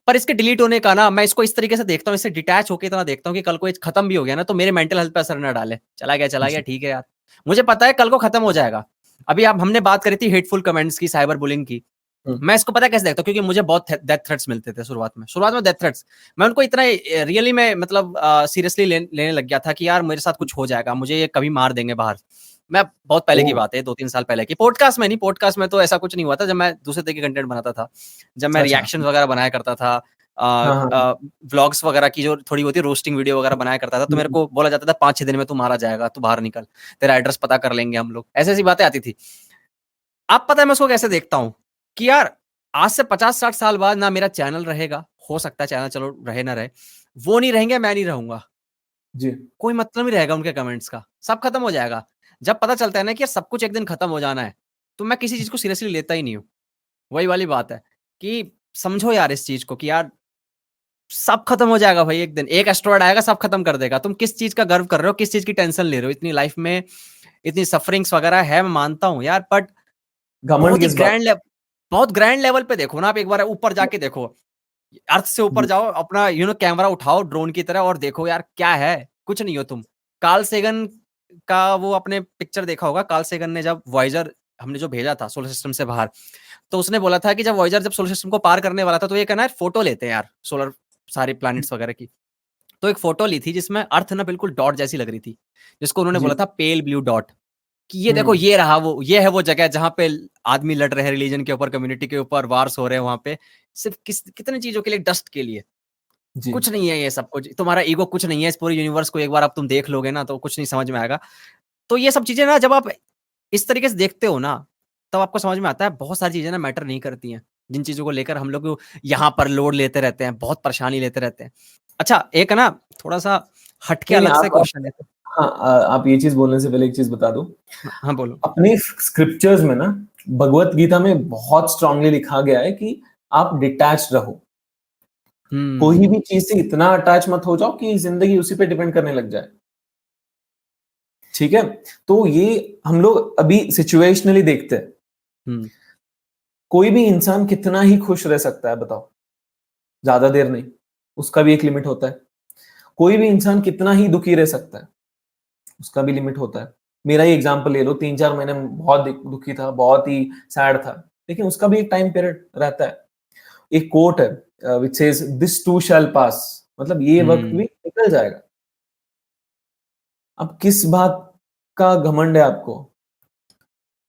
पर इसके डिलीट होने का ना, मैं इसको इस तरीके से देखता हूँ, इससे डिटैच होकर इतना देखता हूँ कि कल को ये खत्म भी हो गया ना, तो मेरे मेंटल हेल्थ पे असर ना डाले। चला गया, जी। ठीक है यार, मुझे पता है कल को खत्म हो जाएगा। अभी आप हमने बात करी थी हेटफुल कमेंट्स की, साइबर बुलिंग की, हम्म, मैं इसको पता है कैसे देखता हूँ, क्योंकि मुझे बहुत डेथ थ्रेट्स मिलते थे शुरुआत में डेथ थ्रेट्स, मैं उनको इतना रियली में मतलब सीरियसली लेने लग गया था कि यार मेरे साथ कुछ हो जाएगा, मुझे ये कभी मार देंगे बाहर। मैं बहुत पहले ओ। की बात है, 2-3 साल पहले की, पॉडकास्ट में नहीं, पॉडकास्ट में तो ऐसा कुछ नहीं हुआ था, जब मैं दूसरे तरह के कंटेंट बनाता था, जब मैं अच्छा। रिएक्शन वगैरह बनाया करता था, हाँ हाँ हाँ। व्लॉग्स वगैरह की जो थोड़ी होती रोस्टिंग वीडियो वगैरह बनाया करता था, तो मेरे हम्म, को बोला जाता था 5-6 दिन में तू मारा जाएगा, तू बाहर निकल, तेरा एड्रेस पता कर लेंगे हम लोग, ऐसी ऐसी बातें आती थी। अब पता है मैं उसको कैसे देखता हूँ कि यार आज से 50-60 साल बाद ना मेरा चैनल रहेगा, हो सकता है चैनल चलो रहे ना रहे, वो नहीं रहेंगे, मैं नहीं रहूंगा, जी। कोई मतलब नहीं रहेगा उनके कमेंट्स का, सब खत्म हो जाएगा। जब पता चलता है ना कि यार सब कुछ एक दिन खत्म हो जाना है, तो मैं किसी चीज को सीरियसली लेता ही नहीं हूँ। वही वाली बात है कि समझो यार इस चीज को कि यार सब खत्म हो जाएगा भाई, एक दिन एक एस्ट्रॉयड आएगा, सब खत्म कर देगा। तुम किस चीज का गर्व कर रहे हो, किस चीज की टेंशन ले रहे हो? इतनी लाइफ में इतनी सफरिंग्स वगैरह है, मैं मानता हूँ यार, बट घमंड बहुत ही किस बात? बहुत ग्रैंड लेवल पे देखो ना, आप एक बार ऊपर जाके देखो, अर्थ से ऊपर जी। जाओ, अपना कैमरा उठाओ ड्रोन की तरह और देखो यार क्या है, कुछ नहीं हो तुम। कार्ल सेगन का वो आपने पिक्चर देखा होगा, कार्ल सेगन ने जब वॉयजर हमने जो भेजा था सोलर सिस्टम से बाहर, तो उसने बोला था कि जब वॉयजर जब सोलर सिस्टम को पार करने वाला था, तो ये कहना है फोटो लेते हैं यार सोलर सारे प्लैनेट्स वगैरह की। तो एक फोटो ली थी जिसमें अर्थ ना बिल्कुल डॉट जैसी लग रही थी, जिसको उन्होंने बोला जी। था पेल ब्लू डॉट, कि ये देखो, हम्म। ये रहा वो, ये है वो जगह जहां पे आदमी लड़ रहे हैं, रिलीजन के ऊपर, कम्युनिटी के ऊपर वार्स हो रहे हैं वहां पे, सिर्फ कितने चीजों के लिए, डस्ट के लिए। जी। कुछ नहीं है ये सब कुछ, तुम्हारा ईगो कुछ नहीं है इस पूरे यूनिवर्स को, एक बार आप तुम देख लोगे ना तो कुछ नहीं समझ में आएगा। तो ये सब चीजें ना जब आप इस तरीके से देखते हो ना, तब आपको समझ में आता है बहुत सारी चीजें ना मैटर नहीं करती हैं, जिन चीजों को लेकर हम लोग यहाँ पर लोड लेते रहते हैं, बहुत परेशानी लेते रहते हैं। अच्छा एक है ना, थोड़ा सा हटके नहीं नहीं, अलग से आप क्वेश्चन है। हाँ, आप ये चीज बोलने से पहले एक चीज बता दो। हाँ बोलो। अपने स्क्रिप्चर्स में ना, भगवत गीता में बहुत स्ट्रांगली लिखा गया है कि आप डिटैच रहो। कोई हम्म। भी चीज से इतना अटैच मत हो जाओ कि जिंदगी उसी पे डिपेंड करने लग जाए। ठीक है? तो ये हम लोग अभी सिचुएशनली देखते हैं। हम्म। कोई भी इंसान कितना ही खुश रह सकता है बताओ? ज्यादा देर नहीं, उसका भी एक लिमिट होता है। कोई भी इंसान कितना ही दुखी रह सकता है, उसका भी लिमिट होता है। मेरा ही एग्जांपल ले लो, 3-4 महीने बहुत दुखी था, बहुत ही सैड था, लेकिन उसका भी एक टाइम पीरियड रहता है। एक कोट है which says this too shall pass, मतलब ये वक्त भी हम्म। निकल जाएगा। अब किस बात का घमंड है आपको?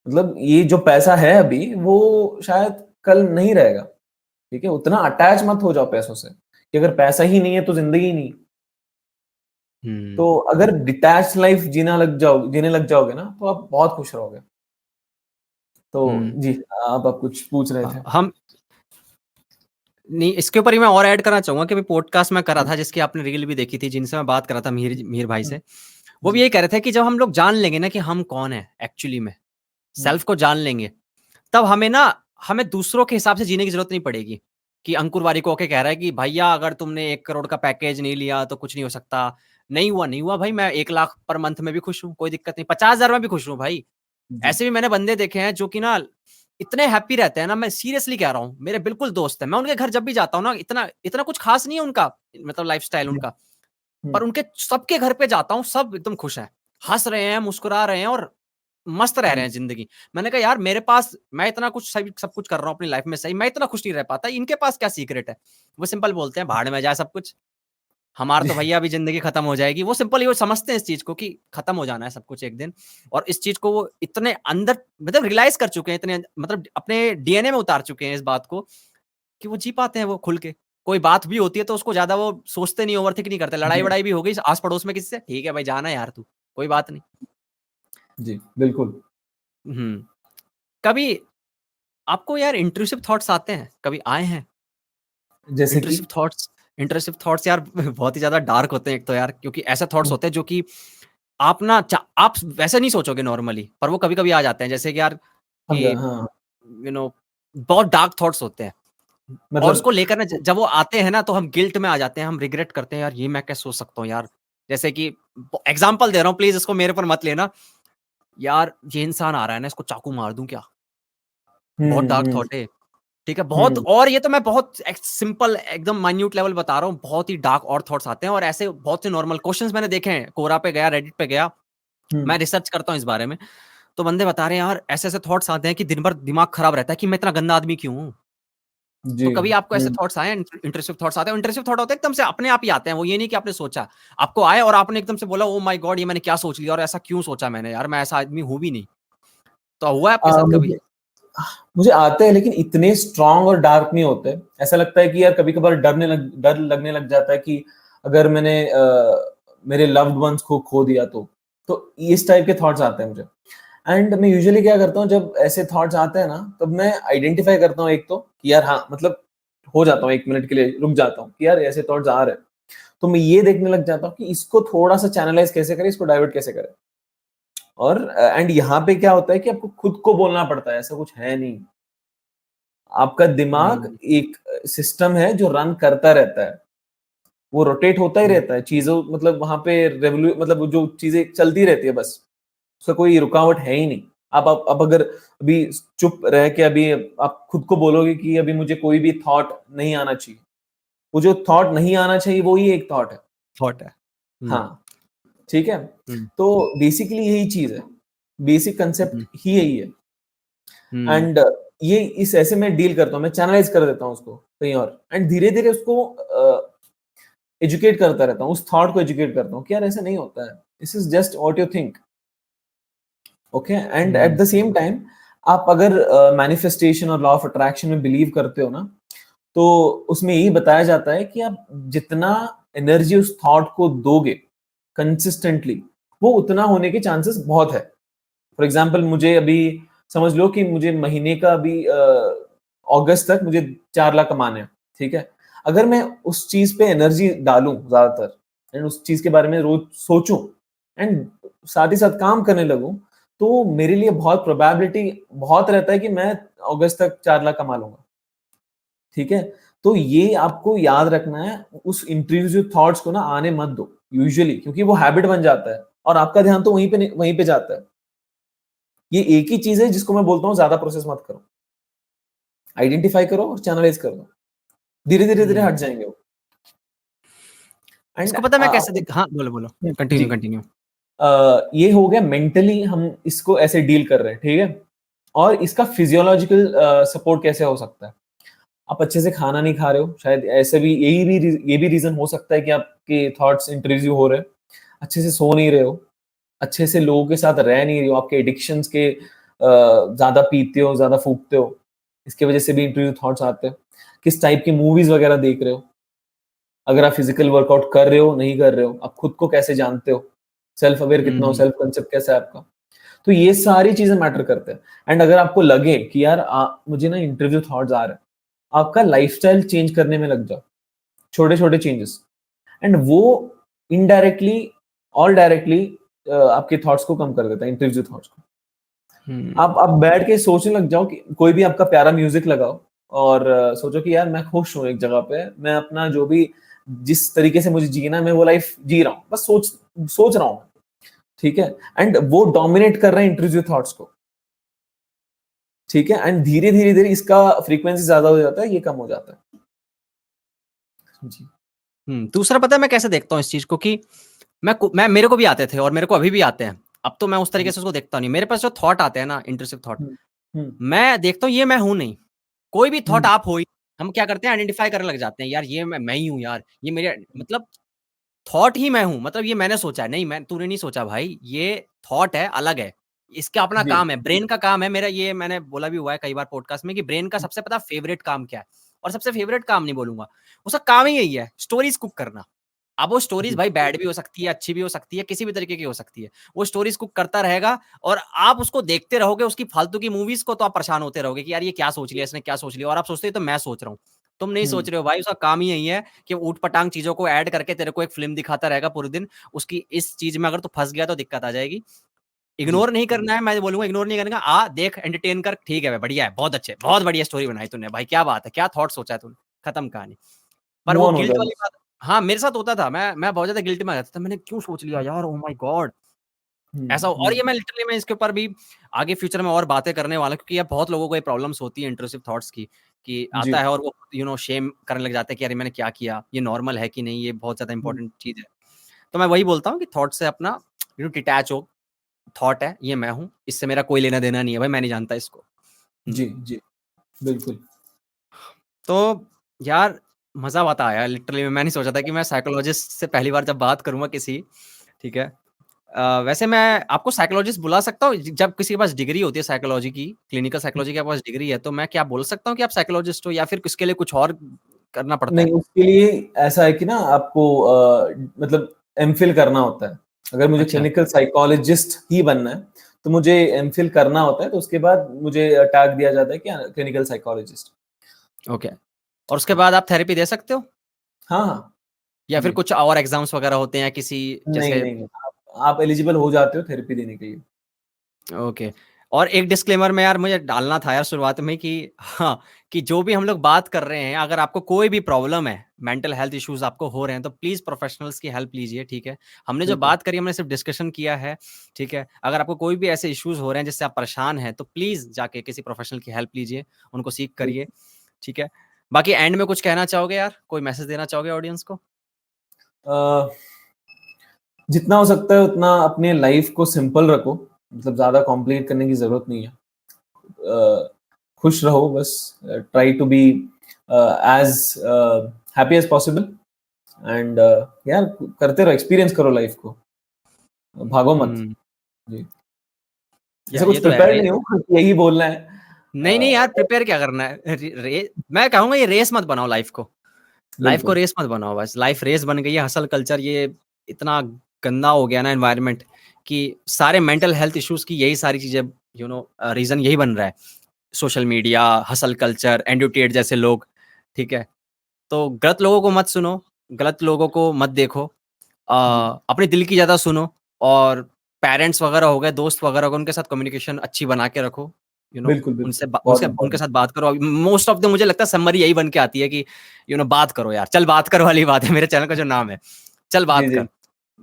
मतलब ये जो पैसा है अभी, वो शायद कल नहीं रहेगा। ठीक है? उतना अटैच मत हो जाओ पैसों से कि अगर पैसा ही नहीं है तो जिंदगी ही नहीं। हम्म। तो अगर डिटैच लाइफ जीने लग जाओगे ना, तो आप बहुत खुश रहोगे। तो हम्म। जी, आप कुछ पूछ रहे थे। हम नहीं, इसके ऊपर ही मैं और ऐड करना चाहूंगा कि पॉडकास्ट में करा था, जिसकी आपने रील भी देखी थी, जिनसे मैं बात करा था, मीर मीर भाई से। वो भी जी। यही कह रहे थे कि जब हम लोग जान लेंगे ना कि हम कौन है एक्चुअली में, हुँ, सेल्फ को जान लेंगे, तब हमें दूसरों के हिसाब से जीने की जरूरत नहीं पड़ेगी। कि अंकुर वारिको होके कह रहा है कि भैया अगर तुमने 1 करोड़ का पैकेज नहीं लिया तो कुछ नहीं हो सकता। नहीं हुआ भाई, मैं 1 लाख पर मंथ में भी खुश हूँ, कोई दिक्कत नहीं, 50,000 में भी खुश हूँ भाई। जी। ऐसे भी मैंने बंदे देखे हैं जो कि ना इतने हैप्पी रहते हैं ना, मैं सीरियसली कह रहा हूँ, मेरे बिल्कुल दोस्त हैं, मैं उनके घर जब भी जाता हूँ ना, इतना इतना कुछ खास नहीं है उनका, मतलब लाइफस्टाइल जी। उनका, हुँ, पर उनके सबके घर पे जाता हूँ, सब एकदम खुश हैं, हंस रहे हैं, मुस्कुरा रहे हैं और मस्त रह रहे हुँ, हैं जिंदगी। मैंने कहा यार मेरे पास, मैं इतना कुछ सब कुछ कर रहा हूँ अपनी लाइफ में, सही मैं इतना खुश नहीं रह पाता, इनके पास क्या सीक्रेट है? वो सिंपल बोलते हैं भाड़ में जाए सब कुछ, हमारा जी। तो भैया अभी जिंदगी खत्म हो जाएगी। वो सिंपल ही वो समझते हैं इस चीज को कि खत्म हो जाना है सब कुछ एक दिन, और इस चीज को वो इतने अंदर मतलब रियलाइज कर चुके हैं, इतने मतलब अपने डीएनए में उतार चुके हैं इस बात को, कि वो जी पाते हैं वो खुल के। कोई बात भी होती है तो उसको ज्यादा वो सोचते नहीं, ओवरथिंक नहीं करते। लड़ाई जी, वड़ाई भी हो गई आस पड़ोस में किससे, ठीक है भाई जाना है यार तू, कोई बात नहीं। जी, बिल्कुल। हम्म। कभी आपको यार इंट्रूसिव थॉट्स आते हैं, कभी आए हैं? जैसे कि इंट्रूसिव थॉट्स यार बहुत ही ज़्यादा डार्क होते हैं एक तो यार, क्योंकि ऐसे थॉट्स होते हैं जो कि आप वैसे नहीं सोचोगे नॉर्मली, पर वो कभी-कभी आ जाते हैं। जैसे कि यार कि समझा, हाँ, यू नो बहुत डार्क थॉट्स होते हैं और मतलब उसको लेकर ना जब वो आते हैं ना तो हम गिल्ट में आ जाते हैं, हम रिग्रेट करते हैं, यार ये मैं कैसे सोच सकता हूँ यार। जैसे कि एग्ज़ाम्पल दे रहा हूँ, प्लीज़ इसको मेरे पर मत लेना। यार ये इंसान आ रहा है ना, इसको चाकू मार दूँ क्या? बहुत हुँ, डार्क हुँ, थॉट है। ठीक है, बहुत, हुँ, और ये तो मैं बहुत एक सिंपल एकदम माइन्यूट लेवल बता रहा हूँ, बहुत ही डार्क और थॉट्स आते हैं और ऐसे बहुत से नॉर्मल क्वेश्चंस मैंने देखे हैं, कोरा पे गया, रेडिट पे गया, हुँ, मैं रिसर्च करता हूँ इस बारे में, तो बंदे बता रहे हैं यार ऐसे-ऐसे थॉट्स आते हैं कि दिन भर दिमाग खराब रहता है कि मैं इतना गंदा आदमी क्यों हूँ? तो जी, कभी आपको ऐसे हुँ। थॉट्स आए हैं, इंट्रूसिव थॉट्स आते हैं? इंट्रूसिव थॉट होते हैं एकदम से अपने आप ही आते हैं, वो ये नहीं कि आपने सोचा। आपको आए और आपने एकदम से बोला, ओह माय गॉड! ये मैंने क्या सोच लिया और ऐसा क्यों सोचा मैंने यार, मैं ऐसा आदमी हूँ भी नहीं। तो हुआ है आपके साथ कभी? मुझे मुझे आते हैं लेकिन इतने स्ट्रॉन्ग और डार्क नहीं होते। ऐसा लगता है कि यार कभी-कभार डर लगने लग जाता है कि अगर मैंने मेरे लव्ड वन्स को खो दिया तो। तो इस टाइप के थॉट्स आते हैं मुझे। एंड मैं यूजुअली क्या करता हूँ जब ऐसे थॉट्स आते हैं ना, तब मैं आइडेंटिफाई करता हूँ एक तो कि यार हाँ, मतलब हो जाता हूँ 1 मिनट के लिए रुक जाता हूँ कि यार ऐसे थॉट्स आ रहे हैं। तो मैं ये देखने लग जाता हूँ कि इसको थोड़ा-सा चैनलाइज़ कैसे करें, इसको डाइवर्ट कैसे करें। और एंड यहाँ पे क्या होता है कि आपको खुद को बोलना पड़ता है, ऐसा कुछ है नहीं। आपका दिमाग हुँ, एक सिस्टम है जो रन करता रहता है। वो रोटेट होता ही हुँ, रहता है। चीज़ों मतलब वहाँ पे मतलब वो जो चीज़ें चलती रहती है बस। उसका कोई रुकावट है ही नहीं। आप अगर अभी चुप रह के अभी आप खुद को बोलोगे कि अभी मुझे कोई भी थॉट नहीं आना चाहिए। वो जो थॉट नहीं आना चाहिए वो ही एक थॉट है। थॉट है। हुँ, हाँ, ठीक है? हुँ, तो बेसिकली यही चीज़ है। बेसिक कांसेप्ट हुँ, ही यही है। हुँ, एंड ये इस ऐसे में डील करता हूँ, मैं चैनलाइज़ कर देता हूँ उसको कहीं और एंड धीरे-धीरे उसको एजुकेट करता रहता हूँ, उस थॉट को एजुकेट करता हूँ कि यार ऐसा नहीं होता है। This is just what you think, okay? And at um, the same time आप अगर मैनिफेस्टेशन और लॉ ऑफ अट्रैक्शन में बिलीव करते हो ना, तो उसमें यही बताया जाता है कि आप जितना एनर्जी उस थॉट को दोगे कंसिस्टेंटली, वो उतना होने के चांसेस बहुत है। फॉर एग्जाम्पल मुझे अभी समझ लो कि मुझे महीने का अभी अगस्त तक मुझे 4 लाख कमाने हैं, ठीक है? अगर मैं उस चीज़ पे एनर्जी डालूँ ज़्यादातर एंड उस चीज़ के बारे में रोज़ सोचूँ एंड साथ ही साथ काम करने लगूँ, तो मेरे लिए बहुत प्रोबेबिलिटी बहुत रहता है कि मैं अगस्त तक 4 लाख कमा लूँगा, ठीक है? तो ये आपको याद रखना है, उस इंट्रूसिव थॉट्स को ना आने मत दो यूजुअली क्योंकि वो हैबिट बन जाता है और आपका ध्यान तो वहीं पे जाता है। ये एक ही चीज़ है जिसको मैं बोलता हूँ ज़्यादा प्रोसेस मत करो। आइडेंटिफाई करो और चैनलाइज़ कर दो। धीरे-धीरे हुँ। हट जाएँगे वो एंड इसको पता है मैं कैसे आपको देख हाँ, बोलो, बोलो। जी। Continue, continue. ये हो गया मेंटली हम इसको ऐसे डील कर रहे हैं, ठीक है? और इसका फिजियोलॉजिकल सपोर्ट कैसे हो सकता है? आप अच्छे से खाना नहीं खा रहे हो, शायद ऐसे भी ये भी रीज़न हो सकता है कि आपके थॉट्स इंट्रूसिव हो रहे हैं। अच्छे से सो नहीं रहे हो, अच्छे से लोगों के साथ रह नहीं रहे हो, आपके एडिक्शंस के ज़्यादा पीते हो, ज़्यादा फूँकते हो, इसकी वज़ह से भी इंट्रूसिव थॉट्स आते हैं। किस टाइप की मूवीज़ वग़ैरह देख रहे हो? अगर आप फिजिकल वर्कआउट कर रहे हो, नहीं कर रहे हो, आप खुद को कैसे जानते हो, सेल्फ अवेयर हुँ, कितना हो, हुँ, सेल्फ कांसेप्ट कैसा है आपका। तो ये सारी चीज़ें मैटर करते हैं एंड अगर आपको लगे कि यार मुझे ना इंट्रूसिव थॉट्स आ रहे हैं, आपका लाइफ़स्टाइल चेंज करने में लग जाओ, छोटे-छोटे चेंजेस एंड वो इनडायरेक्टली और डायरेक्टली आपके थॉट्स को कम कर देता है, इंट्रूसिव थॉट्स को। हुँ। आप बैठ के सोचने लग जाओ कि कोई भी आपका प्यारा म्यूज़िक लगाओ और सोचो कि यार मैं खुश हूँ एक जगह पे, मैं अपना जो भी जिस तरीके से मुझे जीना है, मैं वो लाइफ़ जी रहा हूँ। बस सोच रहा हूँ, ठीक है? एंड वो डोमिनेट कर रहा है इंट्रूसिव थॉट्स को, ठीक है? एंड धीरे-धीरे इसका फ्रीक्वेंसी ज़्यादा हो जाता है, ये कम हो जाता है। जी। दूसरा पता है मैं कैसे देखता हूँ इस चीज़ को कि मैं मेरे को भी आते थे और मेरे को अभी भी आते हैं। अब तो मैं उस तरीके जी। से उसको देखता नहीं। मेरे पास जो थॉट आते हैं ना इंट्रूसिव थॉट, हुँ, हुँ, मैं देखता हूँ ये मैं हूँ नहीं। कोई भी थॉट हुँ, आप हो ही, हम क्या करते हैं आइडेंटिफ़ाई करने लग जाते हैं, यार ये मैं ही हूँ यार। ये मेरे मतलब थॉट ही मैं हूँ, मतलब ये मैंने सोचा है। नहीं, तूने नहीं सोचा भाई, ये थॉट है, अलग है। इसका अपना जी। काम है, ब्रेन का काम है मेरा, ये मैंने बोला भी हुआ है कई बार पॉडकास्ट में कि ब्रेन का सबसे पता फ़ेवरेट काम क्या है? और सबसे फ़ेवरेट काम नहीं बोलूँगा, उसका काम ही यही है, स्टोरीज़ कुक करना। अब वो स्टोरीज जी, भाई बैड भी हो सकती है, अच्छी भी हो सकती है, किसी भी तरीके की हो सकती है। वो स्टोरीज कुक करता रहेगा और आप उसको देखते रहोगे, उसकी फालतू की मूवीज को, तो आप परेशान होते रहोगे कि यार ये क्या सोच लिया इसने, क्या सोच लिया, और आप सोचते हो तो मैं सोच रहा हूँ। तुम नहीं हुँ, सोच रहे हो भाई, उसका काम ही यही है कि ऊट-पटांग चीज़ों को ऐड करके तेरे को एक फ़िल्म दिखाता रहेगा पूरे दिन। उसकी इस चीज़ में अगर तू फँस गया तो दिक्कत आ जाएगी। जी, इग्नोर नहीं करना है, मैं बोलूँगा इग्नोर नहीं करने का। आ, देख, एंटरटेन कर, ठीक है भाई, बढ़िया है, बहुत अच्छे, बहुत बढ़िया स्टोरी बनाई तूने भाई, क्या बात है, क्या थॉट सोचा है तूने, खत्म कहानी। पर मूव वो ऑन हो गिल्ट जाओ वाली बस। बात, हाँ, मेरे साथ होता था। मैं बहुत ज़्यादा गिल्ट में आ जाता था, मैंने क्यों सोच लिया यार, ओह माय गॉड! हुँ, ऐसा। और हुँ, ये मैं लिटरली मैं इसके ऊपर भी आगे फ्यूचर में और बातें करने वाला हूँ, क्योंकि यार बहुत लोगों को ये प्रॉब्लम्स होती है इंट्रूसिव थॉट्स की, कि आता जी, है और वो शेम करने लग जाते हैं कि अरे मैंने क्या किया, ये नॉर्मल है कि नहीं, ये बहुत ज़्यादा हुँ, इंपॉर्टेंट चीज़ है। तो मैं वही बोलता हूँ कि थॉट से अपना डिटैच हो, थॉट है, ये मैं हूँ, इससे मेरा कोई लेना-देना नहीं है भाई, मैं नहीं जानता इसको। हुँ। जी, जी, बिल्कुल। तो यार मज़ा बहुत आया लिटरली, मैं नहीं सोचा था कि मैं साइकोलॉजिस्ट से पहली बार जब बात करूँगा किसी, ठीक है? वैसे मैं आपको साइकोलॉजिस्ट बुला सकता हूँ जब किसी के पास डिग्री होती है साइकोलॉजी की, क्लिनिकल साइकोलॉजी के पास डिग्री है, तो मैं क्या बोल सकता हूँ कि आप साइकोलॉजिस्ट हो, या फिर इसके लिए कुछ और करना पड़ता है? नहीं, उसके लिए ऐसा है कि ना आपको मतलब एमफिल करना होता है। अगर मुझे अच्छा, क्लिनिकल साइकोलॉजिस्ट ही बनना है, तो मुझे एमफिल करना होता है, तो उसके बाद मुझे टैग दिया जाता है कि क्लिनिकल साइकोलॉजिस्ट। ओके। और उसके हाँ, बाद आप थेरेपी दे सकते हो? हाँ, हाँ। या फिर जी। कुछ और एग्ज़ाम्स वगैरह होते हैं किसी नहीं, जैसे? नहीं, नहीं। आप एलिजिबल हो जाते हो थेरेपी देने के लिए। ओके। और एक डिस्क्लेमर में यार मुझे डालना था यार शुरुआत में कि हाँ, कि जो भी हम लोग बात कर रहे हैं, अगर आपको कोई भी प्रॉब्लम है, मेंटल हेल्थ इश्यूज़ आपको हो रहे हैं, तो प्लीज़ प्रोफेशनल्स की हेल्प लीजिए, ठीक है? हमने जो बिल्कुल। बात करी, हमने सिर्फ़ डिस्कशन किया है, ठीक है? अगर आपको कोई भी ऐसे इश्यूज़ हो रहे हैं जिससे आप परेशान हैं, तो प्लीज़ जाके किसी प्रोफेशनल की हेल्प लीजिए, उनको सीक करिए, ठीक है? बाकी एंड में कुछ कहना चाहोगे यार? कोई मैसेज देना चाहोगे ऑडियंस को? अ, जितना हो सकता है उतना अपने लाइफ को सिंपल रखो, मतलब ज़्यादा कॉम्प्लिकेट करने की ज़रूरत नहीं है। खुश रहो बस, try to be as happy as possible and यार करते रहो, एक्सपीरियंस करो लाइफ को, भागो मत। हुँ। जी, ऐसा या कुछ ये तो है प्रिपेयर्ड रे। नहीं हूँ, यही बोलना है। नहीं, नहीं यार, प्रिपेयर क्या करना है? मैं कहूँगा ये रेस मत बनाओ लाइफ़ को। लाइफ़ को बिल्कुल, रेस मत बनाओ बस। लाइफ़ रेस बन गई है, हसल कल्चर ये इतना गंदा हो गया ना एनवायरनमेंट, कि सारे मेंटल हेल्थ इश्यूज़ की यही सारी चीज़ें, रीज़न यही बन रहा है। सोशल मीडिया, हसल कल्चर, एंड्यूटेड जैसे लोग, ठीक है? तो गलत लोगों को मत सुनो, गलत लोगों को मत देखो। जी, अपने दिल की ज़्यादा सुनो, और पेरेंट्स वगैरह हो गए, दोस्त वगैरह हो गए, उनके साथ कम्युनिकेशन अच्छी बना के रखो। बिल्कुल, उनसे बिल्कुल, बा बहुत उसके उनके इम्पोर्टेंट। साथ बात करो। मोस्ट ऑफ द मुझे लगता है समरी यही बन के आती है कि बात करो यार, चल बात कर वाली बात है मेरे चैनल का जो नाम है। चल जी, बात कर। जी,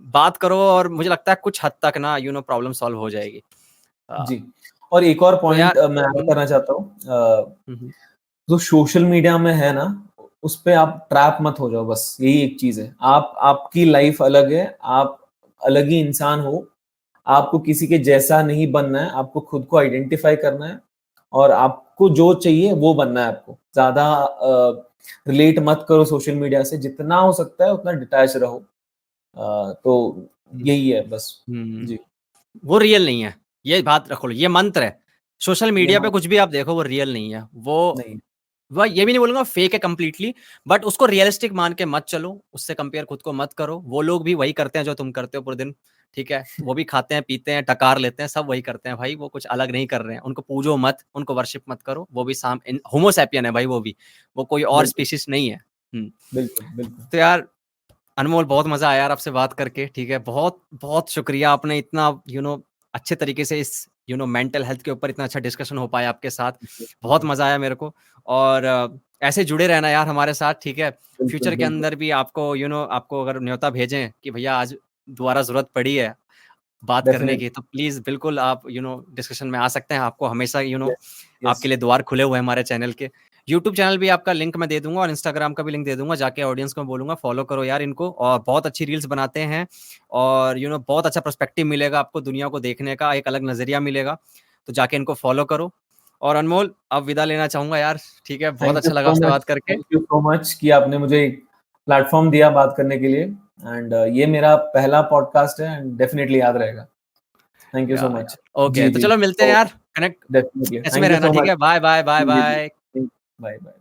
बात करो और मुझे लगता है कुछ हद तक ना प्रॉब्लम सॉल्व हो जाएगी। अ, जी। और एक और तो यार पॉइंट मैं ऐड करना चाहता हूँ, हुँ, हुँ। जो सोशल मीडिया में है ना, उस पे आप ट्रैप मत हो जाओ, बस यही एक चीज़ है। आपकी लाइफ अलग है, आप अलग ही इंसान हो, आपको किसी के जैसा नहीं बनना है, आपको खुद को आइडेंटिफ़ाई करना है और आपको जो चाहिए वो बनना है आपको। ज़्यादा रिलेट मत करो सोशल मीडिया से, जितना हो सकता है उतना डिटैच रहो। तो हुँ, यही है बस। हुँ। जी, वो रियल नहीं है। ये बात रखो, ये मंत्र है। सोशल ये मीडिया पे मत कुछ भी आप देखो वो रियल नहीं है। नहीं, वो ये भी नहीं बोलूँगा फेक है कंप्लीटली, बट उसको रियलिस्टिक मान के मत चलो, उससे कंपेयर खुद को मत करो। वो लोग भी वही करते हैं जो तुम करते हो पूरे दिन, ठीक है? वो भी खाते हैं, पीते हैं, टकार लेते हैं, सब वही करते हैं भाई, वो कुछ अलग नहीं कर रहे हैं। उनको पूजो मत, उनको वर्शिप मत करो, वो भी होमो सैपियन है भाई वो भी, वो कोई और बिल्कुल, स्पीशीज़ नहीं है। हुँ, बिल्कुल, बिल्कुल। तो यार अनमोल बहुत मज़ा आया यार आपसे बात करके, ठीक है? बहुत शुक्रिया, आपने इतना अच्छे तरीके से इस मेंटल हेल्थ के ऊपर इतना अच्छा डिस्कशन हो पाया आपके साथ। बहुत मज़ा आया मेरे को, और ऐसे जुड़े रहना यार हमारे साथ, ठीक है? बिल्कुल, फ्यूचर के बिल्कुल। अंदर भी आपको आपको अगर न्योता भेजें कि भैया आज दोबारा ज़रूरत पड़ी है बात करने की, डेफ़िनिटली, तो प्लीज़ बिल्कुल आप डिस्कशन में आ सकते हैं। आपको हमेशा यस, यस। आपके लिए द्वार खुले हुए हैं हमारे चैनल के। यूट्यूब चैनल भी आपका लिंक मैं दे दूँगा, और इंस्टाग्राम का भी लिंक दे दूँगा। जाके ऑडियंस को बोलूँगा फॉलो करो यार इनको, और बहुत अच्छी रील्स बनाते हैं, और बहुत अच्छा पर्सपेक्टिव मिलेगा आपको दुनिया को देखने का, एक अलग नज़रिया मिलेगा। तो जाके इनको फॉलो करो। और अनमोल, अब विदा लेना चाहूँगा यार, ठीक है? बहुत अच्छा लगा आपसे बात करके। थैंक यू सो मच कि आपने मुझे एक प्लेटफ़ॉर्म दिया बात करने के लिए एंड ये मेरा पहला पॉडकास्ट है एंड डेफ़िनिटली याद रहेगा। Thank you so much. यार ओके, जी, तो जी। चलो मिलते हैं तो यार, कनेक्ट डेफ़िनिटली टच में थैंक यू रहना, सो ठीक मच। है? बाय, बाय, बाय, जी, जी। बाय। Thank bye, bye.